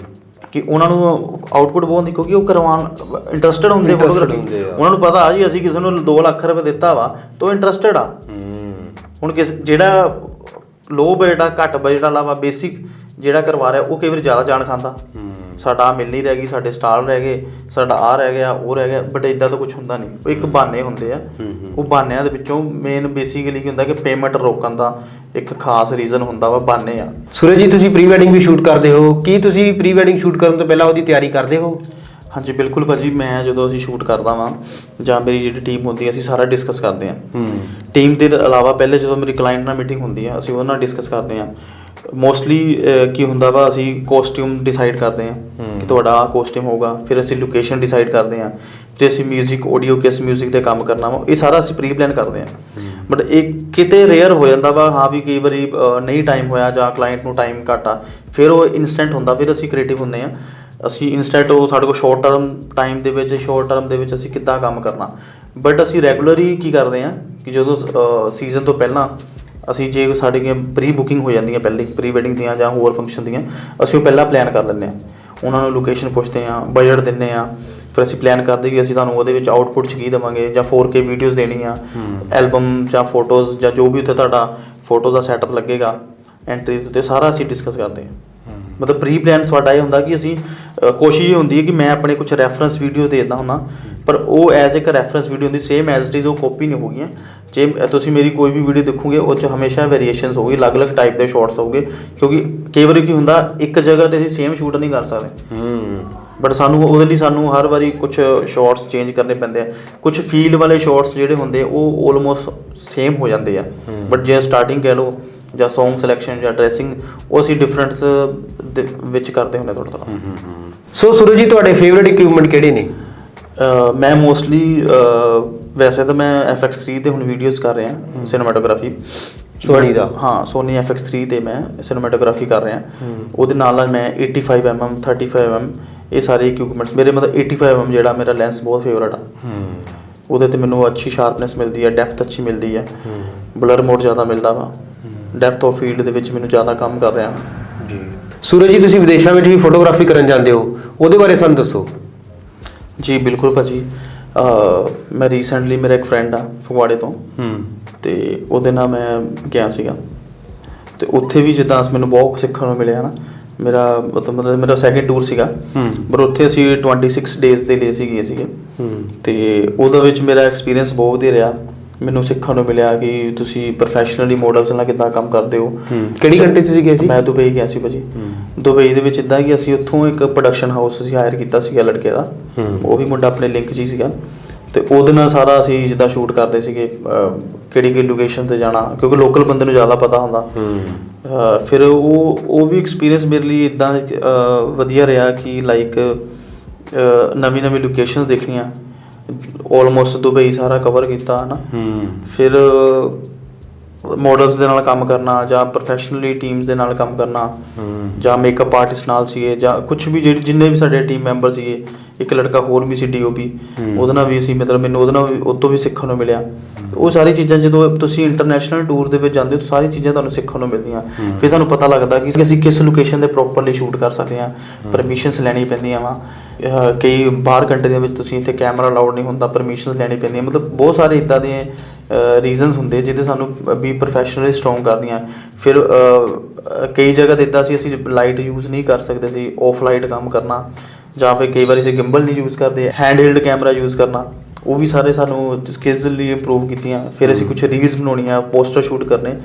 ਕਿ ਉਹਨਾਂ ਨੂੰ ਆਊਟਪੁੱਟ ਬਹੁਤ ਨਹੀਂ, ਕਿਉਂਕਿ ਉਹ ਕਰਵਾਉਣ ਇੰਟਰਸਟਡ ਹੁੰਦੇ ਫੋਟੋਗ੍ਰਾਫੀ। ਉਹਨਾਂ ਨੂੰ ਪਤਾ ਜੀ ਅਸੀਂ ਕਿਸੇ ਨੂੰ 2 ਲੱਖ ਰੁਪਏ ਦਿੱਤਾ ਵਾ ਤਾਂ ਉਹ ਇੰਟਰਸਟਡ ਆ। ਹੁਣ ਜਿਹੜਾ ਲੋ ਬਜਟ ਆ, ਘੱਟ ਬਜਟ ਵਾਲਾ ਵਾ, ਬੇਸਿਕ ਜਿਹੜਾ ਕਰਵਾ ਰਿਹਾ, ਉਹ ਕਈ ਵਾਰ ਜ਼ਿਆਦਾ ਜਾਣ ਖਾਂਦਾ। ਸਾਡਾ ਆਹ ਮਿਲ ਨਹੀਂ ਰਹਿ ਗਈ, ਸਾਡੇ ਸਟਾਲ ਰਹਿ ਗਏ, ਸਾਡਾ ਆਹ ਰਹਿ ਗਿਆ, ਉਹ ਰਹਿ ਗਿਆ। ਬਟ ਇੱਦਾਂ ਤਾਂ ਕੁਛ ਹੁੰਦਾ ਨਹੀਂ। ਉਹ ਇੱਕ ਬਹਾਨੇ ਹੁੰਦੇ ਆ। ਉਹ ਬਹਾਨਿਆਂ ਦੇ ਵਿੱਚੋਂ ਮੇਨ ਬੇਸਿਕਲੀ ਕੀ ਹੁੰਦਾ ਕਿ ਪੇਮੈਂਟ ਰੋਕਣ ਦਾ ਇੱਕ ਖਾਸ ਰੀਜ਼ਨ ਹੁੰਦਾ ਵਾ, ਬਹਾਨੇ ਆ। ਸੂਰਜ ਜੀ, ਤੁਸੀਂ ਪ੍ਰੀ ਵੈਡਿੰਗ ਵੀ ਸ਼ੂਟ ਕਰਦੇ ਹੋ, ਕੀ ਤੁਸੀਂ ਪ੍ਰੀ ਵੈਡਿੰਗ ਸ਼ੂਟ ਕਰਨ ਤੋਂ ਪਹਿਲਾਂ ਉਹਦੀ ਤਿਆਰੀ ਕਰਦੇ ਹੋ? ਹਾਂਜੀ ਬਿਲਕੁਲ ਭਾਜੀ। ਮੈਂ ਜਦੋਂ ਅਸੀਂ ਸ਼ੂਟ ਕਰਦਾ ਵਾਂ ਜਾਂ ਮੇਰੀ ਜਿਹੜੀ ਟੀਮ ਹੁੰਦੀ ਹੈ, ਅਸੀਂ ਸਾਰਾ ਡਿਸਕਸ ਕਰਦੇ ਹਾਂ। ਟੀਮ ਦੇ ਇਲਾਵਾ ਪਹਿਲੇ ਜਦੋਂ ਮੇਰੀ ਕਲਾਇੰਟ ਨਾਲ ਮੀਟਿੰਗ ਹੁੰਦੀ ਆ, ਅਸੀਂ ਉਹਨਾਂ ਨਾਲ ਡਿਸਕਸ ਕਰਦੇ ਹਾਂ। ਮੋਸਟਲੀ ਕੀ ਹੁੰਦਾ ਵਾ, ਅਸੀਂ ਕੋਸਟਿਊਮ ਡਿਸਾਈਡ ਕਰਦੇ ਹਾਂ ਕਿ ਤੁਹਾਡਾ ਆਹ ਕੋਸਟਿਊਮ ਹੋਊਗਾ। ਫਿਰ ਅਸੀਂ ਲੋਕੇਸ਼ਨ ਡਿਸਾਈਡ ਕਰਦੇ ਹਾਂ, ਜੇ ਅਸੀਂ ਮਿਊਜ਼ਿਕ, ਆਡੀਓ ਕਿਸ ਮਿਊਜ਼ਿਕ 'ਤੇ ਕੰਮ ਕਰਨਾ ਵਾ, ਇਹ ਸਾਰਾ ਅਸੀਂ ਪ੍ਰੀ ਪਲਾਨ ਕਰਦੇ ਹਾਂ। ਬਟ ਇਹ ਕਿਤੇ ਰੇਅਰ ਹੋ ਜਾਂਦਾ ਵਾ, ਹਾਂ ਵੀ ਕਈ ਵਾਰੀ ਨਹੀਂ ਟਾਈਮ ਹੋਇਆ ਜਾਂ ਕਲਾਇੰਟ ਨੂੰ ਟਾਈਮ ਘੱਟ ਆ, ਫਿਰ ਉਹ ਇਨਸਟੈਂਟ ਹੁੰਦਾ। ਫਿਰ ਅਸੀਂ ਕ੍ਰੀਏਟਿਵ ਹੁੰਦੇ ਹਾਂ। ਅਸੀਂ ਇਨਸਟੈਂਟ ਉਹ ਸਾਡੇ ਕੋਲ ਸ਼ਾਰਟ ਟਰਮ ਟਾਈਮ ਦੇ ਵਿੱਚ, ਸ਼ਾਰਟ ਟਰਮ ਦੇ ਵਿੱਚ ਅਸੀਂ ਕਿੱਦਾਂ ਕੰਮ ਕਰਨਾ। ਬਟ ਅਸੀਂ ਰੈਗੂਲਰਲੀ ਕੀ ਕਰਦੇ ਹਾਂ ਕਿ ਜਦੋਂ ਸੀਜ਼ਨ ਤੋਂ ਪਹਿਲਾਂ ਅਸੀਂ ਜੇ ਸਾਡੀਆਂ ਪ੍ਰੀ ਬੁਕਿੰਗ ਹੋ ਜਾਂਦੀਆਂ ਪਹਿਲੇ ਪ੍ਰੀ ਵੈਡਿੰਗ ਦੀਆਂ ਜਾਂ ਹੋਰ ਫੰਕਸ਼ਨ ਦੀਆਂ, ਅਸੀਂ ਉਹ ਪਹਿਲਾਂ ਪਲਾਨ ਕਰ ਲੈਂਦੇ ਹਾਂ। ਉਹਨਾਂ ਨੂੰ ਲੋਕੇਸ਼ਨ ਪੁੱਛਦੇ ਹਾਂ, ਬਜਟ ਦਿੰਦੇ ਹਾਂ, ਫਿਰ ਅਸੀਂ ਪਲਾਨ ਕਰਦੇ ਕਿ ਅਸੀਂ ਤੁਹਾਨੂੰ ਉਹਦੇ ਵਿੱਚ ਆਊਟਪੁੱਟ 'ਚ ਕੀ ਦੇਵਾਂਗੇ, ਜਾਂ 4K ਵੀਡੀਓਜ਼ ਦੇਣੀ ਆ, ਐਲਬਮ ਜਾਂ ਫੋਟੋਜ਼ ਜਾਂ ਜੋ ਵੀ ਉੱਥੇ ਤੁਹਾਡਾ ਫੋਟੋ ਦਾ ਸੈਟਅਪ ਲੱਗੇਗਾ ਐਂਟਰੀ ਦੇ ਉੱਤੇ, ਸਾਰਾ ਅਸੀਂ ਡਿਸਕਸ ਕਰਦੇ ਹਾਂ। ਮਤਲਬ ਪ੍ਰੀ ਪਲਾਨ ਸਾਡਾ ਇਹ ਹੁੰਦਾ ਕਿ ਅਸੀਂ ਕੋਸ਼ਿਸ਼ ਇਹ ਹੁੰਦੀ ਹੈ ਕਿ ਮੈਂ ਆਪਣੇ ਕੁਛ ਰੈਫਰੈਂਸ ਵੀਡੀਓ ਦੇਖਦਾ ਹੁੰਦਾ, ਪਰ ਉਹ ਐਜ਼ ਇੱਕ ਰੈਫਰੈਂਸ ਵੀਡੀਓ ਹੁੰਦੀ, ਸੇਮ ਐਜ਼ ਇਟ ਇਜ਼ ਉਹ ਕਾਪੀ ਨਹੀਂ ਹੋਗੀਆਂ। ਜੇ ਤੁਸੀਂ ਮੇਰੀ ਕੋਈ ਵੀ ਵੀਡੀਓ ਦੇਖੋਗੇ ਉਹ 'ਚ ਹਮੇਸ਼ਾ ਵੇਰੀਏਸ਼ਨਸ ਹੋਊਗੀ, ਅਲੱਗ-ਅਲੱਗ ਟਾਈਪ ਦੇ ਸ਼ਾਰਟਸ ਹੋਊਗੇ, ਕਿਉਂਕਿ ਕਈ ਵਾਰੀ ਕੀ ਹੁੰਦਾ ਇੱਕ ਜਗ੍ਹਾ 'ਤੇ ਅਸੀਂ ਸੇਮ ਸ਼ੂਟ ਨਹੀਂ ਕਰ ਸਕਦੇ। ਬਟ ਸਾਨੂੰ ਉਹਦੇ ਲਈ ਸਾਨੂੰ ਹਰ ਵਾਰੀ ਕੁਛ ਸ਼ਾਰਟਸ ਚੇਂਜ ਕਰਨੇ ਪੈਂਦੇ ਆ। ਕੁਛ ਫੀਲ ਵਾਲੇ ਸ਼ਾਰਟਸ ਜਿਹੜੇ ਹੁੰਦੇ ਉਹ ਆਲਮੋਸਟ ਸੇਮ ਹੋ ਜਾਂਦੇ ਆ। ਬਟ ਜੇ ਸਟਾਰਟਿੰਗ ਕਹਿ ਲਓ ਜਾਂ ਸੌਂਗ ਸਿਲੈਕਸ਼ਨ ਜਾਂ ਡਰੈਸਿੰਗ, ਉਹ ਅਸੀਂ ਡਿਫਰੈਂਟਸ ਦੇ ਵਿੱਚ ਕਰਦੇ ਹੁੰਦੇ ਥੋੜ੍ਹਾ ਥੋੜ੍ਹਾ। ਸੋ ਸੂਰਜ ਜੀ, ਤੁਹਾਡੇ ਫੇਵਰੇਟ ਇਕਵਿਪਮੈਂਟ ਕਿਹੜੇ ਨੇ? ਮੈਂ ਮੋਸਟਲੀ ਵੈਸੇ ਤਾਂ ਮੈਂ FX3 ਤੇ ਹੁਣ ਵੀਡੀਓਜ਼ ਕਰ ਰਿਹਾ ਸਿਨੇਮੈਟੋਗ੍ਰਾਫੀ ਸੋਨੀ ਦਾ। ਹਾਂ, ਸੋਨੀ FX3 ਤੇ ਮੈਂ ਸਿਨੇਮੈਟੋਗ੍ਰਾਫੀ ਕਰ ਰਿਹਾ। ਉਹਦੇ ਨਾਲ ਮੈਂ 85mm 35mm ਇਹ ਸਾਰੇ ਇਕਵਿਪਮੈਂਟਸ ਮੇਰੇ ਮਤਲਬ 85mm ਜਿਹੜਾ ਮੇਰਾ ਲੈਂਸ ਬਹੁਤ ਫੇਵਰਟ ਆ। ਉਹਦੇ 'ਤੇ ਮੈਨੂੰ ਅੱਛੀ ਸ਼ਾਰਪਨੈਸ ਮਿਲਦੀ ਹੈ, ਡੈਪਥ ਅੱਛੀ ਮਿਲਦੀ ਹੈ, ਬਲਰ ਮੋਡ ਜ਼ਿਆਦਾ ਮਿਲਦਾ ਵਾ, ਡੈਪਥ ਆਫ ਫੀਲਡ ਦੇ ਵਿੱਚ ਮੈਨੂੰ ਜ਼ਿਆਦਾ ਕੰਮ ਕਰ ਰਿਹਾ ਜੀ। ਸੂਰਜ ਜੀ, ਤੁਸੀਂ ਵਿਦੇਸ਼ਾਂ ਵਿੱਚ ਵੀ ਫੋਟੋਗ੍ਰਾਫੀ ਕਰਨ ਜਾਂਦੇ ਹੋ, ਉਹਦੇ ਬਾਰੇ ਸਾਨੂੰ ਦੱਸੋ। ਜੀ ਬਿਲਕੁਲ ਭਾਜੀ, ਮੈਂ ਰੀਸੈਂਟਲੀ ਮੇਰਾ ਇੱਕ ਫਰੈਂਡ ਆ ਫਗਵਾੜੇ ਤੋਂ, ਅਤੇ ਉਹਦੇ ਨਾਲ ਮੈਂ ਗਿਆ ਸੀਗਾ, ਅਤੇ ਉੱਥੇ ਵੀ ਜਿੱਦਾਂ ਮੈਨੂੰ ਬਹੁਤ ਸਿੱਖਣ ਨੂੰ ਮਿਲਿਆ ਨਾ। ਮੇਰਾ ਮਤਲਬ ਮੇਰਾ ਸੈਕਿੰਡ ਟੂਰ ਸੀਗਾ, ਪਰ ਉੱਥੇ ਅਸੀਂ 26 ਡੇਜ਼ ਦੇ ਲਈ ਗਏ ਸੀਗੇ, ਅਤੇ ਉਹਦੇ ਵਿੱਚ ਮੇਰਾ ਐਕਸਪੀਰੀਅੰਸ ਬਹੁਤ ਵਧੀਆ ਰਿਹਾ। ਮੈਨੂੰ ਸਿੱਖਣ ਨੂੰ ਮਿਲਿਆ ਕਿ ਤੁਸੀਂ ਪ੍ਰੋਫੈਸ਼ਨਲੀ ਮੋਡਲਸ ਨਾਲ ਕਿੱਦਾਂ ਕੰਮ ਕਰਦੇ ਹੋ। ਕਿਹੜੀ ਕੰਟਰੀ 'ਚ ਤੁਸੀਂ ਗਏ ਸੀ? ਮੈਂ ਦੁਬਈ ਗਿਆ ਸੀ ਭਾਜੀ। ਦੁਬਈ ਦੇ ਵਿੱਚ ਇੱਦਾਂ ਕਿ ਅਸੀਂ ਉੱਥੋਂ ਇੱਕ ਪ੍ਰੋਡਕਸ਼ਨ ਹਾਊਸ ਅਸੀਂ ਹਾਇਰ ਕੀਤਾ ਸੀਗਾ ਲੜਕੇ ਦਾ, ਉਹ ਵੀ ਮੁੰਡਾ ਆਪਣੇ ਲਿੰਕ 'ਚ ਹੀ ਸੀਗਾ, ਅਤੇ ਉਹਦੇ ਨਾਲ ਸਾਰਾ ਅਸੀਂ ਜਿੱਦਾਂ ਸ਼ੂਟ ਕਰਦੇ ਸੀਗੇ, ਕਿਹੜੀ ਲੋਕੇਸ਼ਨ 'ਤੇ ਜਾਣਾ, ਕਿਉਂਕਿ ਲੋਕਲ ਬੰਦੇ ਨੂੰ ਜ਼ਿਆਦਾ ਪਤਾ ਹੁੰਦਾ। ਫਿਰ ਉਹ ਵੀ ਐਕਸਪੀਰੀਅੰਸ ਮੇਰੇ ਲਈ ਇੱਦਾਂ ਵਧੀਆ ਰਿਹਾ ਕਿ ਲਾਈਕ ਨਵੀਂ ਲੋਕੇਸ਼ਨਸ ਦੇਖਣੀਆਂ। ਆਲਮੋਸਟ ਦੁਬਈ ਸਾਰਾ ਕਵਰ ਕੀਤਾ ਹੈ ਨਾ। ਫਿਰ ਮੋਡਲਸ ਦੇ ਨਾਲ ਕੰਮ ਕਰਨਾ, ਜਾਂ ਪ੍ਰੋਫੈਸ਼ਨਲੀ ਟੀਮਸ ਦੇ ਨਾਲ ਕੰਮ ਕਰਨਾ, ਜਾਂ ਮੇਕਅਪ ਆਰਟਿਸਟ ਨਾਲ ਸੀਗੇ, ਜਾਂ ਕੁਛ ਵੀ ਜਿੰਨੇ ਵੀ ਸਾਡੇ ਟੀਮ ਮੈਂਬਰ ਸੀਗੇ। ਇੱਕ ਲੜਕਾ ਹੋਰ ਵੀ ਸੀ DOP, ਉਹਦੇ ਨਾਲ ਵੀ ਅਸੀਂ ਮਤਲਬ ਮੈਨੂੰ ਉਹ ਤੋਂ ਵੀ ਸਿੱਖਣ ਨੂੰ ਮਿਲਿਆ। ਉਹ ਸਾਰੀ ਚੀਜ਼ਾਂ ਜਦੋਂ ਤੁਸੀਂ ਇੰਟਰਨੈਸ਼ਨਲ ਟੂਰ ਦੇ ਵਿੱਚ ਜਾਂਦੇ ਹੋ ਤਾਂ ਸਾਰੀ ਚੀਜ਼ਾਂ ਤੁਹਾਨੂੰ ਸਿੱਖਣ ਨੂੰ ਮਿਲਦੀਆਂ। ਫਿਰ ਤੁਹਾਨੂੰ ਪਤਾ ਲੱਗਦਾ ਕਿ ਅਸੀਂ ਕਿਸ ਲੋਕੇਸ਼ਨ 'ਤੇ ਪ੍ਰੋਪਰਲੀ ਸ਼ੂਟ ਕਰ ਸਕਦੇ ਹਾਂ। ਪਰਮਿਸ਼ਨਸ ਲੈਣੀ ਪੈਂਦੀਆਂ ਵਾ, ਕਈ ਬਾਹਰ ਕੰਟਰੀ ਦੇ ਵਿੱਚ ਤੁਸੀਂ ਇੱਥੇ ਕੈਮਰਾ ਅਲਾਉਡ ਨਹੀਂ ਹੁੰਦਾ, ਪਰਮਿਸ਼ਨਸ ਲੈਣੀ ਪੈਂਦੀਆਂ। ਮਤਲਬ ਬਹੁਤ ਸਾਰੇ ਇੱਦਾਂ ਦੇ ਰੀਜ਼ਨਸ ਹੁੰਦੇ ਜਿਹਦੇ ਸਾਨੂੰ ਵੀ ਪ੍ਰੋਫੈਸ਼ਨਲੀ ਸਟਰੋਂਗ ਕਰਦੀਆਂ। ਫਿਰ ਕਈ ਜਗ੍ਹਾ 'ਤੇ ਇੱਦਾਂ ਸੀ ਅਸੀਂ ਲਾਈਟ ਯੂਜ਼ ਨਹੀਂ ਕਰ ਸਕਦੇ ਸੀ, ਆਫ ਲਾਈਟ ਕੰਮ ਕਰਨਾ, ਜਾਂ ਫਿਰ ਕਈ ਵਾਰੀ ਅਸੀਂ ਗਿੰਬਲ ਨਹੀਂ ਯੂਜ਼ ਕਰਦੇ, ਹੈਂਡ ਹਿਲਡ ਕੈਮਰਾ ਯੂਜ਼ ਕਰਨਾ। ਉਹ ਵੀ ਸਾਰੇ ਸਾਨੂੰ ਸਕਿੱਲਸ ਲਈ ਇੰਪਰੂਵ ਕੀਤੀਆਂ। ਫਿਰ ਅਸੀਂ ਕੁਛ ਰੀਲਸ ਬਣਾਉਣੀਆਂ, ਪੋਸਟਰ ਸ਼ੂਟ ਕਰਨੇ।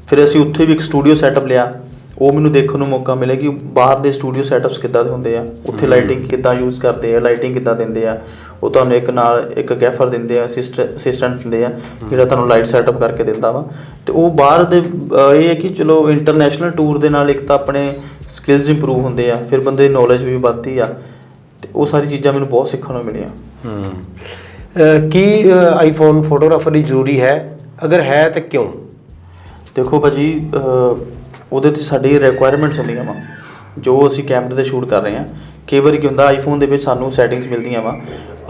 ਫਿਰ ਅਸੀਂ ਉੱਥੇ ਵੀ ਇੱਕ ਸਟੂਡੀਓ ਸੈਟਅਪ ਲਿਆ। ਉਹ ਮੈਨੂੰ ਦੇਖਣ ਨੂੰ ਮੌਕਾ ਮਿਲਿਆ ਕਿ ਬਾਹਰ ਦੇ ਸਟੂਡੀਓ ਸੈਟਅਪਸ ਕਿੱਦਾਂ ਦੇ ਹੁੰਦੇ ਆ, ਉੱਥੇ ਲਾਈਟਿੰਗ ਕਿੱਦਾਂ ਯੂਜ਼ ਕਰਦੇ ਆ, ਲਾਈਟਿੰਗ ਕਿੱਦਾਂ ਦਿੰਦੇ ਆ। ਉਹ ਤੁਹਾਨੂੰ ਇੱਕ ਗੈਫਰ ਦਿੰਦੇ ਆ, ਅਸਿਸਟੈਂਟ ਦਿੰਦੇ ਆ ਜਿਹੜਾ ਤੁਹਾਨੂੰ ਲਾਈਟ ਸੈਟਅਪ ਕਰਕੇ ਦਿੰਦਾ ਵਾ। ਅਤੇ ਉਹ ਬਾਹਰ ਦੇ ਇਹ ਹੈ ਕਿ ਚਲੋ ਇੰਟਰਨੈਸ਼ਨਲ ਟੂਰ ਦੇ ਨਾਲ ਇੱਕ ਤਾਂ ਆਪਣੇ ਸਕਿੱਲਸ ਇੰਪਰੂਵ ਹੁੰਦੇ ਆ, ਫਿਰ ਬੰਦੇ ਦੀ ਨੌਲੇਜ ਵੀ ਵੱਧਦੀ ਆ, ਅਤੇ ਉਹ ਸਾਰੀ ਚੀਜ਼ਾਂ ਮੈਨੂੰ ਬਹੁਤ ਸਿੱਖਣ ਨੂੰ ਮਿਲੀਆਂ। ਕੀ ਆਈਫੋਨ ਫੋਟੋਗ੍ਰਾਫਰ ਲਈ ਜ਼ਰੂਰੀ ਹੈ? ਅਗਰ ਹੈ ਤਾਂ ਕਿਉਂ? ਦੇਖੋ ਭਾਜੀ, ਉਹਦੇ 'ਤੇ ਸਾਡੀ ਰਿਕੁਆਇਰਮੈਂਟਸ ਹੁੰਦੀਆਂ ਵਾ ਜੋ ਅਸੀਂ ਕੈਮਰੇ 'ਤੇ ਸ਼ੂਟ ਕਰ ਰਹੇ ਹਾਂ। ਕਈ ਵਾਰੀ ਕੀ ਹੁੰਦਾ, ਆਈਫੋਨ ਦੇ ਵਿੱਚ ਸਾਨੂੰ ਸੈਟਿੰਗਸ ਮਿਲਦੀਆਂ ਵਾ,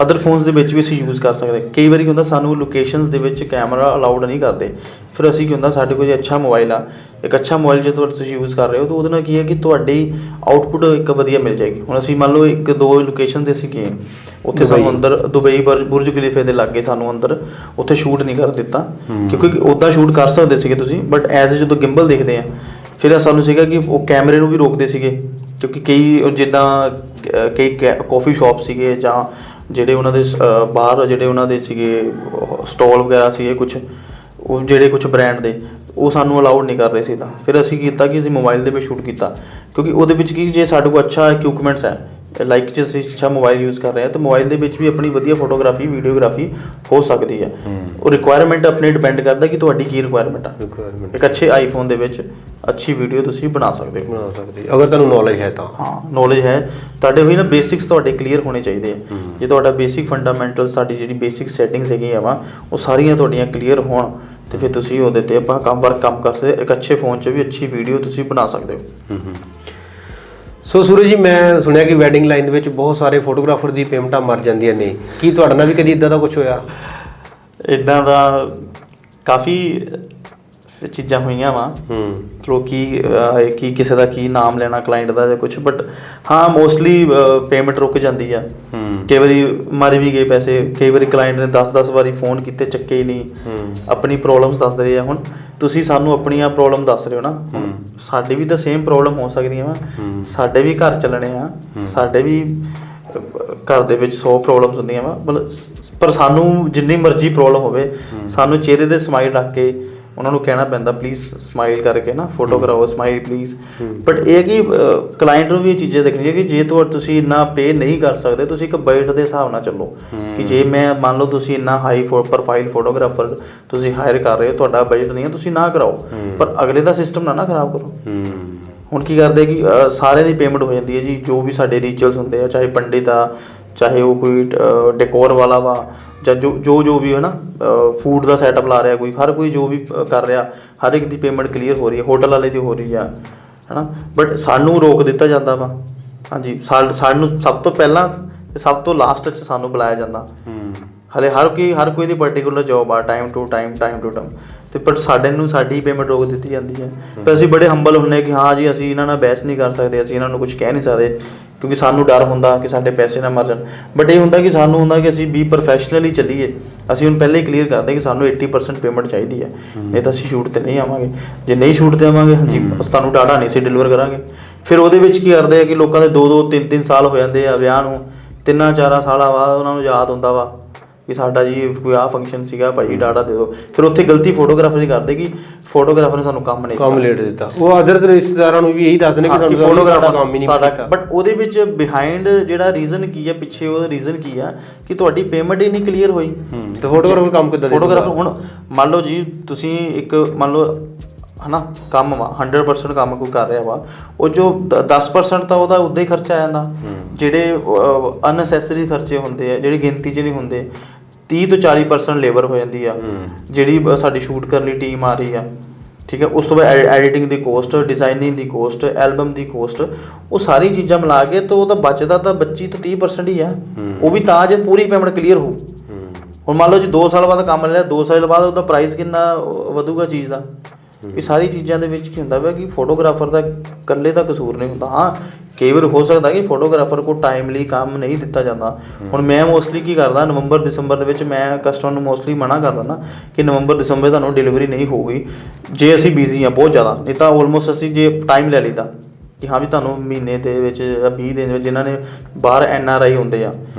ਅਦਰ ਫੋਨਸ ਦੇ ਵਿੱਚ ਵੀ ਅਸੀਂ ਯੂਜ਼ ਕਰ ਸਕਦੇ। ਕਈ ਵਾਰੀ ਕੀ ਹੁੰਦਾ, ਸਾਨੂੰ ਲੋਕੇਸ਼ਨਸ ਦੇ ਵਿੱਚ ਕੈਮਰਾ ਅਲਾਉਡ ਨਹੀਂ ਕਰਦੇ। ਫਿਰ ਅਸੀਂ ਕੀ ਹੁੰਦਾ, ਸਾਡੇ ਕੋਲ ਜੇ ਅੱਛਾ ਮੋਬਾਈਲ ਆ, ਇੱਕ ਅੱਛਾ ਮੋਬਾਈਲ ਜਦੋਂ ਤੁਸੀਂ ਯੂਜ਼ ਕਰ ਰਹੇ ਹੋ ਤਾਂ ਉਹਦੇ ਨਾਲ ਕੀ ਹੈ ਕਿ ਤੁਹਾਡੀ ਆਊਟਪੁੱਟ ਇੱਕ ਵਧੀਆ ਮਿਲ ਜਾਏਗੀ। ਹੁਣ ਅਸੀਂ ਮੰਨ ਲਓ 1-2 ਲੋਕੇਸ਼ਨ 'ਤੇ ਅਸੀਂ ਗਏ, ਉੱਥੇ ਸਾਨੂੰ ਅੰਦਰ ਦੁਬਈ ਬੁਰਜ ਖਲੀਫੇ ਦੇ ਲਾਗੇ ਸਾਨੂੰ ਅੰਦਰ ਉੱਥੇ ਸ਼ੂਟ ਨਹੀਂ ਕਰ ਦਿੱਤਾ, ਕਿਉਂਕਿ ਉੱਦਾਂ ਸ਼ੂਟ ਕਰ ਸਕਦੇ ਸੀਗੇ ਤੁਸੀਂ, ਬਟ ਐਜ਼ ਜਦੋਂ ਗਿੰਬਲ ਦੇਖਦੇ ਆ ਫਿਰ ਸਾਨੂੰ ਸੀਗਾ ਕਿ ਉਹ ਕੈਮਰੇ ਨੂੰ ਵੀ ਰੋਕਦੇ ਸੀਗੇ, ਕਿਉਂਕਿ ਕਈ ਜਿੱਦਾਂ ਕਈ ਕੌਫੀ ਸ਼ਾਪ ਸੀਗੇ, ਜਾਂ ਜਿਹੜੇ ਉਹਨਾਂ ਦੇ ਬਾਹਰ ਜਿਹੜੇ ਉਹਨਾਂ ਦੇ ਸੀਗੇ ਸਟਾਲ ਵਗੈਰਾ ਸੀਗੇ ਕੁਛ, ਉਹ ਜਿਹੜੇ ਕੁਛ ਬ੍ਰਾਂਡ ਦੇ, ਉਹ ਸਾਨੂੰ ਅਲਾਉਡ ਨਹੀਂ ਕਰ ਰਹੇ ਸੀ। ਤਾਂ ਫਿਰ ਅਸੀਂ ਕੀਤਾ ਕਿ ਅਸੀਂ ਮੋਬਾਈਲ ਦੇ ਵਿੱਚ ਸ਼ੂਟ ਕੀਤਾ, ਕਿਉਂਕਿ ਉਹਦੇ ਵਿੱਚ ਕੀ ਜੇ ਸਾਡੇ ਕੋਲ ਅੱਛਾ ਇਕਵਿਪਮੈਂਟਸ ਹੈ, ਲਾਈਕ ਜੇ ਅਸੀਂ ਅੱਛਾ ਮੋਬਾਈਲ ਯੂਜ਼ ਕਰ ਰਹੇ ਹਾਂ ਤਾਂ ਮੋਬਾਈਲ ਦੇ ਵਿੱਚ ਵੀ ਆਪਣੀ ਵਧੀਆ ਫੋਟੋਗ੍ਰਾਫੀ ਵੀਡੀਓਗ੍ਰਾਫੀ ਹੋ ਸਕਦੀ ਹੈ। ਉਹ ਰਿਕੁਆਇਰਮੈਂਟ ਆਪਣੇ ਡਿਪੈਂਡ ਕਰਦਾ ਕਿ ਤੁਹਾਡੀ ਕੀ ਰਿਕੁਆਇਰਮੈਂਟ ਆ। ਇੱਕ ਅੱਛੇ ਆਈਫੋਨ ਦੇ ਵਿੱਚ ਅੱਛੀ ਵੀਡੀਓ ਤੁਸੀਂ ਬਣਾ ਸਕਦੇ ਹੋ, ਅਗਰ ਤੁਹਾਨੂੰ ਨੌਲੇਜ ਹੈ ਤਾਂ। ਹਾਂ, ਨੌਲੇਜ ਹੈ ਤੁਹਾਡੇ ਹੋਈ ਨਾ, ਬੇਸਿਕਸ ਤੁਹਾਡੇ ਕਲੀਅਰ ਹੋਣੇ ਚਾਹੀਦੇ ਆ। ਜੇ ਤੁਹਾਡਾ ਬੇਸਿਕ ਫੰਡਾਮੈਂਟਲ ਸਾਡੀ ਜਿਹੜੀ ਬੇਸਿਕ ਸੈਟਿੰਗਸ ਹੈਗੀਆਂ ਵਾ ਉਹ ਸਾਰੀਆਂ ਤੁਹਾਡੀਆਂ ਕਲੀਅਰ ਹੋਣ ਅਤੇ ਫਿਰ ਤੁਸੀਂ ਉਹਦੇ 'ਤੇ ਆਪਾਂ ਕੰਮ ਕਰ ਸਕਦੇ। ਇੱਕ ਅੱਛੇ ਫੋਨ 'ਚ ਵੀ ਅੱਛੀ ਵੀਡੀਓ ਤੁਸੀਂ ਬਣਾ ਸਕਦੇ ਹੋ। ਸੋ ਸੂਰਜ ਜੀ, ਮੈਂ ਸੁਣਿਆ ਕਿ ਵੈਡਿੰਗ ਲਾਈਨ ਦੇ ਵਿੱਚ ਬਹੁਤ ਸਾਰੇ ਫੋਟੋਗ੍ਰਾਫਰ ਦੀ ਪੇਮੈਂਟਾਂ ਮਰ ਜਾਂਦੀਆਂ ਨੇ, ਕੀ ਤੁਹਾਡੇ ਨਾਲ ਵੀ ਕਦੀ ਇੱਦਾਂ ਦਾ ਕੁਝ ਹੋਇਆ? ਇੱਦਾਂ ਦਾ ਕਾਫੀ ਚੀਜ਼ਾਂ ਹੋਈਆਂ ਵਾ। ਚਲੋ ਕੀ ਕਿਸੇ ਦਾ ਕੀ ਨਾਮ ਲੈਣਾ ਕਲਾਇੰਟ ਦਾ ਜਾਂ ਕੁਛ, ਬਟ ਹਾਂ ਮੋਸਟਲੀ ਪੇਮੈਂਟ ਰੁਕ ਜਾਂਦੀ ਆ। ਕਈ ਵਾਰੀ ਮਰ ਵੀ ਗਏ ਪੈਸੇ, ਕਈ ਵਾਰੀ ਕਲਾਇੰਟ ਨੇ 10 ਵਾਰੀ ਫੋਨ ਕੀਤੇ, ਚੱਕੇ ਹੀ ਨਹੀਂ, ਆਪਣੀ ਪ੍ਰੋਬਲਮਸ ਦੱਸ ਰਹੇ ਆ। ਹੁਣ ਤੁਸੀਂ ਸਾਨੂੰ ਆਪਣੀਆਂ ਪ੍ਰੋਬਲਮ ਦੱਸ ਰਹੇ ਹੋ ਨਾ, ਸਾਡੀ ਵੀ ਤਾਂ ਸੇਮ ਪ੍ਰੋਬਲਮ ਹੋ ਸਕਦੀਆਂ ਵਾ, ਸਾਡੇ ਵੀ ਘਰ ਚੱਲਣੇ ਆ, ਸਾਡੇ ਵੀ ਘਰ ਦੇ ਵਿੱਚ 100 ਪ੍ਰੋਬਲਮਸ ਹੁੰਦੀਆਂ ਵਾ, ਮਤਲਬ ਪਰ ਸਾਨੂੰ ਜਿੰਨੀ ਮਰਜ਼ੀ ਪ੍ਰੋਬਲਮ ਹੋਵੇ ਸਾਨੂੰ ਚਿਹਰੇ 'ਤੇ ਸਮਾਈਲ ਰੱਖ ਕੇ ਉਹਨਾਂ ਨੂੰ ਕਹਿਣਾ ਪੈਂਦਾ, ਪਲੀਜ਼ ਸਮਾਈਲ ਕਰਕੇ ਨਾ ਫੋਟੋ ਕਰਾਓ, ਸਮਾਈਲ ਪਲੀਜ਼। ਬਟ ਇਹ ਹੈ ਕਿ ਕਲਾਇੰਟ ਨੂੰ ਵੀ ਇਹ ਚੀਜ਼ਾਂ ਦੇਖਣੀਆਂ ਕਿ ਜੇ ਤੁਸੀਂ ਇੰਨਾ ਪੇ ਨਹੀਂ ਕਰ ਸਕਦੇ, ਤੁਸੀਂ ਇੱਕ ਬਜਟ ਦੇ ਹਿਸਾਬ ਨਾਲ ਚੱਲੋ। ਕਿ ਜੇ ਮੈਂ ਮੰਨ ਲਓ ਤੁਸੀਂ ਇੰਨਾ ਹਾਈ ਪ੍ਰੋਫਾਈਲ ਫੋਟੋਗ੍ਰਾਫਰ ਤੁਸੀਂ ਹਾਇਰ ਕਰ ਰਹੇ ਹੋ, ਤੁਹਾਡਾ ਬਜਟ ਨਹੀਂ ਹੈ, ਤੁਸੀਂ ਨਾ ਕਰਾਓ, ਪਰ ਅਗਲੇ ਦਾ ਸਿਸਟਮ ਨਾ ਖਰਾਬ ਕਰੋ। ਹੁਣ ਕੀ ਕਰਦੇ ਕਿ ਸਾਰਿਆਂ ਦੀ ਪੇਮੈਂਟ ਹੋ ਜਾਂਦੀ ਹੈ ਜੀ, ਜੋ ਵੀ ਸਾਡੇ ਰਿਚੁਅਲਸ ਹੁੰਦੇ ਆ, ਚਾਹੇ ਪੰਡਿਤ ਆ, ਚਾਹੇ ਉਹ ਕੋਈ ਡੈਕੋਰ ਵਾਲਾ ਵਾ ਜਾਂ ਜੋ ਵੀ ਹੈ ਨਾ, ਫੂਡ ਦਾ ਸੈਟਅਪ ਲਾ ਰਿਹਾ ਕੋਈ, ਹਰ ਕੋਈ ਜੋ ਵੀ ਕਰ ਰਿਹਾ, ਹਰ ਇੱਕ ਦੀ ਪੇਮੈਂਟ ਕਲੀਅਰ ਹੋ ਰਹੀ ਹੈ, ਹੋਟਲ ਵਾਲੇ ਦੀ ਹੋ ਰਹੀ ਆ, ਹੈ ਨਾ। ਬਟ ਸਾਨੂੰ ਰੋਕ ਦਿੱਤਾ ਜਾਂਦਾ ਵਾ। ਹਾਂਜੀ, ਸਾਨੂੰ ਸਭ ਤੋਂ ਪਹਿਲਾਂ ਤੇ ਸਭ ਤੋਂ ਲਾਸਟ 'ਚ ਸਾਨੂੰ ਬੁਲਾਇਆ ਜਾਂਦਾ। ਹਲੇ ਹਰ ਕੋਈ ਦੀ ਪਰਟੀਕੂਲਰ ਜੋਬ ਆ, ਟਾਈਮ ਟੂ ਟਾਈਮ ਤੇ ਪਰ ਸਾਡੀ ਪੇਮੈਂਟ ਰੋਕ ਦਿੱਤੀ ਜਾਂਦੀ ਹੈ। ਪਰ ਅਸੀਂ ਬੜੇ ਹੰਬਲ ਹੁੰਦੇ ਕਿ ਹਾਂ ਜੀ ਅਸੀਂ ਇਹਨਾਂ ਨਾਲ ਬਹਿਸ ਨਹੀਂ ਕਰ ਸਕਦੇ, ਅਸੀਂ ਇਹਨਾਂ ਨੂੰ ਕੁਝ ਕਹਿ ਨਹੀਂ ਸਕਦੇ, ਕਿਉਂਕਿ ਸਾਨੂੰ ਡਰ ਹੁੰਦਾ ਕਿ ਸਾਡੇ ਪੈਸੇ ਨਾ ਮਰ ਜਾਣ। ਬਟ ਇਹ ਹੁੰਦਾ ਕਿ ਸਾਨੂੰ ਹੁੰਦਾ ਕਿ ਅਸੀਂ ਵੀ ਪ੍ਰੋਫੈਸ਼ਨਲੀ ਚੱਲੀਏ। ਅਸੀਂ ਹੁਣ ਪਹਿਲੇ ਹੀ ਕਲੀਅਰ ਕਰਦੇ ਕਿ ਸਾਨੂੰ 80% ਪੇਮੈਂਟ ਚਾਹੀਦੀ ਹੈ, ਨਹੀਂ ਤਾਂ ਅਸੀਂ ਸ਼ੂਟ 'ਤੇ ਨਹੀਂ ਆਵਾਂਗੇ। ਜੇ ਨਹੀਂ ਸ਼ੂਟ 'ਤੇ ਆਵਾਂਗੇ, ਹਾਂਜੀ, ਅਸੀਂ ਤੁਹਾਨੂੰ ਡਾਟਾ ਨਹੀਂ ਸੀ ਡਿਲੀਵਰ ਕਰਾਂਗੇ। ਫਿਰ ਉਹਦੇ ਵਿੱਚ ਕੀ ਕਰਦੇ ਆ ਕਿ ਲੋਕਾਂ ਦੇ 2-2 3-3 ਸਾਲ ਹੋ ਜਾਂਦੇ ਆ ਵਿਆਹ ਨੂੰ, 3-4 ਸਾਲਾਂ ਬਾਅਦ ਉਹਨਾਂ ਨੂੰ ਯਾਦ ਹੁੰਦਾ ਵਾ ਕਿ ਸਾਡਾ ਜੀ ਕੋਈ ਆਹ ਫੰਕਸ਼ਨ ਸੀਗਾ ਭਾਈ, ਡਾਟਾ ਦੇ ਦਿਓ। ਫਿਰ ਉੱਥੇ ਗਲਤੀ ਫੋਟੋਗ੍ਰਾਫਰ ਦੀ ਕਰਦੇ ਕਿ ਫੋਟੋਗ੍ਰਾਫਰ ਨੇ ਸਾਨੂੰ ਕੰਮ ਲੇਟ ਦਿੱਤਾ। ਉਹ ਅਦਰਸ ਰਿਸ਼ਤੇਦਾਰਾਂ ਨੂੰ ਵੀ ਇਹੀ ਦੱਸਦੇ ਨੇ ਕਿ ਸਾਨੂੰ ਫੋਟੋਗ੍ਰਾਫਰ ਕੰਮ ਹੀ ਨਹੀਂ ਕੀਤਾ। ਬਟ ਉਹਦੇ ਵਿੱਚ ਬਿਹਾਈਂਡ ਜਿਹੜਾ ਰੀਜ਼ਨ ਕੀ ਹੈ, ਪਿੱਛੇ ਉਹਦਾ ਰੀਜ਼ਨ ਕੀ ਆ ਕਿ ਤੁਹਾਡੀ ਪੇਮੈਂਟ ਹੀ ਨਹੀਂ ਕਲੀਅਰ ਹੋਈ। ਤੇ ਫੋਟੋਗ੍ਰਾਫਰ ਕੰਮ ਕਿੱਦਾਂ ਦੇ? ਫੋਟੋਗ੍ਰਾਫਰ ਹੁਣ ਮੰਨ ਲਓ ਜੀ ਤੁਸੀਂ ਇੱਕ ਮੰਨ ਲਓ ਹੈ ਨਾ ਕੰਮ ਵਾ, 100% ਕੰਮ ਕੋਈ ਕਰ ਰਿਹਾ ਵਾ, ਉਹ ਜੋ 10% ਤਾਂ ਉਹਦਾ ਉੱਦਾਂ ਹੀ ਖਰਚਾ ਆ ਜਾਂਦਾ। ਜਿਹੜੇ ਅਨਨੈਸੈਸਰੀ ਖਰਚੇ ਹੁੰਦੇ ਆ, ਜਿਹੜੇ ਗਿਣਤੀ 'ਚ ਨਹੀਂ ਹੁੰਦੇ, 30 ਤੋਂ 40% ਲੇਬਰ ਹੋ ਜਾਂਦੀ ਆ, ਜਿਹੜੀ ਸਾਡੀ ਸ਼ੂਟ ਕਰਨ ਲਈ ਟੀਮ ਆ ਰਹੀ ਆ, ਠੀਕ ਹੈ। ਉਸ ਤੋਂ ਬਾਅਦ ਐਡੀਟਿੰਗ ਦੀ ਕੋਸਟ, ਡਿਜ਼ਾਈਨਿੰਗ ਦੀ ਕੋਸਟ, ਐਲਬਮ ਦੀ ਕੋਸਟ, ਉਹ ਸਾਰੀ ਚੀਜ਼ਾਂ ਮਿਲਾ ਕੇ ਤਾਂ ਉਹਦਾ ਬਚਦਾ ਤਾਂ 25 ਤੋਂ 30% ਹੀ ਆ। ਉਹ ਵੀ ਤਾਂ ਜੇ ਪੂਰੀ ਪੇਮੈਂਟ ਕਲੀਅਰ ਹੋ। ਹੁਣ ਮੰਨ ਲਓ ਜੀ 2 ਸਾਲ ਬਾਅਦ ਕੰਮ ਲਿਆ, 2 ਸਾਲ ਬਾਅਦ ਉਹਦਾ ਪ੍ਰਾਈਸ ਕਿੰਨਾ ਵਧੂਗਾ ਚੀਜ਼ ਦਾ। ਇਹ ਸਾਰੀ ਚੀਜ਼ਾਂ ਦੇ ਵਿੱਚ ਕੀ ਹੁੰਦਾ ਵਾ ਕਿ ਫੋਟੋਗ੍ਰਾਫਰ ਦਾ ਇਕੱਲੇ ਦਾ ਕਸੂਰ ਨਹੀਂ ਹੁੰਦਾ। ਹਾਂ, ਕਈ ਵਾਰ ਹੋ ਸਕਦਾ ਕਿ ਫੋਟੋਗ੍ਰਾਫਰ ਕੋਲ ਟਾਈਮਲੀ ਕੰਮ ਨਹੀਂ ਦਿੱਤਾ ਜਾਂਦਾ। ਹੁਣ ਮੈਂ ਮੋਸਟਲੀ ਕੀ ਕਰਦਾ, ਨਵੰਬਰ ਦਸੰਬਰ ਦੇ ਵਿੱਚ ਮੈਂ ਕਸਟਮਰ ਨੂੰ ਮੋਸਟਲੀ ਮਨਾ ਕਰ ਦਿੰਦਾ ਕਿ ਨਵੰਬਰ ਦਸੰਬਰ ਤੁਹਾਨੂੰ ਡਿਲੀਵਰੀ ਨਹੀਂ ਹੋਊਗੀ ਜੇ ਅਸੀਂ ਬਿਜ਼ੀ ਹਾਂ ਬਹੁਤ ਜ਼ਿਆਦਾ। ਨਹੀਂ ਤਾਂ ਆਲਮੋਸਟ ਅਸੀਂ ਜੇ ਟਾਈਮ ਲੈ ਲਈਦਾ ਕਿ ਹਾਂ ਵੀ ਤੁਹਾਨੂੰ ਮਹੀਨੇ ਦੇ ਵਿੱਚ ਜਾਂ 20 ਦਿਨ ਵਿੱਚ, ਜਿਨ੍ਹਾਂ ਨੇ ਬਾਹਰ NRI ਹੁੰਦੇ ਆ,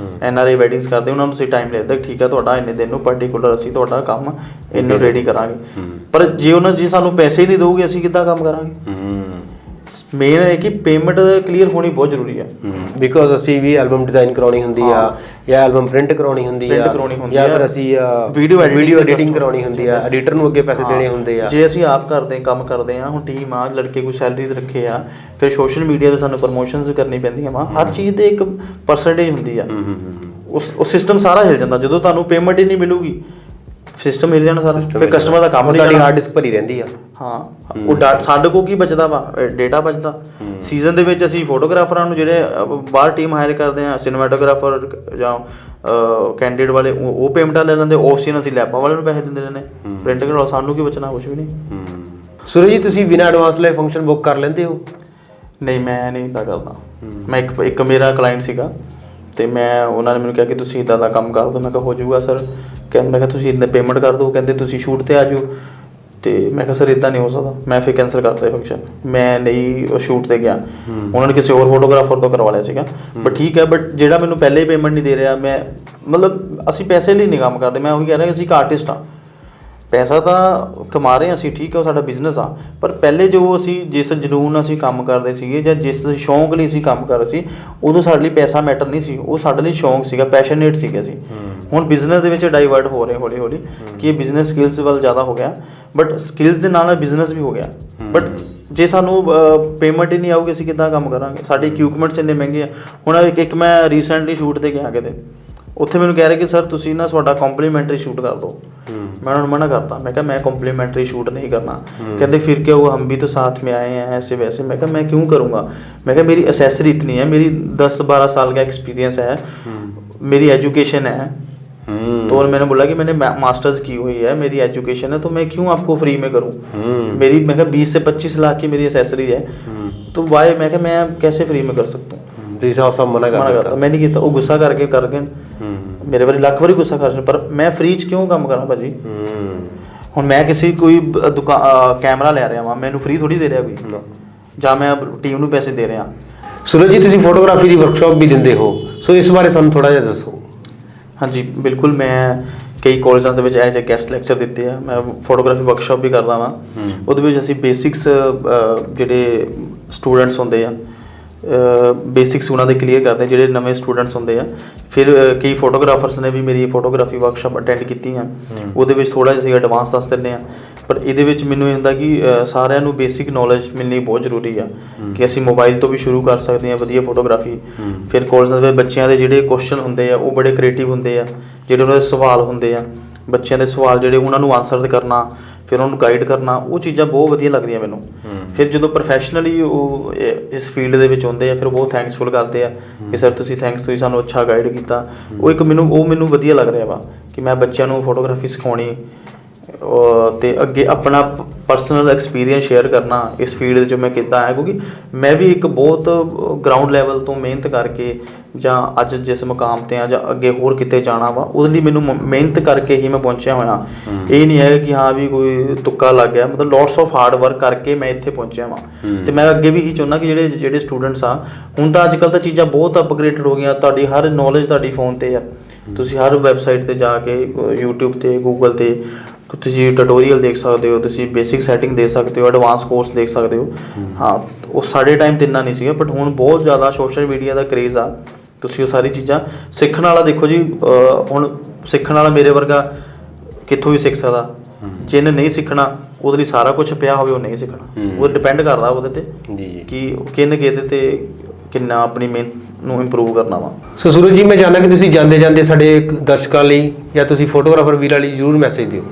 NRI ਵੈਡਿੰਗਸ ਕਰਦੇ, ਉਹਨਾਂ ਨੂੰ ਅਸੀਂ ਟਾਈਮ ਲੈ ਦਿੱਤਾ, ਠੀਕ ਹੈ ਤੁਹਾਡਾ ਇੰਨੇ ਦਿਨ ਨੂੰ ਪਰਟੀਕੂਲਰ ਅਸੀਂ ਤੁਹਾਡਾ ਕੰਮ ਇਹਨੂੰ ਰੈਡੀ ਕਰਾਂਗੇ। ਪਰ ਜੇ ਸਾਨੂੰ ਪੈਸੇ ਹੀ ਨਹੀਂ ਦਊਗੇ ਅਸੀਂ ਕਿੱਦਾਂ ਕੰਮ ਕਰਾਂਗੇ? ਮੇਨ ਹੈ ਕਿ ਪੇਮੈਂਟ ਕਲੀਅਰ ਹੋਣੀ ਬਹੁਤ ਜ਼ਰੂਰੀ ਹੈ। ਬਿਕੋਜ਼ ਅਸੀਂ ਵੀ ਐਲਬਮ ਡਿਜ਼ਾਈਨ ਕਰਾਉਣੀ ਹੁੰਦੀ ਆ, ਜਾਂ ਐਲਬਮ ਪ੍ਰਿੰਟ ਕਰਾਉਣੀ ਹੁੰਦੀ ਆ, ਜਾਂ ਫਿਰ ਅਸੀਂ ਵੀਡੀਓ ਐਡੀਟਿੰਗ ਕਰਾਉਣੀ ਹੁੰਦੀ ਆ, ਐਡੀਟਰ ਨੂੰ ਅੱਗੇ ਪੈਸੇ ਦੇਣੇ ਹੁੰਦੇ ਆ। ਜੇ ਅਸੀਂ ਆਪ ਕੰਮ ਕਰਦੇ ਆ, ਹੁਣ ਟੀਮ ਆ, ਲੜਕੇ ਕੋਈ ਸੈਲਰੀ ਤੇ ਰੱਖੇ ਆ, ਫਿਰ ਸੋਸ਼ਲ ਮੀਡੀਆ 'ਤੇ ਸਾਨੂੰ ਪ੍ਰਮੋਸ਼ਨਸ ਕਰਨੀ ਪੈਂਦੀਆਂ ਵਾ, ਹਰ ਚੀਜ਼ ਤੇ ਇੱਕ ਪਰਸੈਂਟੇਜ ਹੁੰਦੀ ਆ। ਉਹ ਸਿਸਟਮ ਸਾਰਾ ਹਿਲ ਜਾਂਦਾ ਜਦੋਂ ਤੁਹਾਨੂੰ ਪੇਮੈਂਟ ਹੀ ਨਹੀਂ ਮਿਲੂਗੀ। ਸਿਸਟਮ ਹਿਲ ਜਾਣਾ ਸਾਰਾ, ਫਿਰ ਕਸਟਮਰ ਦਾ ਕੰਮ ਤੁਹਾਡੀ ਹਾਰਡ ਡਿਸਕ ਭਰੀ ਰਹਿੰਦੀ ਆ। ਹਾਂ, ਉਹ ਸਾਡੇ ਕੋਲ ਕੀ ਬਚਦਾ ਵਾ? ਡੇਟਾ ਬਚਦਾ। ਸੀਜ਼ਨ ਦੇ ਵਿੱਚ ਅਸੀਂ ਫੋਟੋਗ੍ਰਾਫਰਾਂ ਨੂੰ ਜਿਹੜੇ ਬਾਹਰ ਟੀਮ ਹਾਇਰ ਕਰਦੇ ਆ, ਸਿਨੇਮੈਟੋਗ੍ਰਾਫਰ ਜਾਂ ਕੈਂਡੀਡੇਟ ਵਾਲੇ, ਉਹ ਪੇਮੈਂਟਾਂ ਲੈ ਲੈਂਦੇ। ਆਫ ਸੀਜ਼ਨ ਅਸੀਂ ਲੈਬਾਂ ਵਾਲਿਆਂ ਨੂੰ ਪੈਸੇ ਦਿੰਦੇ ਰਹਿੰਦੇ, ਪ੍ਰਿੰਟ ਕਰਾਓ। ਸਾਨੂੰ ਕੀ ਬਚਣਾ? ਕੁਛ ਵੀ ਨਹੀਂ। ਸੁਰਜ ਜੀ, ਤੁਸੀਂ ਬਿਨਾਂ ਐਡਵਾਂਸ ਲਈ ਫੰਕਸ਼ਨ ਬੁੱਕ ਕਰ ਲੈਂਦੇ ਹੋ? ਨਹੀਂ, ਮੈਂ ਨਹੀਂ ਇੱਦਾਂ ਕਰਦਾ। ਮੈਂ ਇੱਕ ਮੇਰਾ ਕਲਾਇੰਟ ਸੀਗਾ ਅਤੇ ਮੈਂ ਉਹਨਾਂ ਨੇ ਮੈਨੂੰ ਕਿਹਾ ਕਿ ਤੁਸੀਂ ਇੱਦਾਂ ਦਾ ਕੰਮ ਕਰ ਦਿਓ। ਮੈਂ ਕਿਹਾ ਹੋ ਜਾਊਗਾ ਸਰ। ਮੈਂ ਕਿਹਾ ਤੁਸੀਂ ਇੰਨੇ ਪੇਮੈਂਟ ਕਰ ਦਿਓ। ਕਹਿੰਦੇ ਤੁਸੀਂ ਸ਼ੂਟ 'ਤੇ ਆ ਜਾਓ। ਅਤੇ ਮੈਂ ਕਿਹਾ ਸਰ ਇੱਦਾਂ ਨਹੀਂ ਹੋ ਸਕਦਾ। ਮੈਂ ਫਿਰ ਕੈਂਸਲ ਕਰਤਾ ਫੰਕਸ਼ਨ। ਮੈਂ ਨਹੀਂ ਉਹ ਸ਼ੂਟ 'ਤੇ ਗਿਆ। ਉਹਨਾਂ ਨੇ ਕਿਸੇ ਹੋਰ ਫੋਟੋਗ੍ਰਾਫਰ ਤੋਂ ਕਰਵਾ ਲਿਆ ਸੀਗਾ। ਬਟ ਠੀਕ ਹੈ, ਬਟ ਜਿਹੜਾ ਮੈਨੂੰ ਪਹਿਲੇ ਹੀ ਪੇਮੈਂਟ ਨਹੀਂ ਦੇ ਰਿਹਾ, ਮੈਂ ਮਤਲਬ ਅਸੀਂ ਪੈਸੇ ਲਈ ਨਹੀਂ ਕੰਮ ਕਰਦੇ। ਮੈਂ ਉਹੀ ਕਹਿ ਰਿਹਾ ਕਿ ਅਸੀਂ ਇੱਕ ਆਰਟਿਸਟ ਹਾਂ, ਪੈਸਾ ਤਾਂ ਕਮਾ ਰਹੇ ਹਾਂ ਅਸੀਂ, ਠੀਕ ਹੈ, ਉਹ ਸਾਡਾ ਬਿਜ਼ਨਸ ਆ। ਪਰ ਪਹਿਲੇ ਜੋ ਅਸੀਂ ਜਿਸ ਜਨੂੰਨ ਅਸੀਂ ਕੰਮ ਕਰਦੇ ਸੀਗੇ ਜਾਂ ਜਿਸ ਸ਼ੌਂਕ ਲਈ ਅਸੀਂ ਕੰਮ ਕਰ ਰਹੇ ਸੀ, ਉਦੋਂ ਸਾਡੇ ਲਈ ਪੈਸਾ ਮੈਟਰ ਨਹੀਂ ਸੀ। ਉਹ ਸਾਡੇ ਲਈ ਸ਼ੌਂਕ ਸੀਗਾ, ਪੈਸ਼ਨੇਟ ਸੀਗੇ ਅਸੀਂ। ਹੁਣ ਬਿਜ਼ਨਸ ਦੇ ਵਿੱਚ ਡਾਈਵਰਟ ਹੋ ਰਹੇ ਹੌਲੀ ਹੌਲੀ ਕਿ ਇਹ ਬਿਜ਼ਨਸ ਸਕਿੱਲਸ ਵੱਲ ਜ਼ਿਆਦਾ ਹੋ ਗਿਆ। ਬਟ ਸਕਿੱਲਸ ਦੇ ਨਾਲ ਬਿਜ਼ਨਸ ਵੀ ਹੋ ਗਿਆ। ਬਟ ਜੇ ਸਾਨੂੰ ਪੇਮੈਂਟ ਹੀ ਨਹੀਂ ਆਊਗੀ ਅਸੀਂ ਕਿੱਦਾਂ ਕੰਮ ਕਰਾਂਗੇ? ਸਾਡੇ ਇਕਵਿਪਮੈਂਟਸ ਇੰਨੇ ਮਹਿੰਗੇ ਆ। ਹੁਣ ਇੱਕ ਮੈਂ ਰੀਸੈਂਟਲੀ ਸ਼ੂਟ 'ਤੇ ਗਿਆ ਕਿਤੇ, ਉੱਥੇ ਮੈਨੂੰ ਕਹਿ ਰਹੇ ਕਿ ਸਰ ਤੁਸੀਂ ਨਾ ਤੁਹਾਡਾ ਕੰਪਲੀਮੈਂਟਰੀ ਸ਼ੂਟ ਕਰ ਦਿਓ। मैं उन्होंने मना करता। मैं कहा मैं कॉम्प्लीमेंट्री शूट नहीं करना। कहते फिर क्या हुआ, हम भी तो साथ में आए हैं ऐसे वैसे। मैं कहा मैं क्यों करूँगा? मैं कहा मेरी एसेसरी इतनी है, मेरी 10-12 साल का एक्सपीरियंस है, मेरी एजुकेशन है। तो और मैंने बोला कि मैंने मास्टर्स की हुई है, मेरी एजुकेशन है, तो मैं क्यों आपको फ्री में करूँ? मेरी मैं कहा 20 से 25 लाख की मेरी एसेसरी है, तो वाई मैं कहा मैं कैसे फ्री में कर सकता हूँ? मना करता। मैं नहीं किया। वो गुस्सा करके मेरे वारी ਲੱਖ ਵਾਰੀ ਗੁੱਸਾ ਕਰ, ਪਰ ਮੈਂ ਫ੍ਰੀ 'ਚ ਕਿਉਂ ਕੰਮ ਕਰਾਂ ਭਾਜੀ? ਹੁਣ ਮੈਂ ਕਿਸੇ ਕੋਈ ਕੈਮਰਾ ਲੈ ਰਿਹਾ ਵਾਂ, ਮੈਨੂੰ ਫ੍ਰੀ ਥੋੜੀ ਦੇ ਰਿਹਾ ਕੋਈ, ਜਾਂ ਮੈਂ ਟੀਮ ਨੂੰ ਪੈਸੇ ਦੇ ਰਿਹਾ। ਸੁਰਜ ਜੀ, ਤੁਸੀਂ ਫੋਟੋਗ੍ਰਾਫੀ ਦੀ ਵਰਕਸ਼ਾਪ ਵੀ ਦਿੰਦੇ ਹੋ, ਸੋ ਇਸ ਬਾਰੇ ਸਾਨੂੰ ਥੋੜਾ ਜਿਹਾ ਦੱਸੋ। ਹਾਂਜੀ ਬਿਲਕੁਲ, ਮੈਂ ਕਈ ਕਾਲਜਾਂ ਦੇ ਵਿੱਚ ਐਜ਼ ਏ ਗੈਸਟ ਲੈਕਚਰ ਦਿੱਤੇ ਆ। ਮੈਂ ਫੋਟੋਗ੍ਰਾਫੀ ਵਰਕਸ਼ਾਪ ਵੀ ਕਰਦਾ ਵਾਂ। ਉਹਦੇ ਵਿੱਚ ਅਸੀਂ ਬੇਸਿਕਸ ਜਿਹੜੇ ਸਟੂਡੈਂਟਸ ਹੁੰਦੇ ਆ, ਬੇਸਿਕਸ ਉਹਨਾਂ ਦੇ ਕਲੀਅਰ ਕਰਦੇ ਜਿਹੜੇ ਨਵੇਂ ਸਟੂਡੈਂਟਸ ਹੁੰਦੇ ਆ। ਫਿਰ ਕਈ ਫੋਟੋਗ੍ਰਾਫਰਸ ਨੇ ਵੀ ਮੇਰੀ ਫੋਟੋਗ੍ਰਾਫੀ ਵਰਕਸ਼ਾਪ ਅਟੈਂਡ ਕੀਤੀ ਆ। ਉਹਦੇ ਵਿੱਚ ਥੋੜ੍ਹਾ ਜਿਹਾ ਅਸੀਂ ਐਡਵਾਂਸ ਦੱਸ ਦਿੰਦੇ ਹਾਂ। ਪਰ ਇਹਦੇ ਵਿੱਚ ਮੈਨੂੰ ਇਹ ਹੁੰਦਾ ਕਿ ਸਾਰਿਆਂ ਨੂੰ ਬੇਸਿਕ ਨੌਲੇਜ ਮਿਲਣੀ ਬਹੁਤ ਜ਼ਰੂਰੀ ਆ ਕਿ ਅਸੀਂ ਮੋਬਾਈਲ ਤੋਂ ਵੀ ਸ਼ੁਰੂ ਕਰ ਸਕਦੇ ਹਾਂ ਵਧੀਆ ਫੋਟੋਗ੍ਰਾਫੀ। ਫਿਰ ਕਾਲਜਾਂ ਦੇ ਬੱਚਿਆਂ ਦੇ ਜਿਹੜੇ ਕੁਐਸਚਨ ਹੁੰਦੇ ਆ ਉਹ ਬੜੇ ਕ੍ਰੀਏਟਿਵ ਹੁੰਦੇ ਆ, ਜਿਹੜੇ ਉਹਨਾਂ ਦੇ ਸਵਾਲ ਹੁੰਦੇ ਆ, ਬੱਚਿਆਂ ਦੇ ਸਵਾਲ ਜਿਹੜੇ ਉਹਨਾਂ ਨੂੰ ਆਨਸਰ ਕਰਨਾ, ਫਿਰ ਉਹਨਾਂ ਨੂੰ ਗਾਈਡ ਕਰਨਾ, ਉਹ ਚੀਜ਼ਾਂ ਬਹੁਤ ਵਧੀਆ ਲੱਗਦੀਆਂ ਮੈਨੂੰ। ਫਿਰ ਜਦੋਂ ਪ੍ਰੋਫੈਸ਼ਨਲੀ ਉਹ ਇਸ ਫੀਲਡ ਦੇ ਵਿੱਚ ਹੁੰਦੇ ਆ ਫਿਰ ਬਹੁਤ ਥੈਂਕਸਫੁਲ ਕਰਦੇ ਆ ਕਿ ਸਰ ਤੁਸੀਂ ਸਾਨੂੰ ਅੱਛਾ ਗਾਈਡ ਕੀਤਾ। ਉਹ ਇੱਕ ਮੈਨੂੰ ਵਧੀਆ ਲੱਗ ਰਿਹਾ ਵਾ ਕਿ ਮੈਂ ਬੱਚਿਆਂ ਨੂੰ ਫੋਟੋਗ੍ਰਾਫੀ ਸਿਖਾਉਣੀ ਅਤੇ ਅੱਗੇ ਆਪਣਾ ਪਰਸਨਲ ਐਕਸਪੀਰੀਅੰਸ ਸ਼ੇਅਰ ਕਰਨਾ ਇਸ ਫੀਲਡ 'ਚ ਮੈਂ ਕਿੱਦਾਂ ਆਇਆ, ਕਿਉਂਕਿ ਮੈਂ ਵੀ ਇੱਕ ਬਹੁਤ ਗਰਾਊਂਡ ਲੈਵਲ ਤੋਂ ਮਿਹਨਤ ਕਰਕੇ ਜਾਂ ਅੱਜ ਜਿਸ ਮੁਕਾਮ 'ਤੇ ਆ ਜਾਂ ਅੱਗੇ ਹੋਰ ਕਿਤੇ ਜਾਣਾ ਵਾ ਉਹਦੇ ਲਈ ਮੈਨੂੰ ਮਿਹਨਤ ਕਰਕੇ ਹੀ ਮੈਂ ਪਹੁੰਚਿਆ ਹੋਇਆ। ਇਹ ਨਹੀਂ ਹੈ ਕਿ ਹਾਂ ਵੀ ਕੋਈ ਤੁੱਕਾ ਲੱਗ ਗਿਆ, ਮਤਲਬ ਲੋਟਸ ਆਫ ਹਾਰਡ ਵਰਕ ਕਰਕੇ ਮੈਂ ਇੱਥੇ ਪਹੁੰਚਿਆ ਵਾਂ। ਅਤੇ ਮੈਂ ਅੱਗੇ ਵੀ ਇਹੀ ਚਾਹੁੰਦਾ ਕਿ ਜਿਹੜੇ ਸਟੂਡੈਂਟਸ ਆ, ਹੁਣ ਤਾਂ ਅੱਜ ਕੱਲ੍ਹ ਤਾਂ ਚੀਜ਼ਾਂ ਬਹੁਤ ਅਪਗ੍ਰੇਡਡ ਹੋ ਗਈਆਂ, ਤੁਹਾਡੀ ਹਰ ਨੌਲੇਜ ਤੁਹਾਡੀ ਫੋਨ 'ਤੇ ਆ। ਤੁਸੀਂ ਹਰ ਵੈਬਸਾਈਟ 'ਤੇ ਜਾ ਕੇ YouTube 'ਤੇ ਗੂਗਲ 'ਤੇ ਤੁਸੀਂ ਟਿਊਟੋਰੀਅਲ ਦੇਖ ਸਕਦੇ ਹੋ, ਤੁਸੀਂ ਬੇਸਿਕ ਸੈਟਿੰਗ ਦੇ ਸਕਦੇ ਹੋ, ਐਡਵਾਂਸ ਕੋਰਸ ਦੇਖ ਸਕਦੇ ਹੋ। ਹਾਂ, ਉਹ ਸਾਡੇ ਟਾਈਮ 'ਤੇ ਇੰਨਾ ਨਹੀਂ ਸੀਗਾ, ਬਟ ਹੁਣ ਬਹੁਤ ਜ਼ਿਆਦਾ ਸੋਸ਼ਲ ਮੀਡੀਆ ਦਾ ਕਰੇਜ਼ ਆ। ਤੁਸੀਂ ਉਹ ਸਾਰੀ ਚੀਜ਼ਾਂ ਸਿੱਖਣ ਵਾਲਾ ਦੇਖੋ ਜੀ, ਹੁਣ ਸਿੱਖਣ ਵਾਲਾ ਮੇਰੇ ਵਰਗਾ ਕਿੱਥੋਂ ਵੀ ਸਿੱਖ ਸਕਦਾ। ਜਿਹਨੇ ਨਹੀਂ ਸਿੱਖਣਾ ਉਹਦੇ ਲਈ ਸਾਰਾ ਕੁਝ ਪਿਆ ਹੋਵੇ ਉਹ ਨਹੀਂ ਸਿੱਖਣਾ। ਉਹ ਡਿਪੈਂਡ ਕਰਦਾ ਉਹਦੇ 'ਤੇ ਕਿ ਕਿਹਦੇ 'ਤੇ ਕਿੰਨਾ ਆਪਣੀ ਮਿਹਨਤ ਨੂੰ ਇੰਪਰੂਵ ਕਰਨਾ ਵਾ। ਸੋ ਸੂਰਜ ਜੀ, ਮੈਂ ਜਾਣਦਾ ਕਿ ਤੁਸੀਂ ਜਾਂਦੇ ਸਾਡੇ ਦਰਸ਼ਕਾਂ ਲਈ ਜਾਂ ਤੁਸੀਂ ਫੋਟੋਗ੍ਰਾਫਰ ਵੀਰਾਂ ਲਈ ਜ਼ਰੂਰ ਮੈਸੇਜ ਦਿਓ।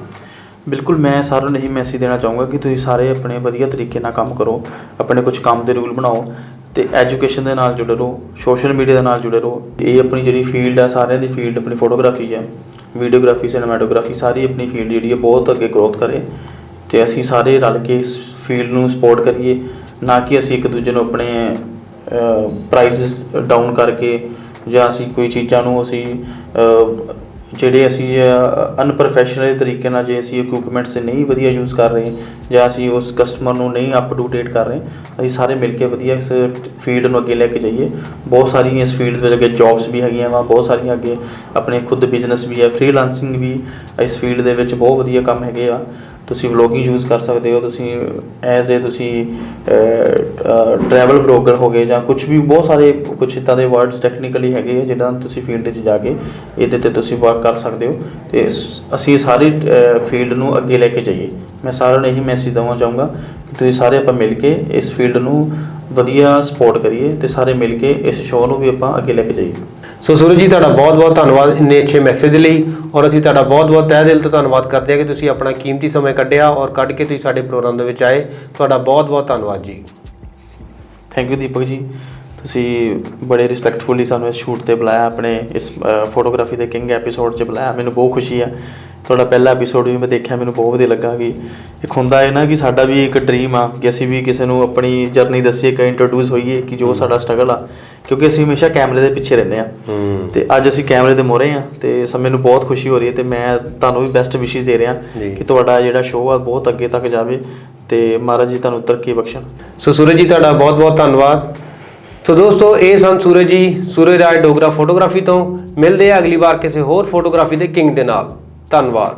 ਬਿਲਕੁਲ, ਮੈਂ ਸਾਰਿਆਂ ਨੂੰ ਇਹੀ ਮੈਸੇਜ ਦੇਣਾ ਚਾਹੂੰਗਾ ਕਿ ਤੁਸੀਂ ਸਾਰੇ ਆਪਣੇ ਵਧੀਆ ਤਰੀਕੇ ਨਾਲ ਕੰਮ ਕਰੋ, ਆਪਣੇ ਕੁਝ ਕੰਮ ਦੇ ਰੂਲ ਬਣਾਓ ਅਤੇ ਐਜੂਕੇਸ਼ਨ ਦੇ ਨਾਲ ਜੁੜੇ ਰਹੋ, ਸੋਸ਼ਲ ਮੀਡੀਆ ਦੇ ਨਾਲ ਜੁੜੇ ਰਹੋ। ਇਹ ਆਪਣੀ ਜਿਹੜੀ ਫੀਲਡ ਹੈ, ਸਾਰਿਆਂ ਦੀ ਫੀਲਡ ਆਪਣੀ ਫੋਟੋਗ੍ਰਾਫੀ ਹੈ, ਵੀਡੀਓਗ੍ਰਾਫੀ, ਸਿਨੇਮੈਟੋਗ੍ਰਾਫੀ, ਸਾਰੀ ਆਪਣੀ ਫੀਲਡ ਜਿਹੜੀ ਹੈ ਬਹੁਤ ਅੱਗੇ ਗਰੋਥ ਕਰੇ ਅਤੇ ਅਸੀਂ ਸਾਰੇ ਰਲ ਕੇ ਇਸ ਫੀਲਡ ਨੂੰ ਸਪੋਰਟ ਕਰੀਏ, ਨਾ ਕਿ ਅਸੀਂ ਇੱਕ ਦੂਜੇ ਨੂੰ ਆਪਣੇ ਪ੍ਰਾਈਸਿਸ ਡਾਊਨ ਕਰਕੇ ਜਾਂ ਅਸੀਂ ਕੋਈ ਚੀਜ਼ਾਂ ਨੂੰ ਜਿਹੜੇ ਅਸੀਂ ਅਨਪ੍ਰੋਫੈਸ਼ਨਲ ਤਰੀਕੇ ਨਾਲ ਜੇ ਅਸੀਂ ਇਕਵਿਪਮੈਂਟਸ ਨਹੀਂ ਵਧੀਆ ਯੂਜ਼ ਕਰ ਰਹੇ ਜਾਂ ਅਸੀਂ ਉਸ ਕਸਟਮਰ ਨੂੰ ਨਹੀਂ ਅਪ ਟੂ ਡੇਟ ਕਰ ਰਹੇ, ਅਸੀਂ ਸਾਰੇ ਮਿਲ ਕੇ ਵਧੀਆ ਇਸ ਫੀਲਡ ਨੂੰ ਅੱਗੇ ਲੈ ਕੇ ਜਾਈਏ। ਬਹੁਤ ਸਾਰੀਆਂ ਇਸ ਫੀਲਡ ਵਿੱਚ ਅੱਗੇ ਜੌਬਸ ਵੀ ਹੈਗੀਆਂ ਵਾ, ਬਹੁਤ ਸਾਰੀਆਂ ਅੱਗੇ ਆਪਣੇ ਖੁਦ ਬਿਜ਼ਨਸ ਵੀ ਹੈ, ਫ੍ਰੀਲਾਂਸਿੰਗ ਵੀ ਇਸ ਫੀਲਡ ਦੇ ਵਿੱਚ ਬਹੁਤ ਵਧੀਆ ਕੰਮ ਹੈਗੇ ਆ। ਤੁਸੀਂ ਵਲੋਗਿੰਗ ਯੂਜ਼ ਕਰ ਸਕਦੇ ਹੋ, ਤੁਸੀਂ ਐਜ਼ ਏ ਤੁਸੀਂ ਟਰੈਵਲ ਬਲੌਗਰ ਹੋ ਗਏ ਜਾਂ ਕੁਛ ਵੀ, ਬਹੁਤ ਸਾਰੇ ਕੁਛ ਇੱਦਾਂ ਦੇ ਵਰਡਸ ਟੈਕਨੀਕਲੀ ਹੈਗੇ ਆ ਜਿੱਦਾਂ ਤੁਸੀਂ ਫੀਲਡ 'ਚ ਜਾ ਕੇ ਇਹਦੇ 'ਤੇ ਤੁਸੀਂ ਵਰਕ ਕਰ ਸਕਦੇ ਹੋ ਅਤੇ ਅਸੀਂ ਸਾਰੀ ਫੀਲਡ ਨੂੰ ਅੱਗੇ ਲੈ ਕੇ ਜਾਈਏ। ਮੈਂ ਸਾਰਿਆਂ ਨੂੰ ਇਹੀ ਮੈਸੇਜ ਦੇਣਾ ਚਾਹੂੰਗਾ ਕਿ ਤੁਸੀਂ ਸਾਰੇ ਆਪਾਂ ਮਿਲ ਕੇ ਇਸ ਫੀਲਡ ਨੂੰ ਵਧੀਆ ਸਪੋਰਟ ਕਰੀਏ ਅਤੇ ਸਾਰੇ ਮਿਲ ਕੇ ਇਸ ਸ਼ੋਅ ਨੂੰ ਵੀ ਆਪਾਂ ਅੱਗੇ ਲੈ ਕੇ ਜਾਈਏ। ਸੋ ਸੂਰਜ ਜੀ, ਤੁਹਾਡਾ ਬਹੁਤ ਬਹੁਤ ਧੰਨਵਾਦ ਇੰਨੇ ਅੱਛੇ ਮੈਸੇਜ ਲਈ, ਔਰ ਅਸੀਂ ਤੁਹਾਡਾ ਬਹੁਤ ਬਹੁਤ ਤਹਿ ਦਿਲ ਤੋਂ ਧੰਨਵਾਦ ਕਰਦੇ ਹਾਂ ਕਿ ਤੁਸੀਂ ਆਪਣਾ ਕੀਮਤੀ ਸਮਾਂ ਕੱਢਿਆ ਔਰ ਕੱਢ ਕੇ ਤੁਸੀਂ ਸਾਡੇ ਪ੍ਰੋਗਰਾਮ ਦੇ ਵਿੱਚ ਆਏ। ਤੁਹਾਡਾ ਬਹੁਤ ਬਹੁਤ ਧੰਨਵਾਦ ਜੀ। ਥੈਂਕ ਯੂ ਦੀਪਕ ਜੀ, ਤੁਸੀਂ ਬੜੇ ਰਿਸਪੈਕਟਫੁਲੀ ਸਾਨੂੰ ਇਸ ਸ਼ੂਟ 'ਤੇ ਬੁਲਾਇਆ, ਆਪਣੇ ਇਸ ਫੋਟੋਗ੍ਰਾਫੀ ਦੇ ਕਿੰਗ ਐਪੀਸੋਡ 'ਚ ਬੁਲਾਇਆ। ਮੈਨੂੰ ਬਹੁਤ ਖੁਸ਼ੀ ਆ। ਤੁਹਾਡਾ ਪਹਿਲਾ ਐਪੀਸੋਡ ਵੀ ਮੈਂ ਦੇਖਿਆ, ਮੈਨੂੰ ਬਹੁਤ ਵਧੀਆ ਲੱਗਾ ਕਿ ਇੱਕ ਹੁੰਦਾ ਹੈ ਨਾ ਕਿ ਸਾਡਾ ਵੀ ਇੱਕ ਡਰੀਮ ਆ ਕਿ ਅਸੀਂ ਵੀ ਕਿਸੇ ਨੂੰ ਆਪਣੀ ਜਰਨੀ ਦੱਸੀਏ, ਕਿ ਇੰਟਰੋਡਿਊਸ ਹੋਈਏ ਕਿ ਜੋ ਸਾਡਾ ਸਟਰਗਲ ਆ, ਕਿਉਂਕਿ ਅਸੀਂ ਹਮੇਸ਼ਾ ਕੈਮਰੇ ਦੇ ਪਿੱਛੇ ਰਹਿੰਦੇ ਹਾਂ ਅਤੇ ਅੱਜ ਅਸੀਂ ਕੈਮਰੇ ਦੇ ਮੂਹਰੇ ਹਾਂ ਅਤੇ ਮੈਨੂੰ ਬਹੁਤ ਖੁਸ਼ੀ ਹੋ ਰਹੀ ਹੈ ਅਤੇ ਮੈਂ ਤੁਹਾਨੂੰ ਵੀ ਬੈਸਟ ਵਿਸ਼ੇਸ ਦੇ ਰਿਹਾ ਕਿ ਤੁਹਾਡਾ ਜਿਹੜਾ ਸ਼ੋਅ ਆ ਬਹੁਤ ਅੱਗੇ ਤੱਕ ਜਾਵੇ ਅਤੇ ਮਹਾਰਾਜ ਜੀ ਤੁਹਾਨੂੰ ਤਰੱਕੀ ਬਖਸ਼ਣ। ਸੋ ਸੂਰਜ ਜੀ, ਤੁਹਾਡਾ ਬਹੁਤ ਬਹੁਤ ਧੰਨਵਾਦ। ਸੋ ਦੋਸਤੋ, ਇਹ ਸਨ ਸੂਰਜ ਜੀ, ਸੂਰਜ ਰਾਜ ਡੋਗਰਾ ਫੋਟੋਗ੍ਰਾਫੀ ਤੋਂ। ਮਿਲਦੇ ਆ ਅਗਲੀ ਵਾਰ ਕਿਸੇ ਹੋਰ ਫੋਟੋਗ੍ਰਾਫੀ ਦੇ ਕਿੰਗ ਦੇ ਨਾਲ। ਧੰਨਵਾਦ।